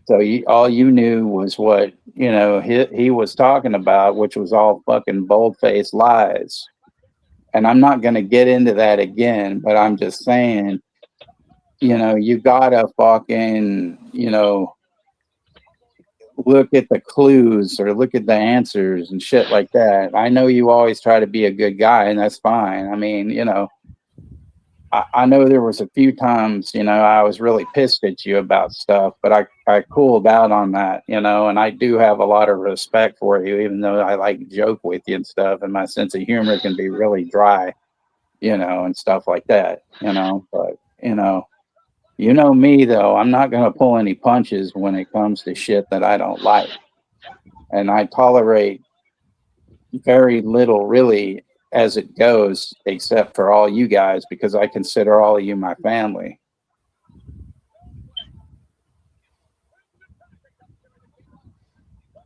So all you knew was what, you know, he was talking about, which was all fucking bold-faced lies. And I'm not going to get into that again, but I'm just saying, you know, you gotta fucking, you know, look at the clues or look at the answers and shit like that. I know you always try to be a good guy, and that's fine. I mean, you know, I know there was a few times, you know, I was really pissed at you about stuff, but I cooled out on that, you know, and I do have a lot of respect for you, even though I like joke with you and stuff, and my sense of humor can be really dry, you know, and stuff like that, you know. But, you know me, though, I'm not going to pull any punches when it comes to shit that I don't like. And I tolerate very little, really, as it goes, except for all you guys, because I consider all of you my family.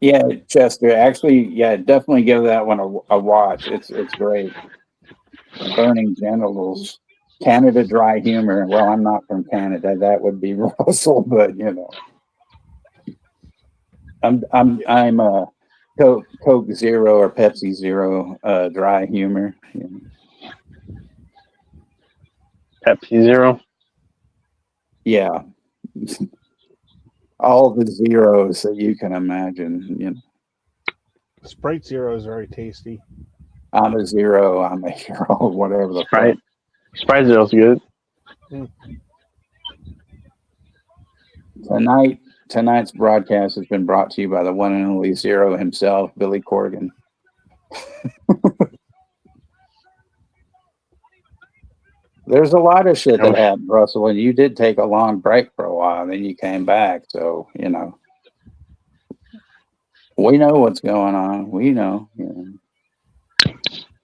Yeah, Chester, actually, yeah, definitely give that one a watch. It's great. Burning Genitals. Canada Dry Humor. Well, I'm not from Canada. That would be Russell, but you know, I'm Coke Zero or Pepsi Zero dry humor. You know. Pepsi Zero. Yeah, all the zeros that you can imagine. You know, Sprite Zero is very tasty. I'm a zero. I'm a hero. Whatever the Sprite. fuck. Sprite Zero's good. Tonight's broadcast has been brought to you by the one and only Zero himself, Billy Corgan. There's a lot of shit that happened, Russell, and you did take a long break for a while, and then you came back. So, you know, we know what's going on. We know. You know.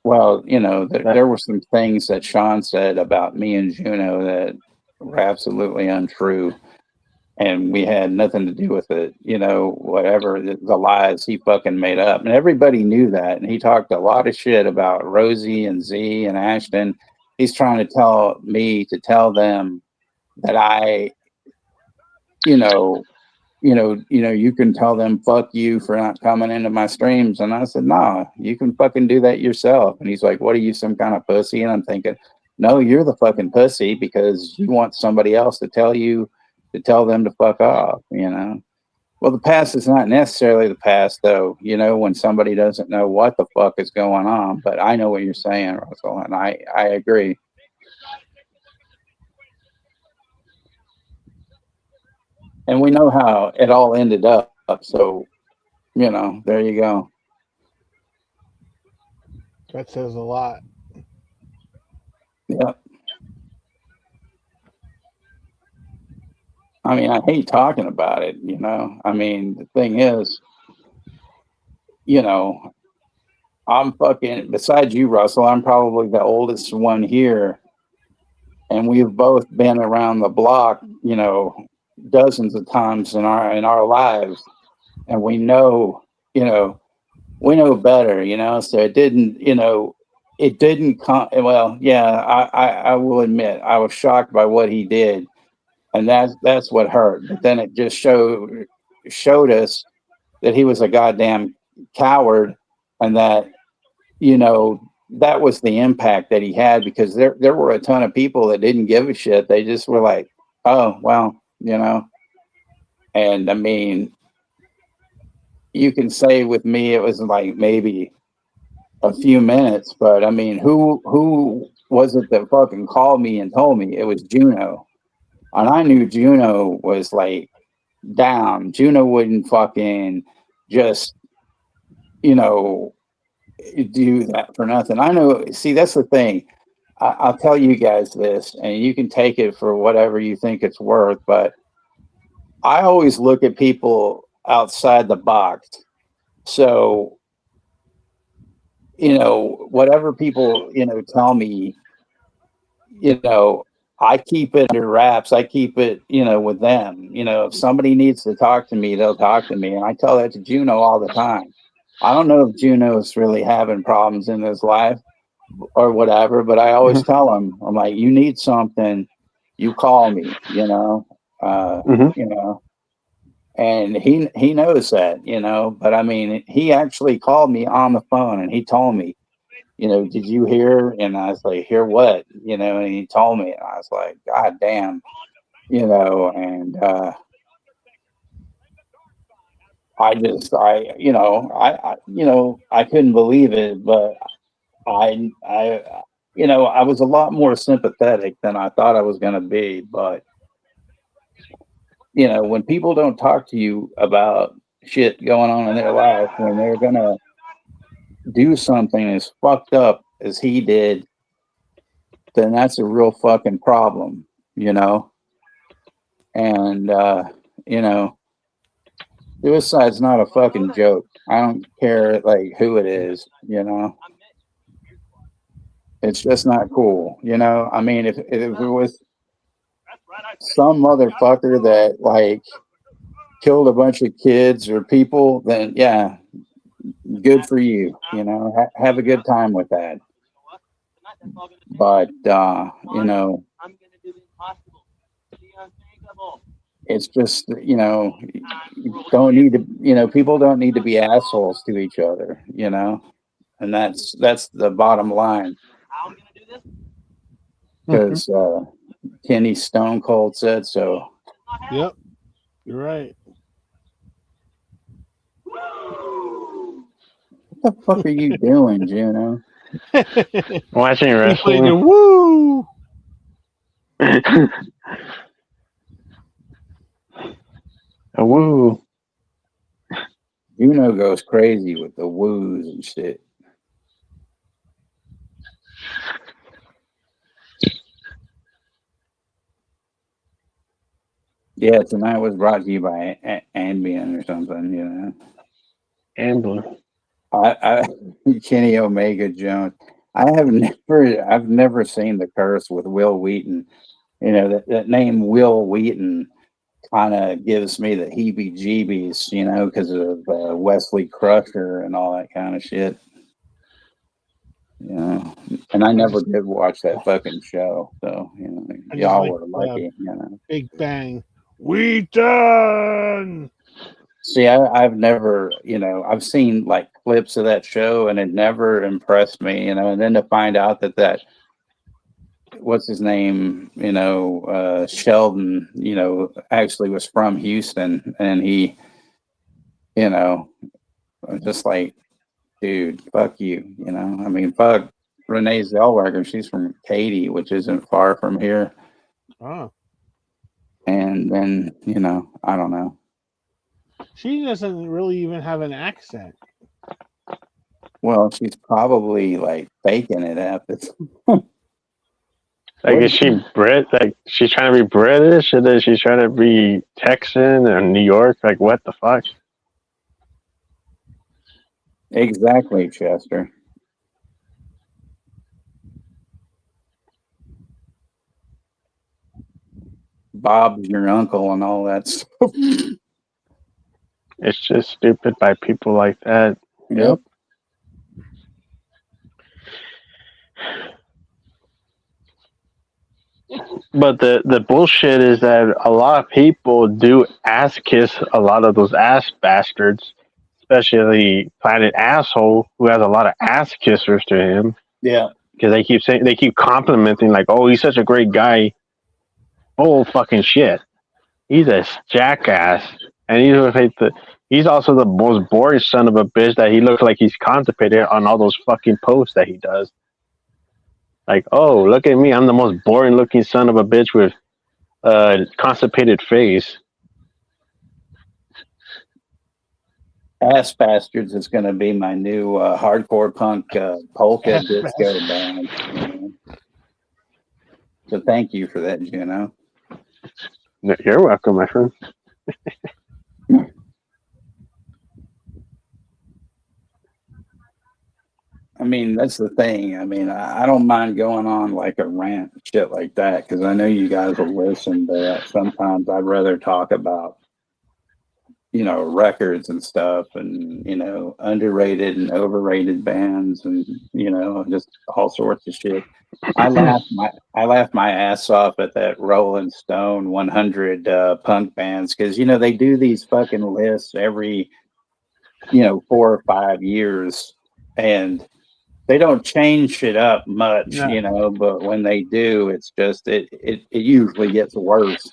Well, you know, there were some things that Sean said about me and Juno that were absolutely untrue, and we had nothing to do with it. You know, whatever the lies he fucking made up, and everybody knew that. And he talked a lot of shit about Rosie and Z and Ashton. He's trying to tell me to tell them that I, you can tell them fuck you for not coming into my streams. And I said, nah, you can fucking do that yourself. And he's like, what are you, some kind of pussy? And I'm thinking, no, you're the fucking pussy, because you want somebody else to tell them to fuck off, you know? Well, the past is not necessarily the past, though, you know, when somebody doesn't know what the fuck is going on. But I know what you're saying, Russell, and I agree. And we know how it all ended up. So, you know, there you go. That says a lot. Yep. I mean, I hate talking about it, you know. I mean, the thing is, you know, I'm fucking, besides you, Russell, I'm probably the oldest one here. And we've both been around the block, you know, dozens of times in our lives. And we know, you know, we know better, you know. So it didn't, you know, it didn't come. Well, yeah, I will admit I was shocked by what he did, and that's what hurt. But then it just showed us that he was a goddamn coward, and that, you know, that was the impact that he had, because there were a ton of people that didn't give a shit. They just were like, oh well, you know. And I mean, you can say with me it was like maybe a few minutes, but I mean, who was it that fucking called me and told me? It was Juno. And I knew Juno was like down. Juno wouldn't fucking just, you know, do that for nothing. I know. See, that's the thing. I'll tell you guys this, and you can take it for whatever you think it's worth, but I always look at people outside the box. So, you know, whatever people, you know, tell me, you know, I keep it under wraps. I keep it, you know, with them. You know, if somebody needs to talk to me, they'll talk to me. And I tell that to Juno all the time. I don't know if Juno's really having problems in his life or whatever, but I always tell him, I'm like, you need something, you call me, you know, you know, and he knows that, you know. But I mean, he actually called me on the phone and he told me, you know, did you hear? And I was like, hear what? You know, and he told me, and I was like, God damn, you know. And you know, you know, I couldn't believe it, but I, you know, I was a lot more sympathetic than I thought I was going to be. But, you know, when people don't talk to you about shit going on in their life, when they're going to do something as fucked up as he did, then that's a real fucking problem, you know? And, you know, suicide's not a fucking joke. I don't care, like, who it is, you know? It's just not cool, you know? I mean, if it was some motherfucker that, like, killed a bunch of kids or people, then, yeah, good for you, you know? Have a good time with that. But, you know, it's just, you know, don't need to, you know, people don't need to be assholes to each other, you know? And that's the bottom line. Because Kenny Stone Cold said so. Yep, you're right. What the fuck are you doing, Juno? Watching He played wrestling. the woo. A woo. Juno goes crazy with the woos and shit. Yeah, tonight was brought to you by Ambien or something, you know. Ambler. I Kenny Omega Jones. I've never seen The Curse with Will Wheaton. You know, that name Will Wheaton kind of gives me the heebie-jeebies, you know, because of Wesley Crusher and all that kind of shit. You know, and I never did watch that fucking show, so, you know, y'all were lucky, you know. Big Bang. Wheaton! See, I've never, you know, I've seen like clips of that show and it never impressed me, you know. And then to find out that what's his name, you know, Sheldon, you know, actually was from Houston, and he, you know, just like, dude, fuck you, you know. I mean, fuck Renee Zellweger, she's from Katy, which isn't far from here. Oh. And then, you know, I don't know. She doesn't really even have an accent. Well, she's probably like faking it at this. Like, is she Brit? Like, she's trying to be British, and then she's trying to be Texan or New York? Like, what the fuck? Exactly, Chester. Bob's your uncle and all that stuff. It's just stupid by people like that. Yep. But the bullshit is that a lot of people do ass kiss a lot of those ass bastards, especially Planet Asshole, who has a lot of ass kissers to him. Yeah. Because they keep complimenting like, oh, he's such a great guy. Bull fucking shit. He's a jackass, and he's also the most boring son of a bitch that he looks like he's constipated on all those fucking posts that he does. Like, oh, look at me, I'm the most boring looking son of a bitch with constipated face. Ass Bastards is going to be my new hardcore punk polka Ass disco band. You know? So thank you for that, Juno. You're welcome, my friend. I mean, that's the thing. I mean, I don't mind going on like a rant and shit like that because I know you guys will listen, but sometimes I'd rather talk about, you know, records and stuff and, you know, underrated and overrated bands and, you know, just all sorts of shit. I laughed my ass off at that Rolling Stone 100 punk bands because, you know, they do these fucking lists every, you know, 4 or 5 years and they don't change shit up much, No. you know, but when they do, it's just, it usually gets worse.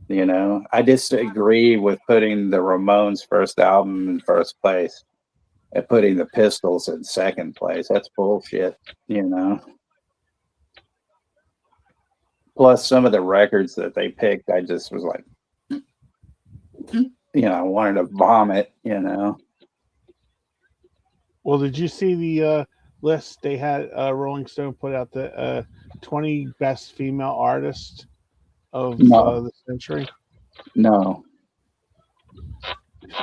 You know, I disagree with putting the Ramones' first album in first place and putting the Pistols in second place. That's bullshit, you know. Plus, some of the records that they picked, I just was like, you know, I wanted to vomit, you know. Well, did you see the list they had? Rolling Stone put out the 20 best female artists of the century. No.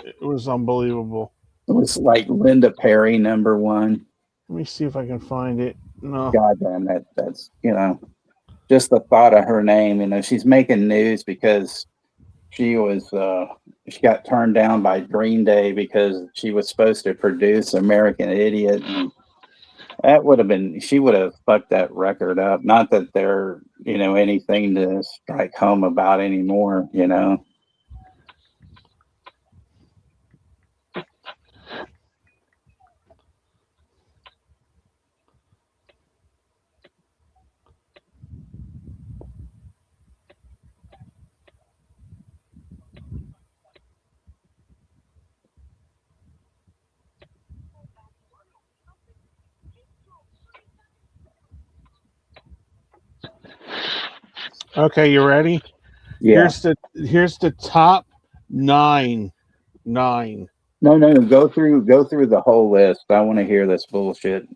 It was unbelievable. It was like Linda Perry, number one. Let me see if I can find it. No. God damn, that's, you know, just the thought of her name, you know, she's making news because she got turned down by Green Day because she was supposed to produce American Idiot. And that would have been, she would have fucked that record up. Not that they're, you know, anything to strike home about anymore, you know. Okay, you ready? Yeah. Here's the top nine. No, go through the whole list. I want to hear this bullshit.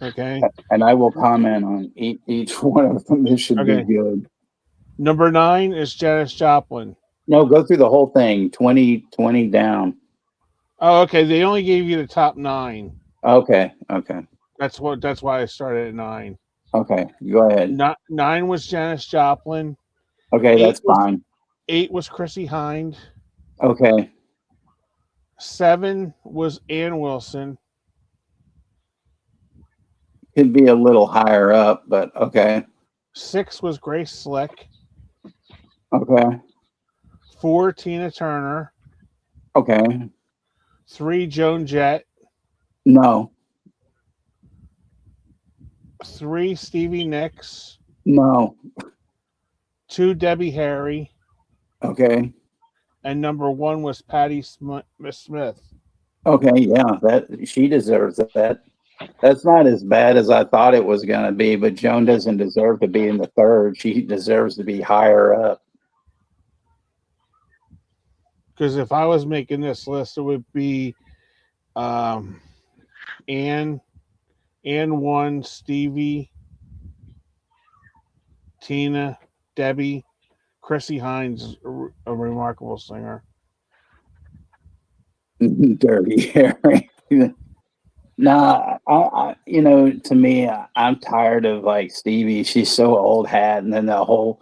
Okay. And I will comment on each one of them. This should be good. Number 9 is Janis Joplin. No, go through the whole thing. 20 down. Oh, okay. They only gave you the top 9. Okay. That's why I started at 9. Okay, go ahead. 9 was Janis Joplin. Okay, that's fine. 8 was Chrissie Hynde. Okay. 7 was Ann Wilson. Could be a little higher up, but okay. 6 was Grace Slick. Okay. 4, Tina Turner. Okay. 3, Joan Jett. No. 3, Stevie Nicks. No. 2, Debbie Harry. Okay. And number 1 was Patti Smith. Okay, yeah, that she deserves that. That's not as bad as I thought it was going to be, but Joan doesn't deserve to be in the third. She deserves to be higher up. Because if I was making this list, it would be Ann 1, Stevie, Tina, Debbie, Chrissie Hynde's a remarkable singer. Dirty Harry. Nah, I you know, to me, I'm tired of like Stevie. She's so old hat, and then the whole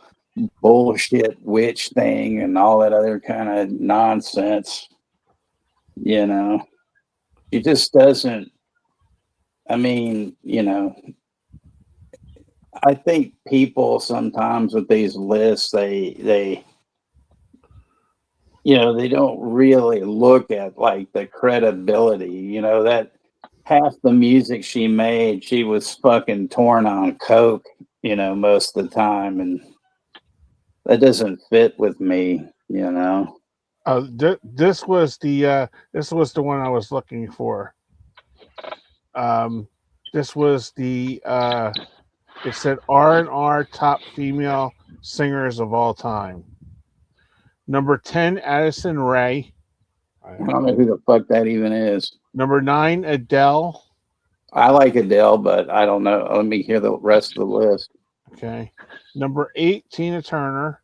bullshit witch thing and all that other kind of nonsense. You know, she just doesn't. I mean, you know, I think people sometimes with these lists, they they don't really look at like the credibility. That half the music she made, she was fucking torn on coke, most of the time, and that doesn't fit with me. This was the one I was looking for. This was the it said R&R top female singers of all time. Number 10, Addison Rae. I don't know who the fuck that even is. Number 9, Adele. I like Adele, but I don't know. Let me hear the rest of the list. Okay. Number 8, Tina Turner.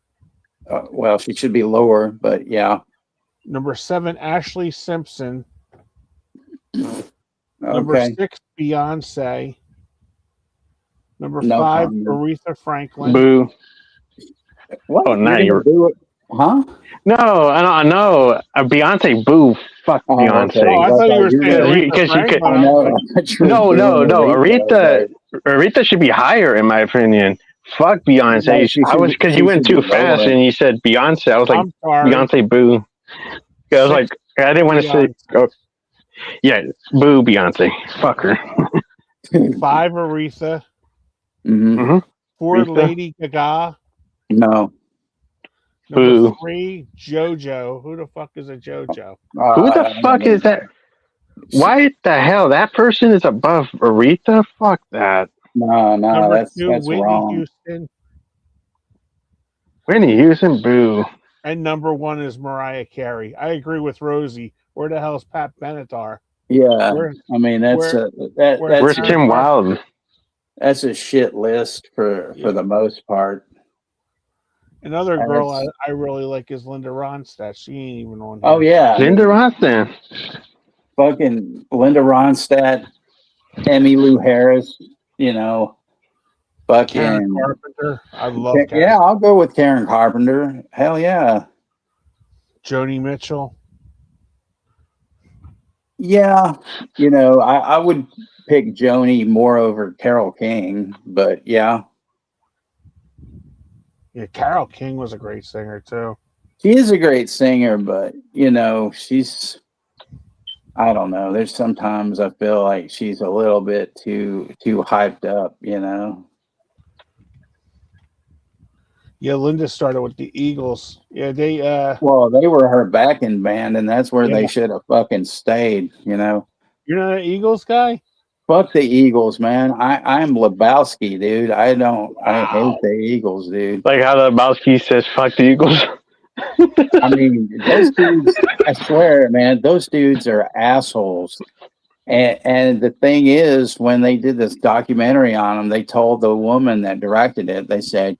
Well, she should be lower, but yeah. Number 7, Ashley Simpson. Okay. Number 6, Beyonce. Number No 5, comment. Aretha Franklin. Boo. What? Oh, now you're. Do it? Huh? No, I know. Beyonce, boo. Fuck Beyonce. Oh, I thought you were saying Aretha Because she could. Franklin. No. Aretha should be higher in my opinion. Fuck Beyonce. No, I was because you went too fast and you said Beyonce. I was like, Beyonce, boo. I was like, I didn't want to say. Oh, yeah, boo, Beyonce. Fuck her. 5, Aretha. Mm-hmm. 4, Aretha? Lady Gaga. No. Number Boo. 3, JoJo. Who the fuck is a JoJo? Who the fuck is that? Why the hell that person is above Aretha? Fuck that. No, Number that's 2, Whitney wrong. Houston. Whitney Houston, boo. And number 1 is Mariah Carey. I agree with Rosie. Where the hell's Pat Benatar? Yeah, I mean that's Where's Tim Wilde? That's a shit list for the most part. Another girl I really like is Linda Ronstadt. She ain't even on here. Oh yeah, Linda Ronstadt. Fucking Linda Ronstadt, Emmylou Harris. Fucking Karen Carpenter. I love Karen. Yeah, I'll go with Karen Carpenter. Hell yeah. Joni Mitchell. Yeah, I would pick Joni more over Carole King, but yeah. Yeah, Carole King was a great singer too. She is a great singer, but she's, I don't know. There's sometimes I feel like she's a little bit too hyped up, Yeah, Linda started with the Eagles. Yeah, they well, they were her backing band, and that's where they should have fucking stayed, You're not an Eagles guy? Fuck the Eagles, man. I'm Lebowski, dude. I hate the Eagles, dude. Like how Lebowski says, fuck the Eagles. I mean, those dudes, I swear, man, those dudes are assholes. And the thing is, when they did this documentary on them, they told the woman that directed it, they said,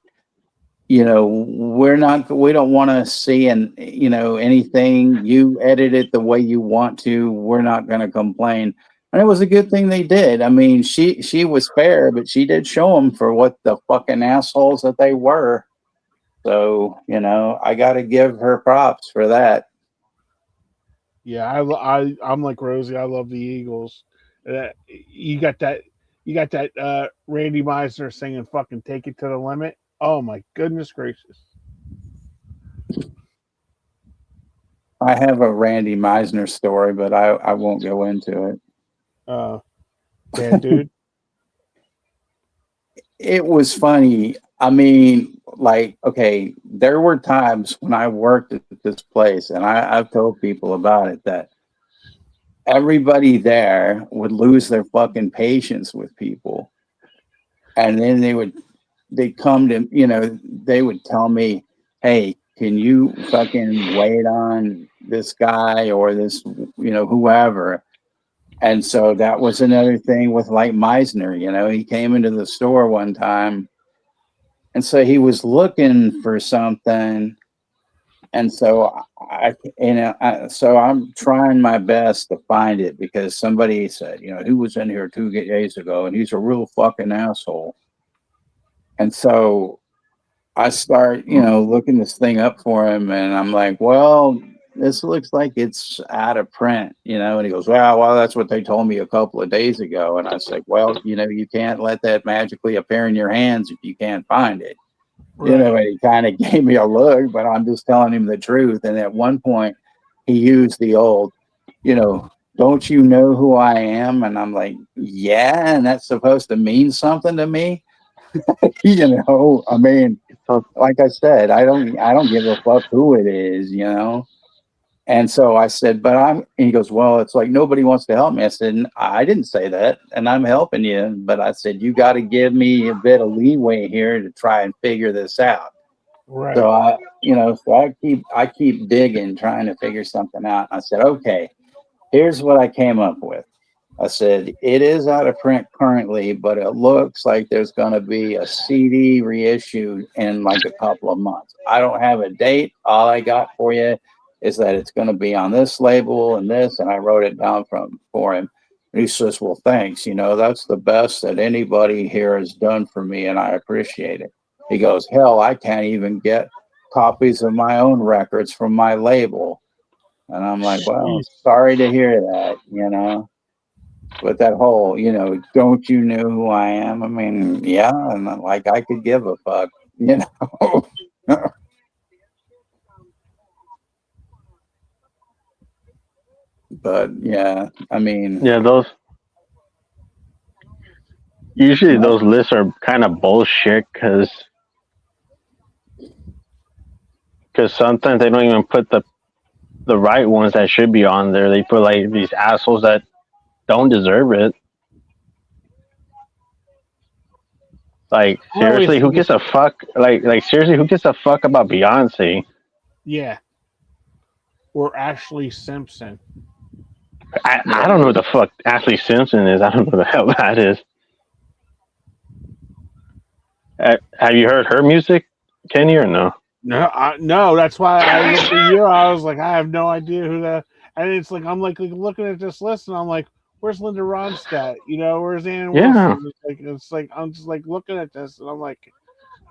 we don't want to see anything. You edit it the way you want to. We're not going to complain. And it was a good thing they did. I mean, she was fair, but she did show them for what the fucking assholes that they were. So, I got to give her props for that. Yeah, I'm like Rosie. I love the Eagles. You got that Randy Meisner singing "Fucking Take It to the Limit." Oh my goodness gracious! I have a Randy Meisner story, but I won't go into it. Yeah, dude. It was funny. I mean, okay, there were times when I worked at this place, and I've told people about it, that everybody there would lose their fucking patience with people. And then they'd come to, they would tell me, hey, can you fucking wait on this guy or this, whoever. And so that was another thing with like Meisner, he came into the store one time, and so he was looking for something. And so so I'm trying my best to find it, because somebody said, who was in here 2 days ago, and he's a real fucking asshole. And so I start, looking this thing up for him, and I'm like, well, this looks like it's out of print, you know. And he goes, well, that's what they told me a couple of days ago. And I was like, well, you know, you can't let that magically appear in your hands if you can't find it. Right. You know, and he kind of gave me a look, but I'm just telling him the truth. And at one point, he used the old, you know, don't you know who I am? And I'm like, yeah, and that's supposed to mean something to me. You know, I mean, like I said, I don't give a fuck who it is, you know. And so I said, but and he goes, well, it's like nobody wants to help me. I said, I didn't say that, and I'm helping you. But I said, you got to give me a bit of leeway here to try and figure this out. Right. So I keep digging, trying to figure something out. I said, okay, here's what I came up with. I said, it is out of print currently, but it looks like there's going to be a CD reissue in like a couple of months. I don't have a date. All I got for you is that it's going to be on this label and this, and I wrote it down for him. And he says, well, thanks. You know, that's the best that anybody here has done for me, and I appreciate it. He goes, hell, I can't even get copies of my own records from my label. And I'm like, well, sorry to hear that, you know. But that whole, you know, don't you know who I am? I mean, yeah, and like I could give a fuck, you know. But yeah, I mean, Yeah, those lists are kind of bullshit because sometimes they don't even put the right ones that should be on there. They put like these assholes that don't deserve it. Like seriously, who gives a fuck? Like seriously, who gives a fuck about Beyonce? Yeah. Or Ashley Simpson. I don't know who the fuck Ashley Simpson is. I don't know who the hell that is. Have you heard her music, Kenny, or no? No. That's why I looked at you. I was like, I have no idea who that. And it's like I'm like looking at this list, and I'm like, where's Linda Ronstadt? You know, where's Ann Wilson? Yeah. It's like I'm just like looking at this, and I'm like,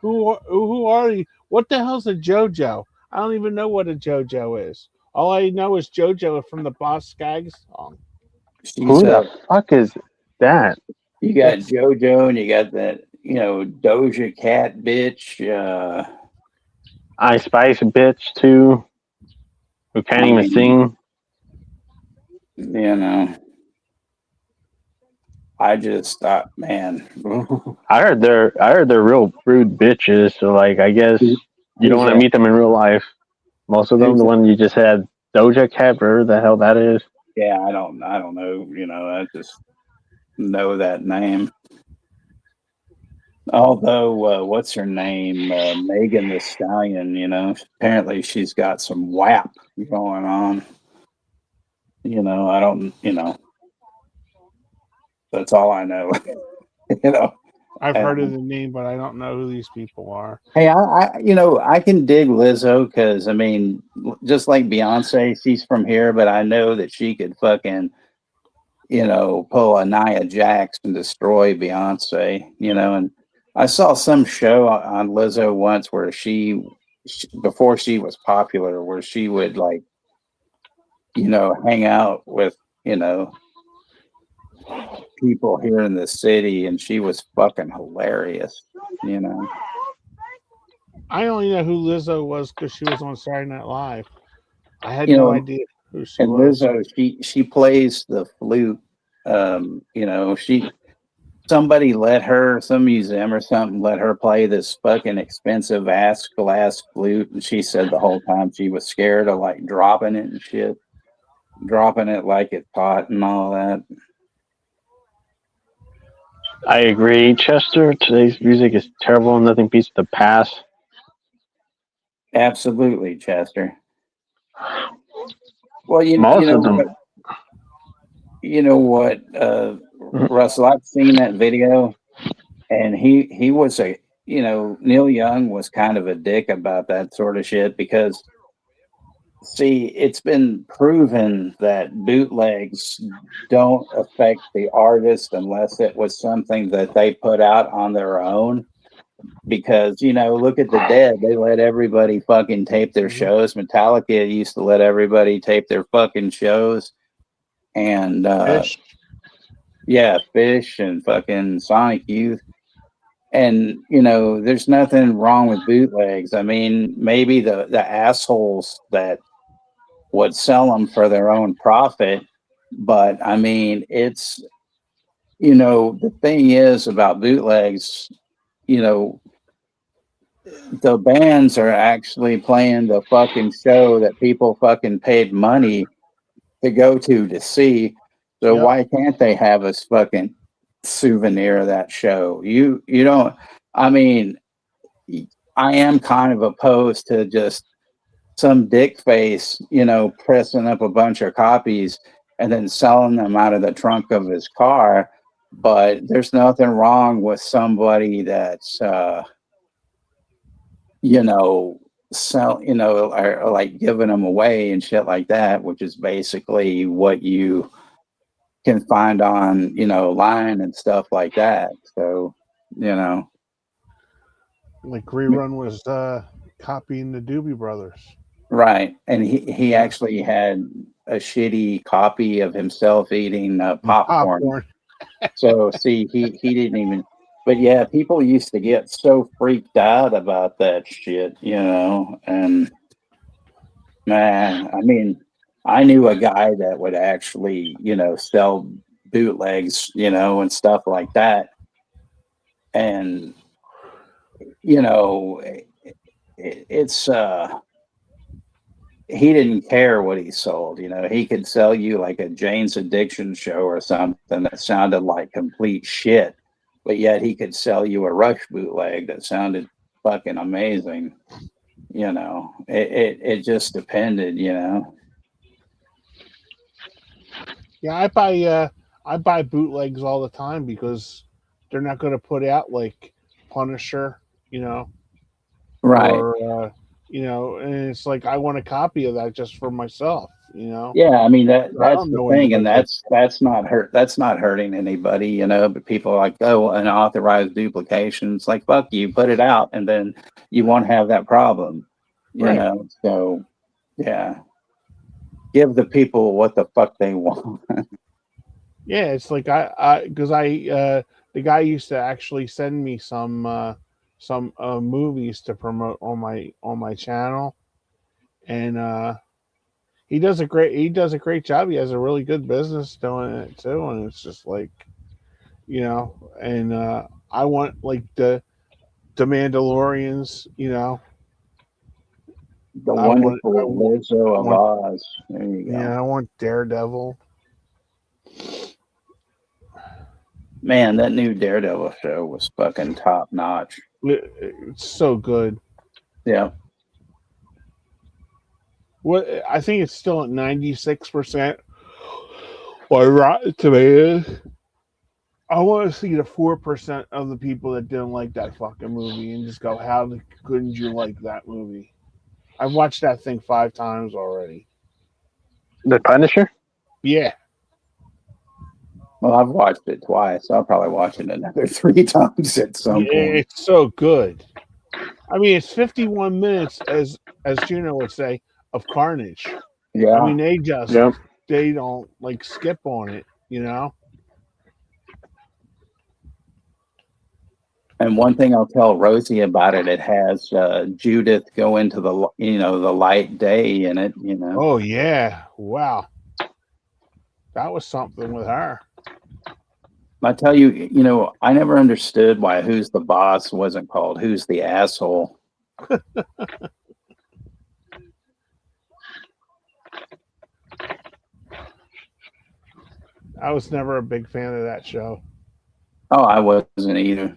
who are you? What the hell's a JoJo? I don't even know what a JoJo is. All I know is JoJo from the Boss Skaggs song. Who the fuck is that? You got JoJo, and you got that, you know, Doja Cat bitch. I Spice bitch too, who can't even sing. You know, I just thought, man. I heard they're real rude bitches. So like, I guess you don't want to meet them in real life. Most of them, the one you just had, Doja Cat, whatever the hell that is. Yeah, I don't know. You know, I just know that name. Although, what's her name? Megan Thee Stallion, you know, apparently she's got some WAP going on. You know, I don't, you know, that's all I know. You know, I've heard of the name, but I don't know who these people are. Hey, I can dig Lizzo because, I mean, just like Beyonce, she's from here, but I know that she could fucking, you know, pull a Nia Jax and destroy Beyonce, you know. And I saw some show on Lizzo once where she before she was popular, where she would, like, you know, hang out with, you know, people here in the city, and she was fucking hilarious, you know. I only know who Lizzo was because she was on Saturday Night Live. I had no idea who she was. And Lizzo, she plays the flute. You know, somebody let her, some museum or something, let her play this fucking expensive ass glass flute, and she said the whole time she was scared of like dropping it and shit, dropping it like it's hot and all that. I agree, Chester. Today's music is terrible. Nothing beats the past. Absolutely, Chester. Well, you know what, Russell, I've seen that video, and he was Neil Young was kind of a dick about that sort of shit because, see, it's been proven that bootlegs don't affect the artist unless it was something that they put out on their own. because look at the Dead. They let everybody fucking tape their shows. Metallica used to let everybody tape their fucking shows, and Fish. yeah, Fish and fucking Sonic Youth. And there's nothing wrong with bootlegs. I mean, maybe the assholes that would sell them for their own profit, but I mean, it's the thing is about bootlegs, the bands are actually playing the fucking show that people fucking paid money to go to see. So Yep. why can't they have us fucking souvenir of that show? You don't. I mean, I am kind of opposed to just some dick face, pressing up a bunch of copies and then selling them out of the trunk of his car. But there's nothing wrong with somebody that's, or like giving them away and shit like that, which is basically what you can find on, line and stuff like that. So, Like Rerun was copying the Doobie Brothers. right. And he actually had a shitty copy of himself eating popcorn. So see, he didn't even. But yeah, people used to get so freaked out about that shit, and man, I mean, I knew a guy that would actually, sell bootlegs, and stuff like that. And, it's, he didn't care what he sold. He could sell you like a Jane's Addiction show or something that sounded like complete shit, but yet he could sell you a Rush bootleg that sounded fucking amazing. It just depended. Yeah, I buy bootlegs all the time because they're not going to put out like Punisher, Right. Or and it's like I want a copy of that just for myself, Yeah, I mean that's the thing, and anybody that's not hurting anybody, but people are like, oh, unauthorized duplication. It's like, fuck you, put it out, and then you won't have that problem, Right. So yeah, give the people what the fuck they want. Yeah, it's like because the guy used to actually send me some movies to promote on my channel, and he does a great job. He has a really good business doing it too, and it's just like, and I want like the Mandalorians, The wonderful Lizzo of Oz. There you go. Yeah, I want Daredevil. Man, that new Daredevil show was fucking top notch. It's so good. Yeah. What I think it's still at 96% or Rotten Tomatoes. I want to see the 4% of the people that didn't like that fucking movie and just go, how couldn't you like that movie? I've watched that thing 5 times already. The Punisher? Yeah. Well, I've watched it twice. I'll probably watch it another 3 times at some point. It's so good. I mean, it's 51 minutes, as Juno would say, of carnage. Yeah. I mean, they don't like skip on it, And one thing I'll tell Rosie about it, it has Judith go into the light day in it, Oh yeah. Wow. That was something with her. I tell you, I never understood why Who's the Boss wasn't called Who's the Asshole. I was never a big fan of that show. Oh, I wasn't either.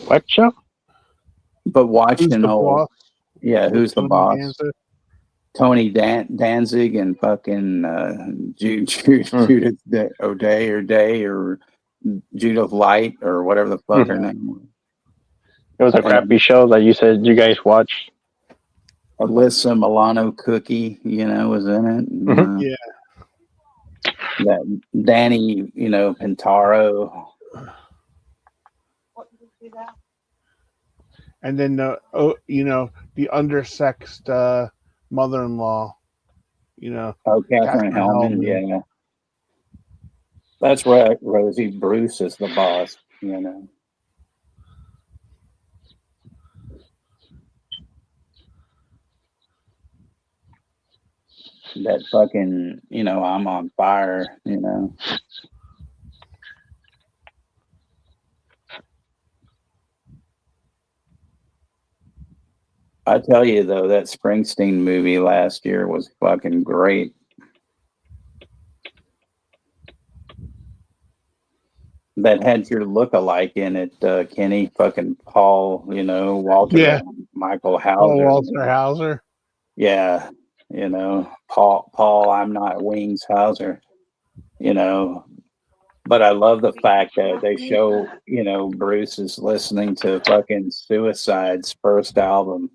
What show? But watching Boss? Yeah, Who's the Boss? Danzig? Tony Danzig and fucking Judith O'Day or Judith Light or whatever the fuck her name was. It was a crappy show that you said you guys watched. Alyssa Milano Cookie, was in it. Yeah. That Danny, Pintaro. And then the the undersexed mother-in-law, Oh, Catherine Catherine Hellman. Hellman. Yeah, that's right. Rosie. Bruce is the boss. That fucking, I'm on fire. I tell you though, that Springsteen movie last year was fucking great. That had your look-alike in it, Kenny, fucking Paul, Walter, Yeah. Michael Oh, Hauser. Walter Hauser. Yeah, Paul, I'm not Wings Hauser, but I love the fact that they show, Bruce is listening to fucking Suicide's first album.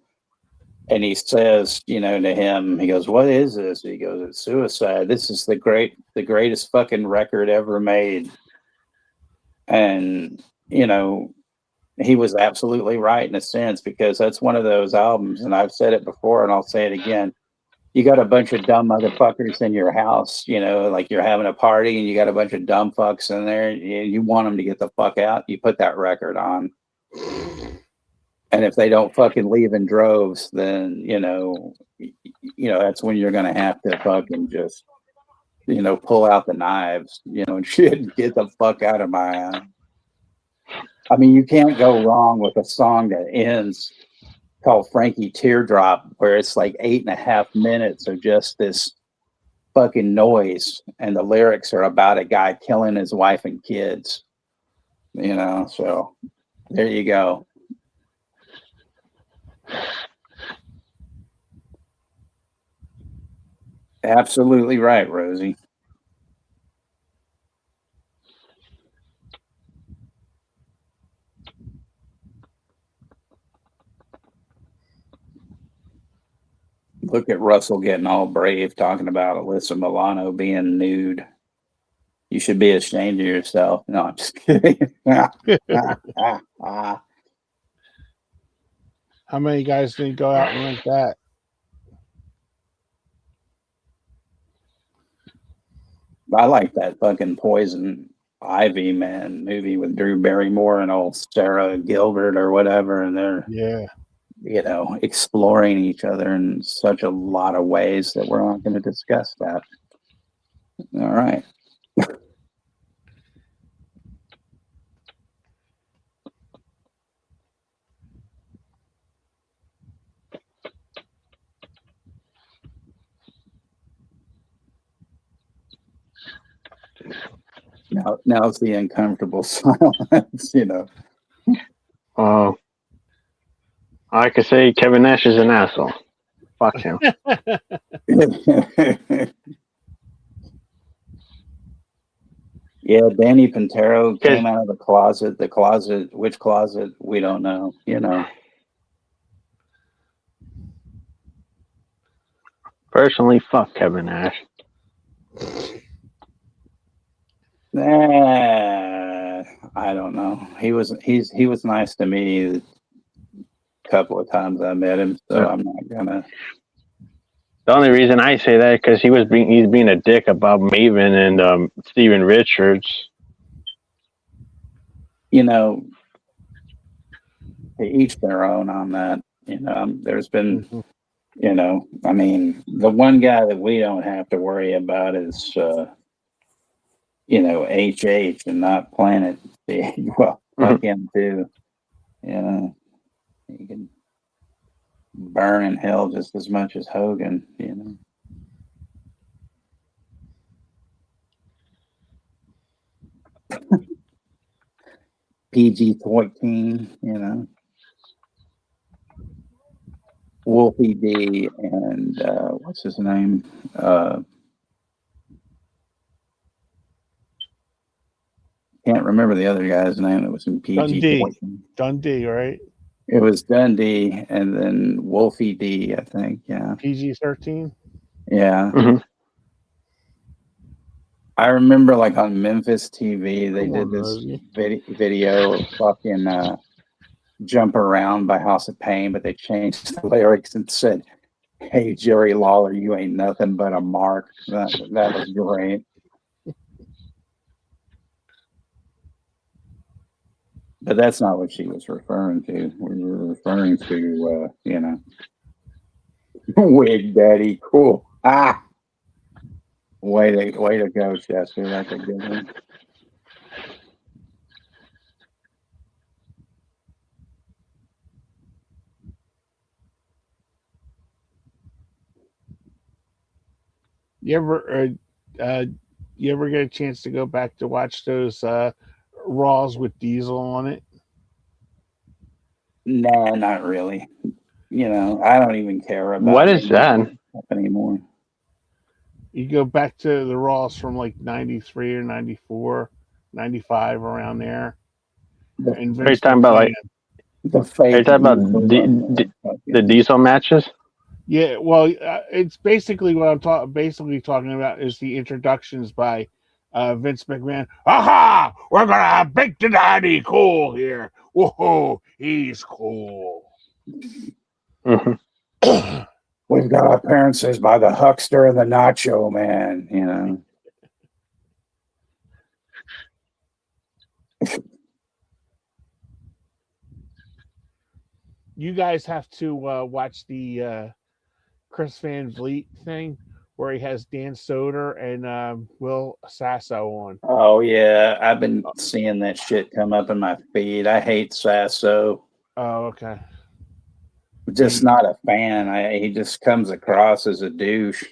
And he says, to him, he goes, "What is this?" He goes, "It's Suicide. This is the greatest fucking record ever made." And, he was absolutely right in a sense, because that's one of those albums. And I've said it before and I'll say it again. You got a bunch of dumb motherfuckers in your house, like you're having a party and you got a bunch of dumb fucks in there. You want them to get the fuck out. You put that record on. And if they don't fucking leave in droves, then, that's when you're going to have to fucking just, pull out the knives, and shit, get the fuck out of my eye. I mean, you can't go wrong with a song that ends called Frankie Teardrop, where it's like 8.5 minutes of just this fucking noise. And the lyrics are about a guy killing his wife and kids, so there you go. Absolutely right, Rosie. Look at Russell getting all brave talking about Alyssa Milano being nude. You should be ashamed of yourself. No, I'm just kidding. How many guys didn't go out and like that? I like that fucking Poison Ivy movie with Drew Barrymore and old Sarah Gilbert or whatever, and they're exploring each other in such a lot of ways that we're not going to discuss that. All right. Now it's the uncomfortable silence, I could say Kevin Nash is an asshole. Fuck him. Yeah, Danny Pintero came out of the closet. The closet, which closet, we don't know, Personally, fuck Kevin Nash. I don't know. He was nice to me a couple of times I met him, so I'm not gonna. The only reason I say that because he's being a dick about Maven and Steven Richards. To each their own on that. There's been, I mean, the one guy that we don't have to worry about is, HH and not Planet. Well, fuck him too. He can burn in hell just as much as Hogan, PG-13, Wolfie D and what's his name? Can't remember the other guy's name that was in PG-13. Dundee, right? It was Dundee and then Wolfie D, I think. Yeah. PG-13. Yeah. Mm-hmm. I remember, like on Memphis TV, they did this video of fucking Jump Around by House of Pain, but they changed the lyrics and said, "Hey, Jerry Lawler, you ain't nothing but a mark." That was great. But that's not what she was referring to. We were referring to, Wig Daddy, cool. Way to go, Chester. That's a good one. You ever get a chance to go back to watch those Raws with Diesel on it? Nah, not really. I don't even care about What is that? anymore. You go back to the Raws from like 93 or 94, 95, around there. And Are you talking about like the are fake? you talking about the Diesel matches? Yeah, well, it's basically what I'm talking about is the introductions by Vince McMahon. Aha! We're gonna have Big Daddy Cool here. Whoa, he's cool. Mm-hmm. We've got appearances by the Huckster and the Nacho Man. You guys have to watch the Chris Van Vliet thing where he has Dan Soder and Will Sasso on. Oh yeah, I've been seeing that shit come up in my feed. I hate Sasso. Oh, okay. Just not a fan. He just comes across as a douche.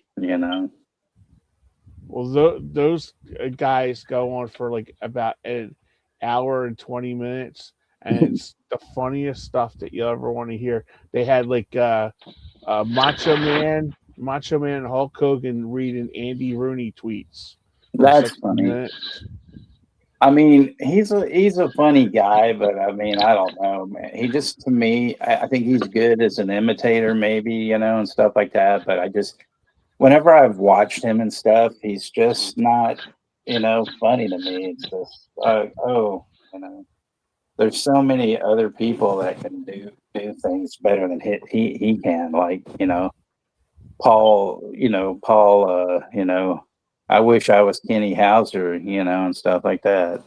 Well, those guys go on for like about an hour and 20 minutes, and it's the funniest stuff that you'll ever want to hear. They had like Macho Man, and Hulk Hogan reading Andy Rooney tweets. That's funny. I mean, he's a funny guy, but I mean, I don't know, man. He just, to me, I think he's good as an imitator, maybe, and stuff like that. But whenever I've watched him and stuff, he's just not, funny to me. It's just, there's so many other people that can do things better than he can. Like, Paul, I wish I was Kenny Hauser, and stuff like that,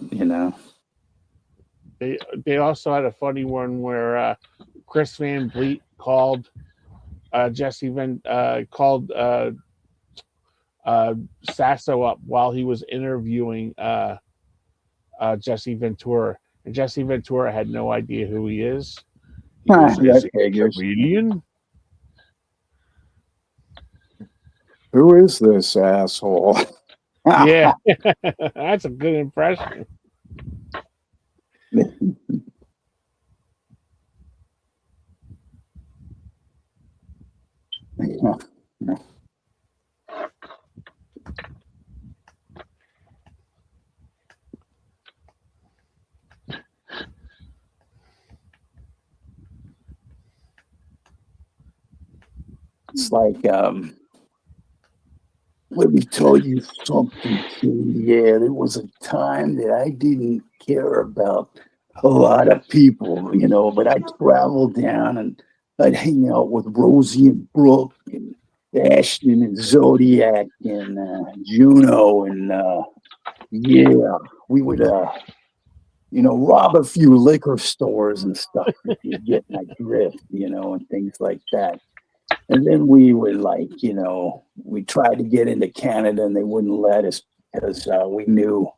They also had a funny one where Chris Van Vliet called Sasso up while he was interviewing Jesse Ventura, and Jesse Ventura had no idea who he is. He goes, "Is he a comedian? Who is this asshole?" Yeah, that's a good impression. It's like, let me tell you something, kid. Yeah, there was a time that I didn't care about a lot of people, but I'd travel down and I'd hang out with Rosie and Brooke and Ashton and Zodiac and Juno and yeah, we would rob a few liquor stores and stuff if you get my drift, and things like that. And then we would we tried to get into Canada and they wouldn't let us because we knew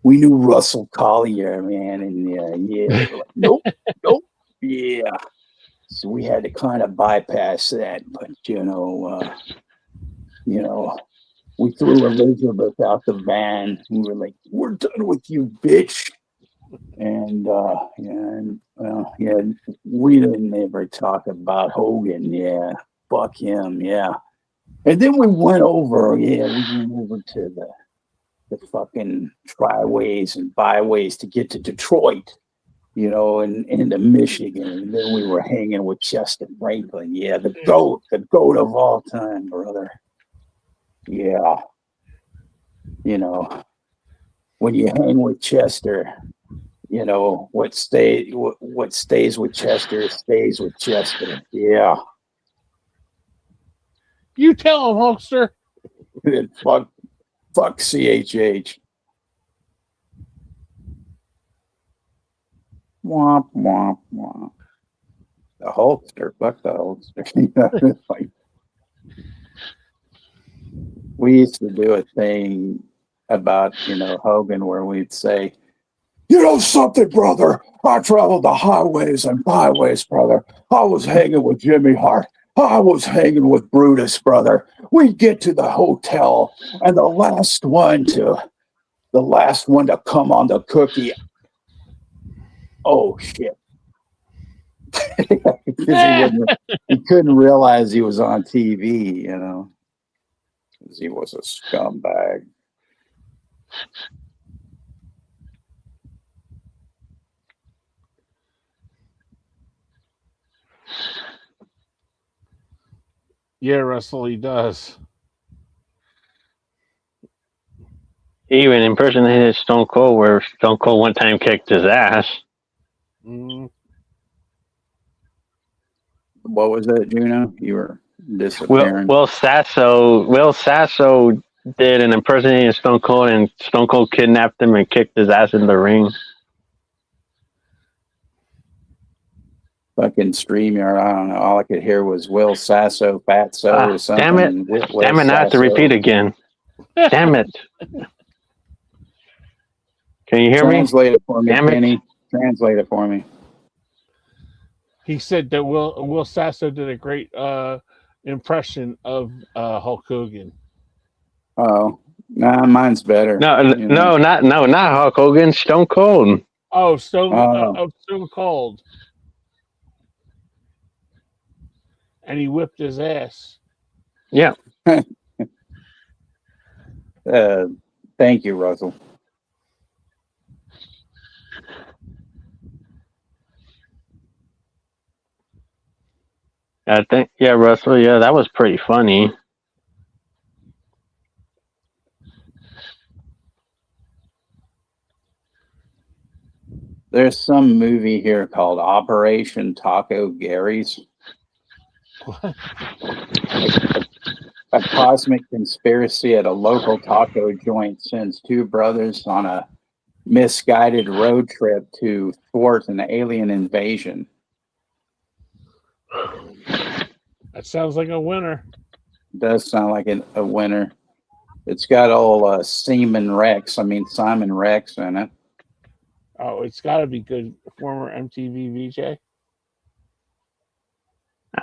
Russell Collier, man, and yeah, like, nope, yeah. So we had to kind of bypass that, but we threw Elizabeth out the van. We were like, "We're done with you, bitch." And we didn't ever talk about Hogan. Yeah, fuck him. Yeah. And then we went over. We went over to the fucking triways and byways to get to Detroit, and into Michigan. And then we were hanging with Chester Franklin. Yeah, the goat of all time, brother. Yeah. When you hang with Chester, You know, what stays with Chester stays with Chester. Yeah. You tell him, Hulkster. fuck CHH. Womp womp womp. The Hulkster, fuck the Hulkster. Like, we used to do a thing about, Hogan, where we'd say, you know something, brother? I traveled the highways and byways, brother. I was hanging with Jimmy Hart. I was hanging with Brutus, brother. We'd get to the hotel, and the last one to come on the cookie. Oh shit. He couldn't realize he was on TV, because he was a scumbag. Yeah, Russell, he does. He even impersonated Stone Cold, where Stone Cold one time kicked his ass. Mm. What was that, Juno? You were disappearing. Will Sasso did an impersonation of Stone Cold, and Stone Cold kidnapped him and kicked his ass in the ring. Fucking StreamYard, I don't know. All I could hear was Will Sasso, Fatso, or something. Damn it! Damn it! Now I have to repeat again. Damn it! Can you hear Translate it for me, Damn it. Kenny. Translate it for me. He said that Will Sasso did a great impression of Hulk Hogan. Oh, nah, mine's better. No, not Hulk Hogan. Stone Cold. Oh, Stone Cold. And he whipped his ass. Yeah. Thank you, Russell. I think, yeah, Russell, yeah, that was pretty funny. There's some movie here called Operation Taco Gary's. A cosmic conspiracy at a local taco joint sends two brothers on a misguided road trip to thwart an alien invasion. That sounds like a winner. It does sound like a winner. It's got old Simon Rex in it. Oh, it's got to be good. Former MTV VJ.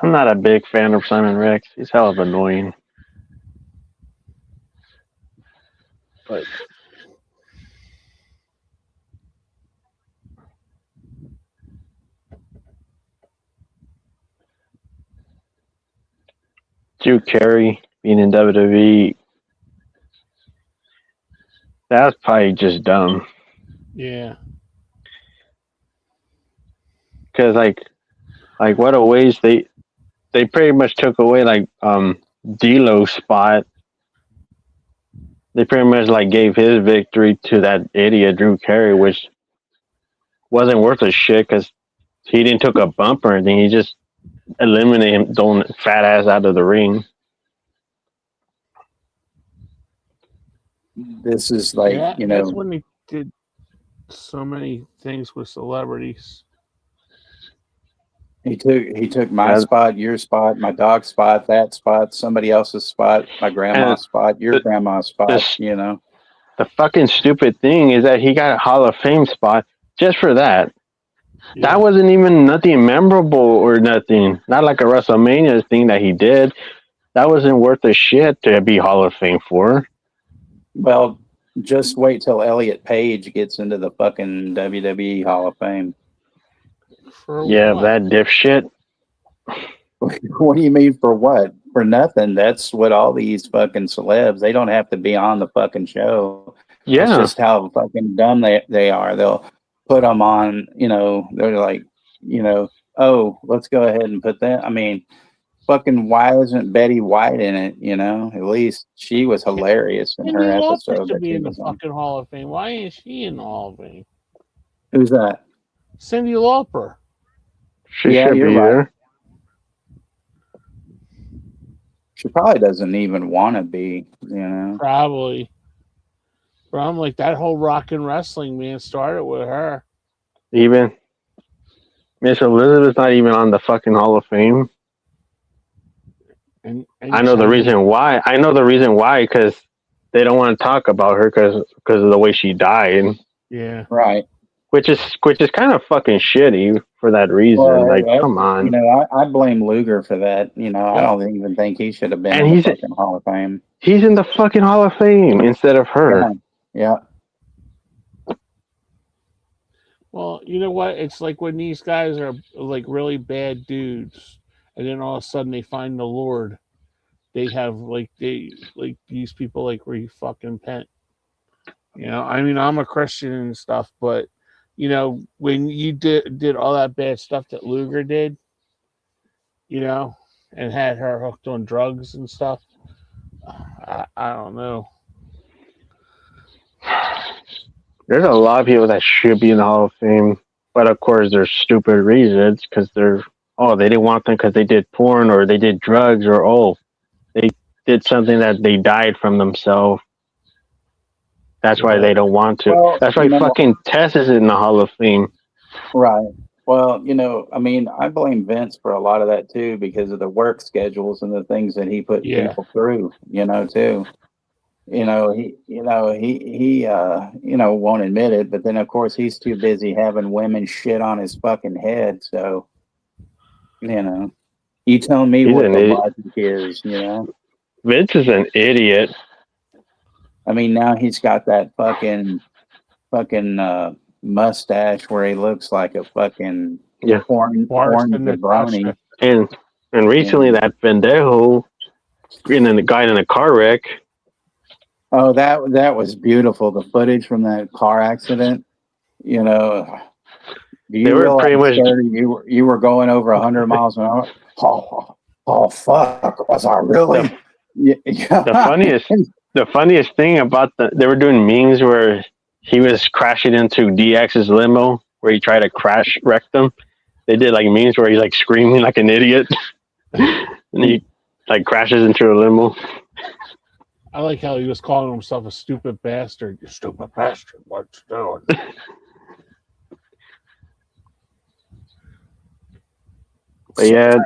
I'm not a big fan of Simon Rex. He's hell of annoying. But Drew Carey being in WWE, that's probably just dumb. Yeah. Because like what a waste they pretty much took away like D'Lo's spot. They pretty much like gave his victory to that idiot Drew Carey, which wasn't worth a shit because he didn't took a bump or anything. He just eliminated him, throwing fat ass out of the ring. This is like, that's when he did so many things with celebrities. He took my spot, your spot, my dog's spot, that spot, somebody else's spot, my grandma's spot, your grandma's spot, The fucking stupid thing is that he got a Hall of Fame spot just for that. Yeah. That wasn't even nothing memorable or nothing. Not like a WrestleMania thing that he did. That wasn't worth a shit to be Hall of Fame for. Well, just wait till Elliot Page gets into the fucking WWE Hall of Fame. That dipshit. What do you mean for what? For nothing. That's what all these fucking celebs, they don't have to be on the fucking show. Yeah. It's just how fucking dumb they are. They'll put them on, they're like, oh, let's go ahead and put that. I mean, fucking why isn't Betty White in it, At least she was hilarious in her episode. To be in the fucking Hall of Fame. Why ain't she in the Hall of Fame? Who's that? Cyndi Lauper. She Yeah, should you're be right. there. She probably doesn't even want to be, you know. Probably. But I'm like, that whole rock and wrestling, man, started with her. Even Miss Elizabeth's not even on the fucking Hall of Fame. And I know the reason why. I know the reason why, because they don't want to talk about her because of the way she died. Yeah. Right. Which is kind of fucking shitty for that reason. Well, Like, come on. You know, I blame Luger for that. You know, I don't even think he should have been And in the fucking Hall of Fame. He's in the fucking Hall of Fame instead of her. Yeah. Well, you know what? It's like when these guys are like really bad dudes, and then all of a sudden they find the Lord. They have like these people like where you fucking repent. You know, I mean, I'm a Christian and stuff, but you know, when you did all that bad stuff that Luger did, you know, and had her hooked on drugs and stuff, I don't know. There's a lot of people that should be in the Hall of Fame, but of course there's stupid reasons because they didn't want them because they did porn or they did drugs or they did something that they died from themselves. That's why they don't want to. Well, that's why fucking Tess is in the Hall of Fame. Right. Well, you know, I mean, I blame Vince for a lot of that too because of the work schedules and the things that he put people through, you know, too. You know, he won't admit it, but then of course he's too busy having women shit on his fucking head. So, you know, you tell me what the logic is, you know. Vince is an idiot. I mean, now he's got that fucking mustache where he looks like a fucking porn jabroni. And recently that pendejo the guy in a car wreck. Oh, that was beautiful. The footage from that car accident. You know, do you realize pretty much you were going over 100 miles an hour? Oh fuck! Was I really? The funniest thing about they were doing memes where he was crashing into DX's limo where he tried to crash wreck them. They did like memes where he's like screaming like an idiot and he like crashes into a limo. I like how he was calling himself a stupid bastard. You stupid bastard, what you doing? But yeah,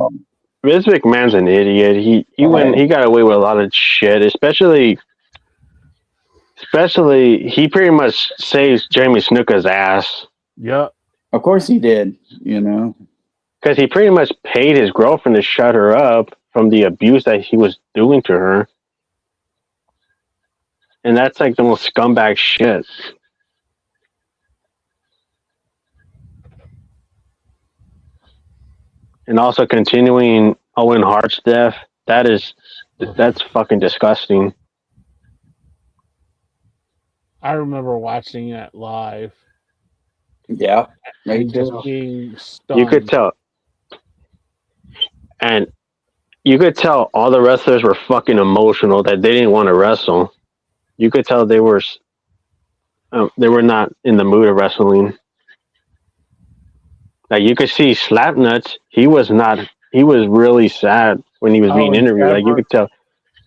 Vince McMahon's an idiot. He got away with a lot of shit, especially he pretty much saves Jamie Snuka's ass. Yeah. Of course he did, you know. Because he pretty much paid his girlfriend to shut her up from the abuse that he was doing to her. And that's like the most scumbag shit. And also continuing Owen Hart's death, that's fucking disgusting. I remember watching that live. Yeah, and just being stunned. You could tell. And you could tell all the wrestlers were fucking emotional that they didn't want to wrestle. You could tell they were not in the mood of wrestling. Like you could see Slapnuts, he was really sad when he was being interviewed. Deborah. Like you could tell,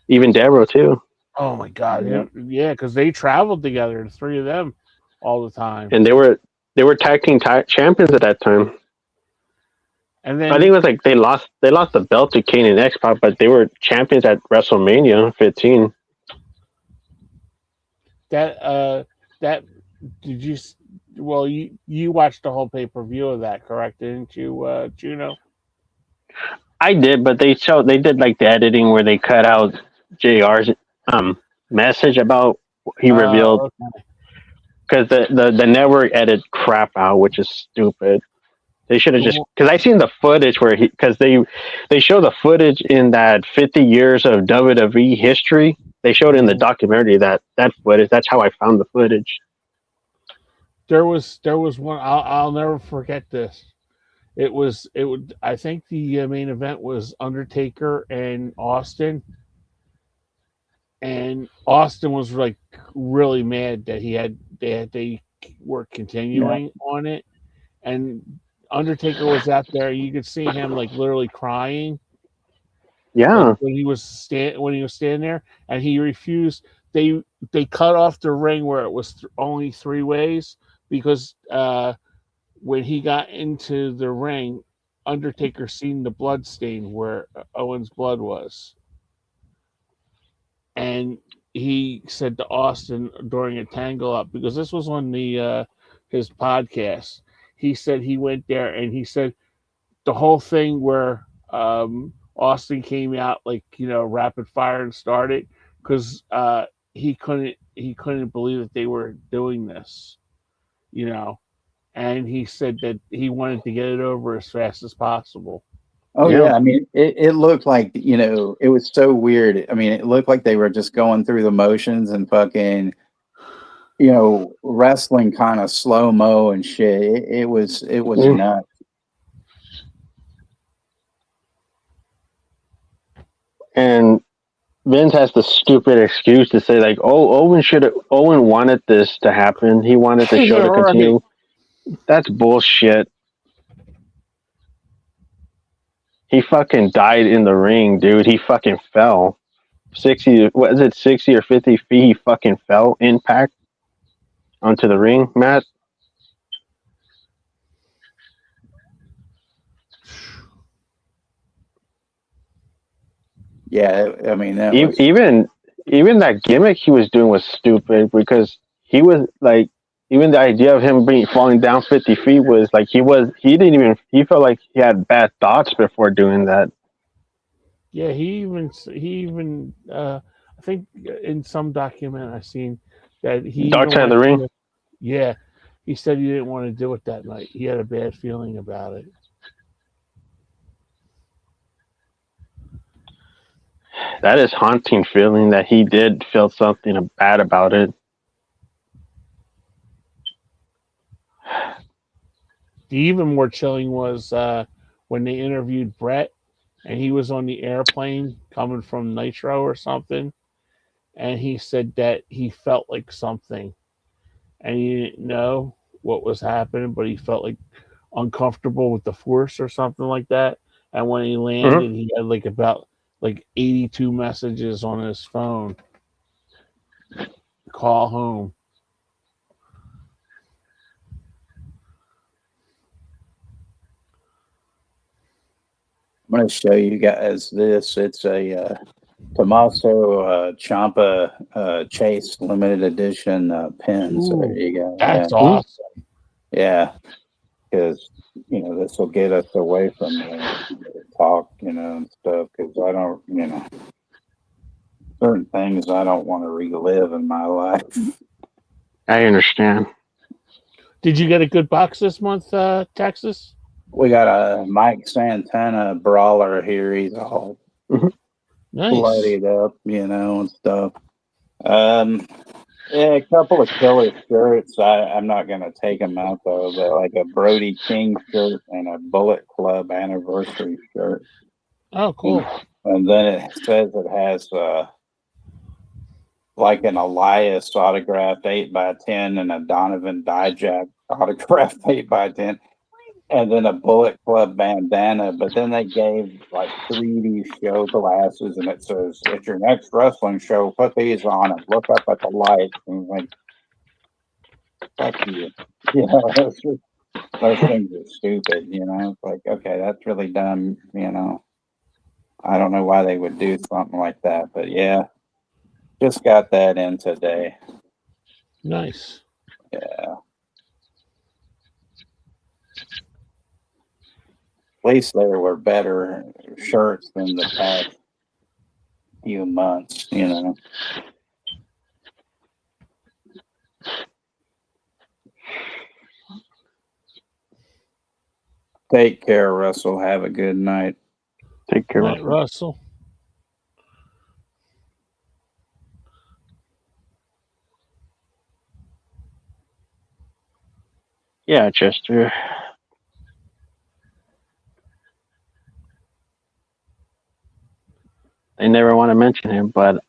even Deborah too. Oh my god, yeah, because they traveled together, the three of them, all the time. And they were tag team champions at that time. And then I think it was like they lost the belt to Kane and X-Pac, but they were champions at WrestleMania 15. That did you? Well, you watched the whole pay-per-view of that, correct? Didn't you, Juno? I did, but they did like the editing where they cut out JR's message about he revealed because the network edited crap out, which is stupid. They should have just because I seen the footage where because they show the footage in that 50 years of WWE history. They showed in the documentary that footage. That's how I found the footage. There was one. I'll never forget this. It would. I think the main event was Undertaker and Austin. And Austin was like really mad that they were continuing on it, and Undertaker was out there. You could see him like literally crying. Yeah. Like when he was standing there, and he refused. They cut off the ring where it was only 3 ways because when he got into the ring, Undertaker seen the blood stain where Owen's blood was, and he said to Austin during a tangle up, because this was on the his podcast. He said he went there and he said the whole thing where Austin came out like rapid fire and started because he couldn't believe that they were doing this, and he said that he wanted to get it over as fast as possible. Oh Yeah. yeah, I mean, it looked like it was so weird. I mean, it looked like they were just going through the motions and fucking, wrestling kind of slow mo and shit. It was Mm. nuts. And Vince has the stupid excuse to say like, "Oh, Owen wanted this to happen. He wanted the show to continue." That's bullshit. He fucking died in the ring, dude. He fucking fell 60 or 50 feet. He fucking fell, impact onto the ring mat. Yeah, I mean that was Even that gimmick he was doing was stupid because he was like, even the idea of him falling down 50 feet was like he felt like he had bad thoughts before doing that. Yeah, he even I think in some document I seen that he Dark Side of the Ring. Yeah, he said he didn't want to do it that night. He had a bad feeling about it. That is haunting feeling that he did feel something bad about it. The even more chilling was when they interviewed Brett, and he was on the airplane coming from Nitro or something, and he said that he felt like something, and he didn't know what was happening, but he felt like uncomfortable with the force or something like that. And when he landed, he had like about 82 messages on his phone. Call home. I'm going to show you guys this. It's a Tommaso Ciampa Chase limited edition pin. So there you go. That's awesome. Yeah, because this will get us away from the talk, and stuff. Because I don't, certain things I don't want to relive in my life. I understand. Did you get a good box this month, Texas? We got a Mike Santana brawler here. He's all nice. bloodied up, and stuff. Yeah, a couple of killer shirts. I'm not going to take them out, though, but like a Brody King shirt and a Bullet Club anniversary shirt. Oh, cool. And then it says it has like an Elias autographed 8x10 and a Donovan Dijak autographed 8x10. And then a Bullet Club bandana, but then they gave like 3D show glasses, and it says, "It's your next wrestling show. Put these on and look up at the lights." And like, fuck you. Those things are stupid. It's like, okay, that's really dumb. I don't know why they would do something like that, but yeah, just got that in today. Nice. Yeah. At least there were better shirts than the past few months, Take care, Russell. Have a good night. Take care, Night, Russell. Yeah, Chester. They never want to mention him, but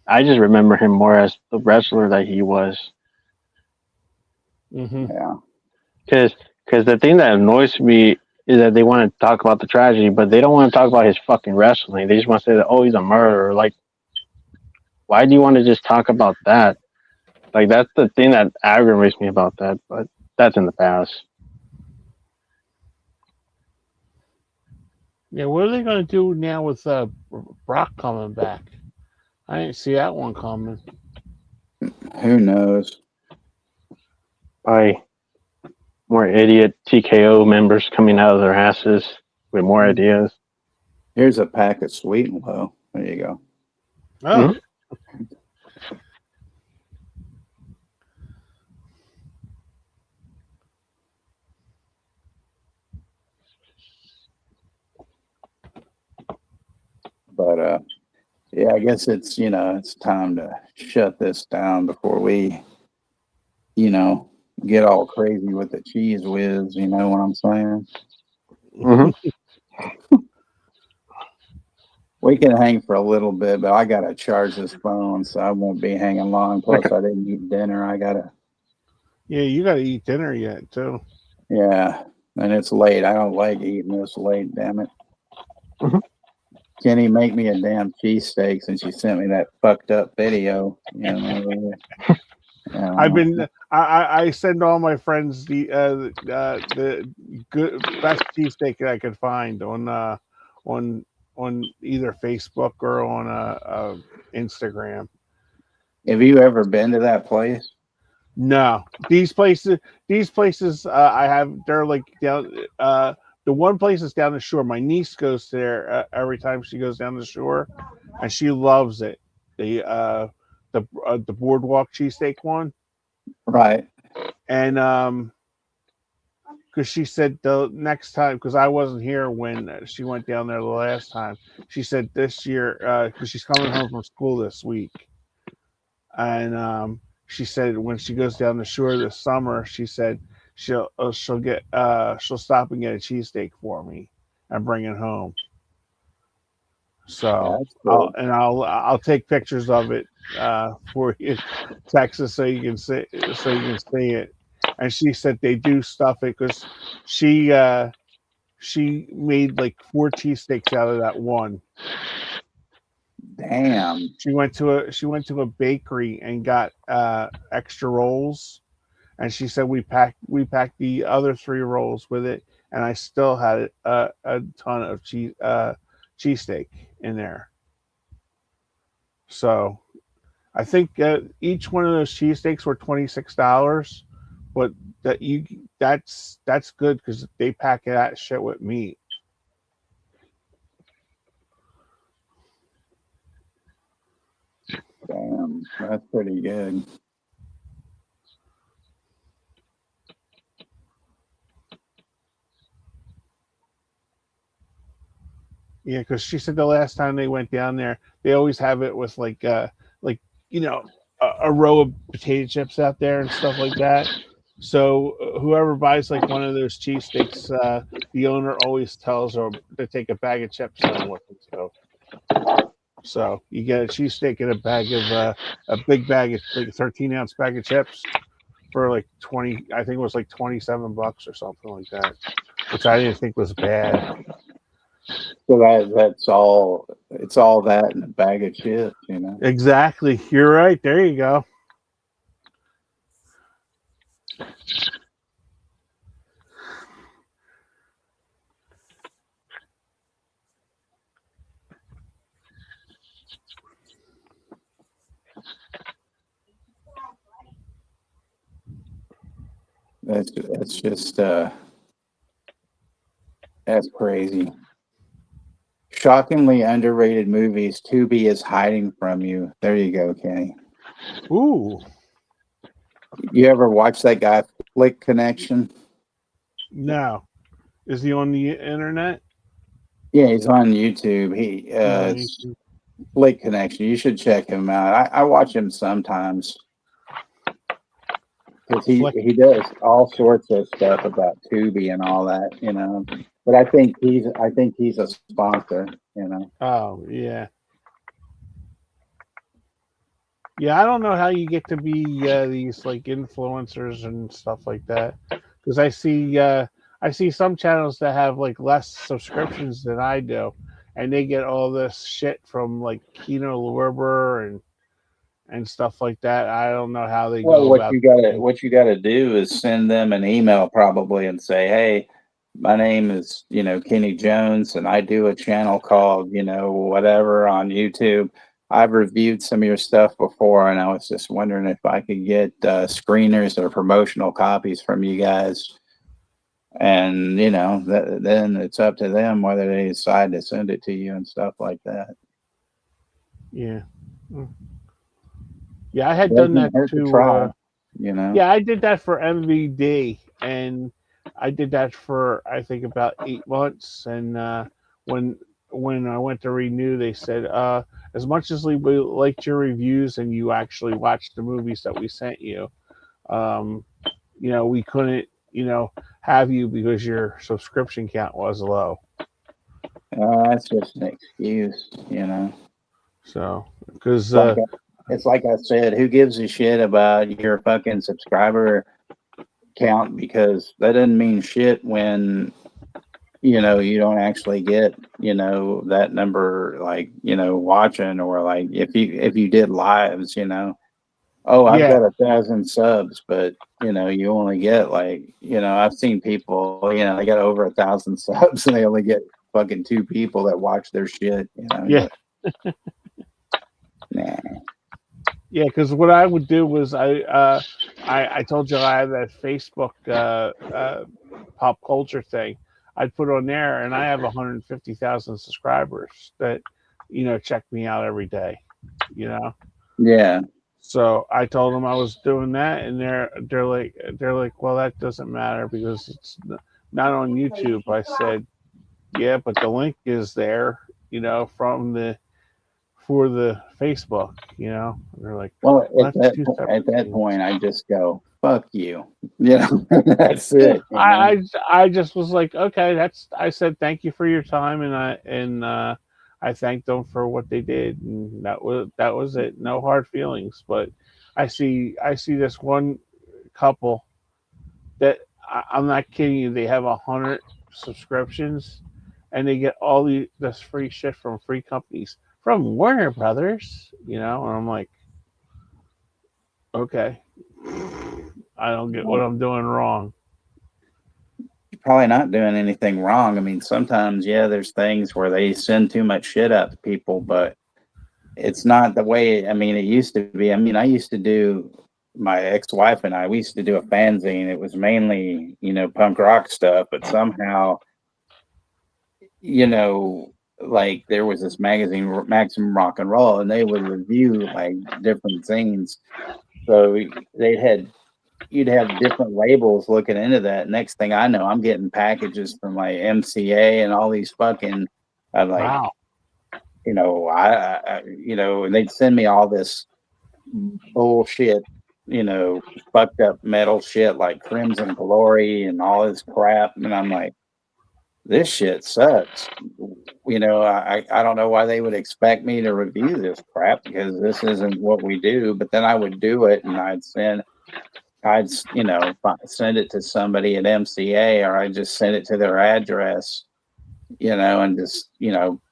I just remember him more as the wrestler that he was. Mm-hmm. Yeah. Because the thing that annoys me is that they want to talk about the tragedy, but they don't want to talk about his fucking wrestling. They just want to say that, oh, he's a murderer. Like, why do you want to just talk about that? Like, that's the thing that aggravates me about that, but that's in the past. Yeah, what are they going to do now with Brock coming back? I didn't see that one coming. Who knows? By more idiot TKO members coming out of their asses with more ideas. Here's a pack of Sweet and Low. There you go. Oh. Mhm. But yeah, I guess it's it's time to shut this down before we get all crazy with the cheese whiz. You know what I'm saying? Mm-hmm. We can hang for a little bit, but I gotta charge this phone, so I won't be hanging long. Plus, Okay. I didn't eat dinner. I gotta. Yeah, you got to eat dinner yet, too. Yeah, and it's late. I don't like eating this late. Damn it. Mhm. Kenny make me a damn cheesesteak since she sent me that fucked up video. I've been. I send all my friends the good best cheesesteak that I could find on either Facebook or on Instagram. Have you ever been to that place? No, these places I have. They're like down. The one place is down the shore. My niece goes there every time she goes down the shore, and she loves it. The boardwalk cheesesteak one. Right. And because she said the next time, because I wasn't here when she went down there the last time, she said this year, because she's coming home from school this week, and she said when she goes down the shore this summer, she said she'll stop and get a cheesesteak for me and bring it home. So That's cool. I'll take pictures of it for you, Texas, so you can see it. And she said they do stuff it because she made like 4 cheesesteaks out of that one. Damn. She went to a bakery and got extra rolls, and she said we packed the other 3 rolls with it, and I still had a ton of cheesesteak in there. So I think each one of those cheesesteaks were $26, but that's good because they pack that shit with meat. Damn, that's pretty good. Yeah, because she said the last time they went down there, they always have it with like a row of potato chips out there and stuff like that. So whoever buys like one of those cheesesteaks, the owner always tells her to take a bag of chips home with them. So you get a cheesesteak and a big bag of like a 13-ounce bag of chips for like 20. I think it was like $27 or something like that, which I didn't think was bad. So that's all. It's all that in a bag of chips, Exactly. You're right. There you go. That's just that's crazy. Shockingly underrated movies Tubi is hiding from you. There you go, Kenny. Ooh. You ever watch that guy Flick Connection? No. Is he on the internet? Yeah, he's on YouTube. He Flick Connection. You should check him out. I watch him sometimes because he does all sorts of stuff about Tubi and all that, But I think he's a sponsor, Oh yeah. Yeah, I don't know how you get to be these like influencers and stuff like that, because I see some channels that have like less subscriptions than I do, and they get all this shit from like Kino Lorber and stuff like that. I don't know how they Well, go about. what you gotta do is send them an email probably and say, hey, my name is, Kenny Jones, and I do a channel called, whatever on YouTube. I've reviewed some of your stuff before, and I was just wondering if I could get screeners or promotional copies from you guys. And, then it's up to them whether they decide to send it to you and stuff like that. Yeah. Mm. Yeah, I had done Doesn't that hurt to to. try, you know. Yeah, I did that for MVD, and I did that for I think about 8 months. And when when I went to renew, they said, as much as we liked your reviews and you actually watched the movies that we sent you, um, we couldn't, have you because your subscription count was low. That's just an excuse, So, because It's like I said, who gives a shit about your fucking subscriber count? Because that doesn't mean shit when you don't actually get that number, like watching, or like if you did lives, oh, I've yeah, got 1,000 subs, but you only get like I've seen people, they got over 1,000 subs and they only get fucking 2 people that watch their shit. yeah. Nah. Yeah, because what I would do was I told you I have that Facebook pop culture thing. I'd put on there, and I have 150,000 subscribers that check me out every day. Yeah. So I told them I was doing that, and they're like, well, that doesn't matter because it's not on YouTube. I said, yeah, but the link is there, from the for the Facebook, And they're like, Well, well, that's two separate at that things. point, I just go, "Fuck you," That's it. I just was like, okay, I said thank you for your time, and I thanked them for what they did, and that was it. No hard feelings, but I see this one couple that I'm not kidding you. They have 100 subscriptions, and they get all this free shit from free companies from Warner Brothers, and I'm like, okay, I don't get what I'm doing wrong. You're probably not doing anything wrong. I mean, sometimes, yeah, there's things where they send too much shit out to people, but it's not the way. I mean, it used to be. I mean, I used to do. My ex-wife and I, we used to do a fanzine. It was mainly, punk rock stuff, but somehow, like there was this magazine, Maximum Rock and Roll, and they would review like different zines. So you'd have different labels looking into that. Next thing I know, I'm getting packages from like MCA and all these fucking, like, Wow. and they'd send me all this bullshit, fucked up metal shit like Crimson Glory and all this crap. And I'm like, this shit sucks. I don't know why they would expect me to review this crap because this isn't what we do. But then I would do it and I'd send it to somebody at MCA, or I'd just send it to their address, and just,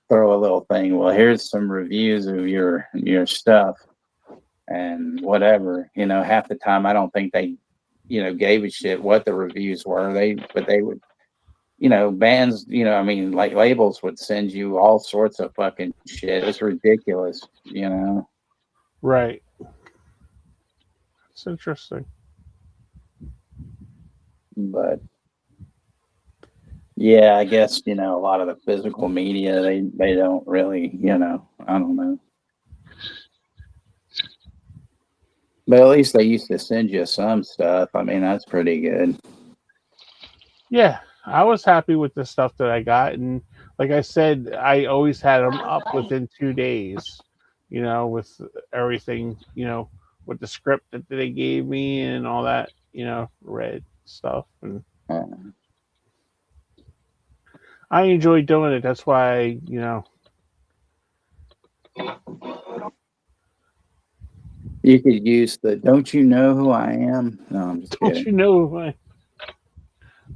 throw a little thing. Well, here's some reviews of your stuff. And whatever, half the time I don't think they, gave a shit what the reviews were. But they would, bands, I mean, like labels would send you all sorts of fucking shit. It's ridiculous, Right. It's interesting. But yeah, I guess, a lot of the physical media, they don't really, I don't know. But at least they used to send you some stuff. I mean, that's pretty good. Yeah, I was happy with the stuff that I got, and like I said, I always had them up within 2 days. With everything, with the script that they gave me and all that, read stuff, and I enjoy doing it. That's why, You could use the "Don't you know who I am?" No, I'm just Don't kidding. you know who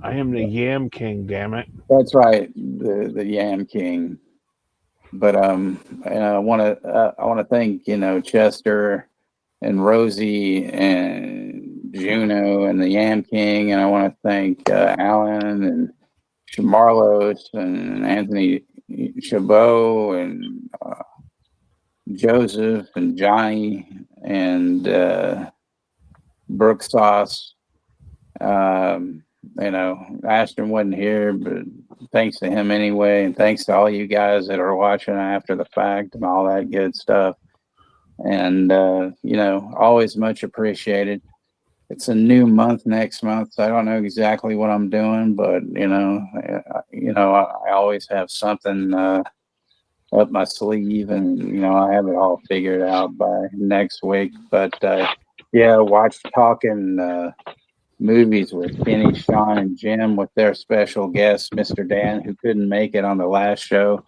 I am the Yam King, damn it. That's right, the Yam King. But and I want to thank Chester and Rosie and Juno and the Yam King, and I want to thank Alan and Marlos and Anthony Chabot and Joseph and Johnny and Brooke Sauce. Ashton wasn't here, but thanks to him anyway, and thanks to all you guys that are watching after the fact and all that good stuff. And always much appreciated. It's a new month next month, so I don't know exactly what I'm doing, but I always have something up my sleeve, and I have it all figured out by next week. But watch Talking Movies with Kenny, Sean, and Jim with their special guest, Mr. Dan, who couldn't make it on the last show.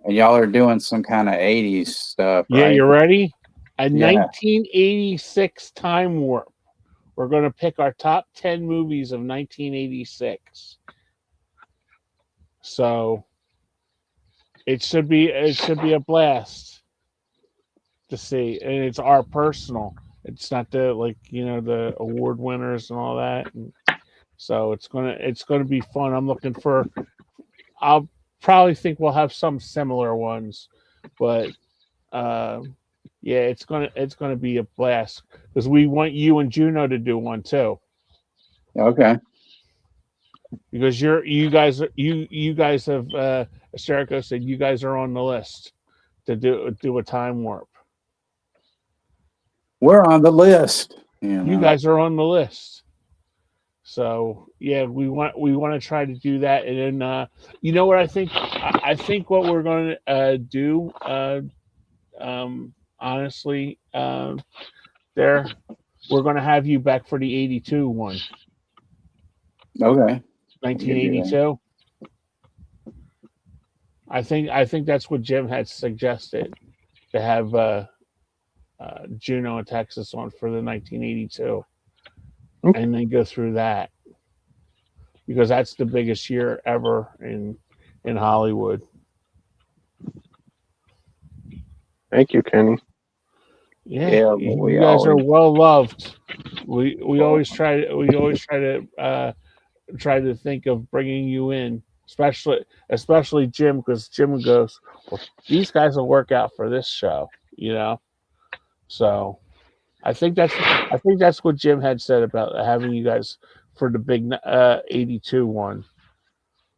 And y'all are doing some kind of 80s stuff, Yeah, right? you ready? A Yeah. 1986 time warp. We're going to pick our top 10 movies of 1986. So it should be a blast to see, and it's our personal. It's not the award winners and all that. And so it's gonna be fun. I'm looking for. I'll probably think we'll have some similar ones, but it's gonna be a blast because we want you and Juno to do one too. Okay. Because you guys have Jericho said you guys are on the list to do a time warp. We're on the list. You guys are on the list. So yeah, we want to try to do that, and then you know what I think? I think what we're going to do, honestly, we're going to have you back for the 82 one. Okay. 1982. I think that's what Jim had suggested, to have Juno and Texas on for the 1982, and then go through that, because that's the biggest year ever in Hollywood. Thank you, Kenny. Yeah, you guys are well loved. We always try to think of bringing you in, especially Jim, because Jim goes, well, these guys will work out for this show, So I think that's what Jim had said about having you guys for the big 82 one,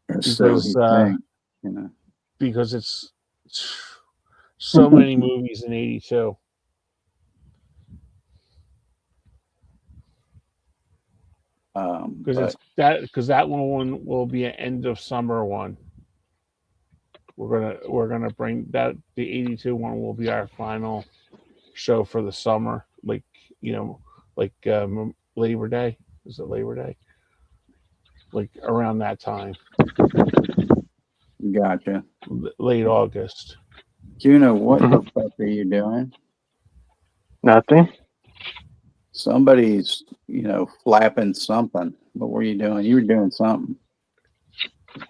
because because it's so many movies in 82. Because that one will be an end of summer one. We're gonna bring that, the 82 one will be our final show for the summer, Labor Day. Is it Labor Day? Like around that time. Gotcha. Late August. Juno, what the fuck are you doing? Nothing. Somebody's, flapping something. What were you doing? You were doing something.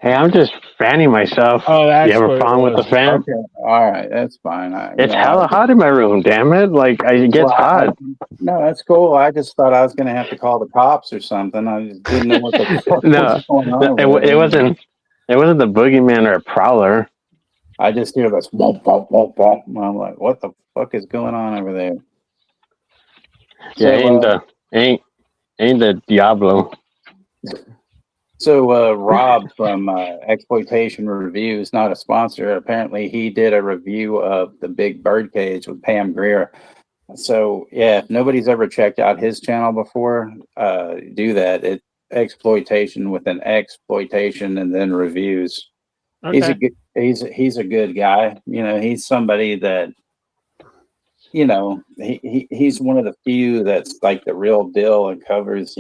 Hey, I'm just fanning myself. Oh, that's you have a problem with the fan? Okay, all right, that's fine. It's hella hot in my room, damn it! It gets hot. No, that's cool. I just thought I was going to have to call the cops or something. I just didn't know what the fuck was going on. It wasn't the boogeyman or a prowler. I just hear this womp, womp, womp, womp. And I'm like, what the fuck is going on over there? Yeah, ain't the Diablo. So Rob from Exploitation Reviews, not a sponsor. Apparently, he did a review of The Big Birdcage with Pam Grier. So yeah, if nobody's ever checked out his channel before, do that. It's Exploitation with an exploitation and then reviews. Okay. He's a good guy. He's somebody that he's one of the few that's like the real deal and covers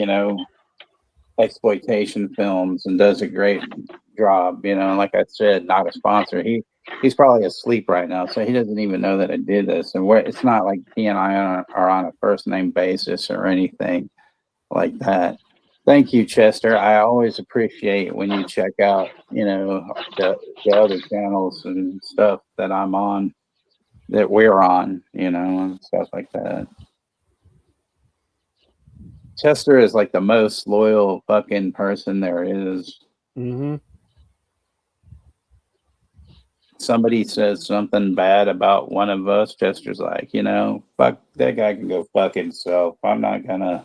exploitation films and does a great job. Like I said, not a sponsor. he's probably asleep right now, so he doesn't even know that I did this. And it's not like he and I are on a first name basis or anything like that. Thank you, Chester. I always appreciate when you check out, the other channels and stuff that I'm on, that we're on, and stuff like that. Chester is like the most loyal fucking person there is. Mm-hmm. Somebody says something bad about one of us, Chester's like, fuck, that guy can go fuck himself. I'm not gonna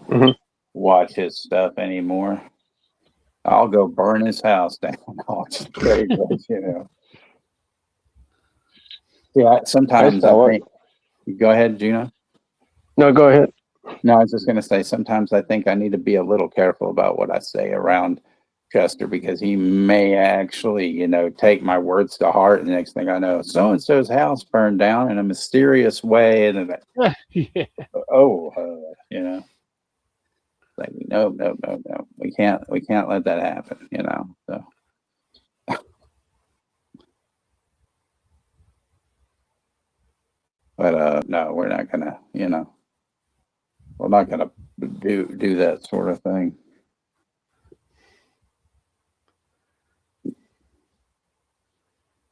watch his stuff anymore. I'll go burn his house down. I'll just kidding, but, Yeah, sometimes I think. Go ahead, Juno. No, go ahead. No, I was just gonna say sometimes I think I need to be a little careful about what I say around Chester, because he may actually, take my words to heart. And the next thing I know, so and so's house burned down in a mysterious way, and then, Yeah. like no, we can't let that happen, So, but no, we're not gonna, we're not gonna do that sort of thing.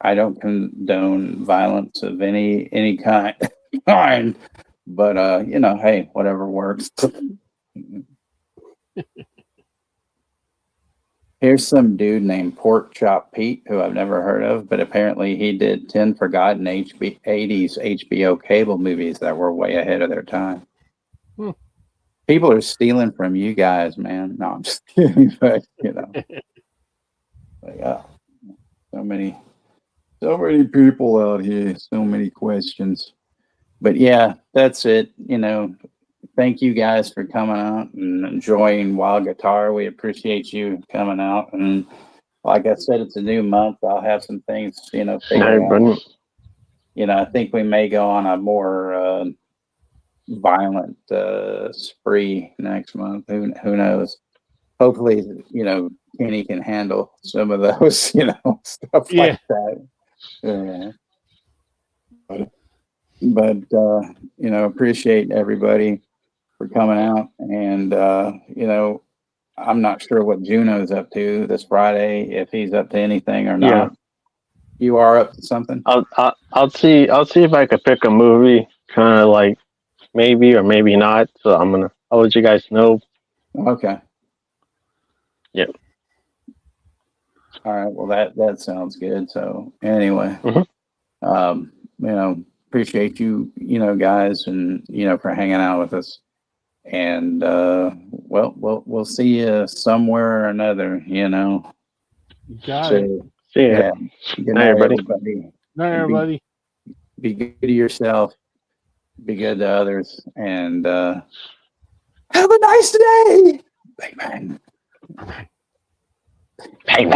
I don't condone violence of any kind, but hey, whatever works. Here's some dude named Pork Chop Pete, who I've never heard of, but apparently he did 10 forgotten 80s HBO cable movies that were way ahead of their time. People are stealing from you guys, man. No, I'm just kidding, but like, so many people out here, so many questions. But yeah, that's it. Thank you guys for coming out and enjoying Wild Guitar. We appreciate you coming out. And like I said, it's a new month. I'll have some things, figured out. I think we may go on a more violent spree next month. Who knows? Hopefully, Kenny can handle some of those, stuff like that. Yeah. But appreciate everybody for coming out. And I'm not sure what Juno's up to this Friday, if he's up to anything or not. You are up to something? I'll see if I could pick a movie, kind of like maybe or maybe not. So I'll let you guys know. Okay. Yep. All right. Well, that sounds good. So anyway, appreciate you, guys, and for hanging out with us. And we'll see you somewhere or another. Got it. See ya. Good night, everybody. Night, everybody. Be good to yourself. Be good to others, and have a nice day. Bang bang. Bang bang.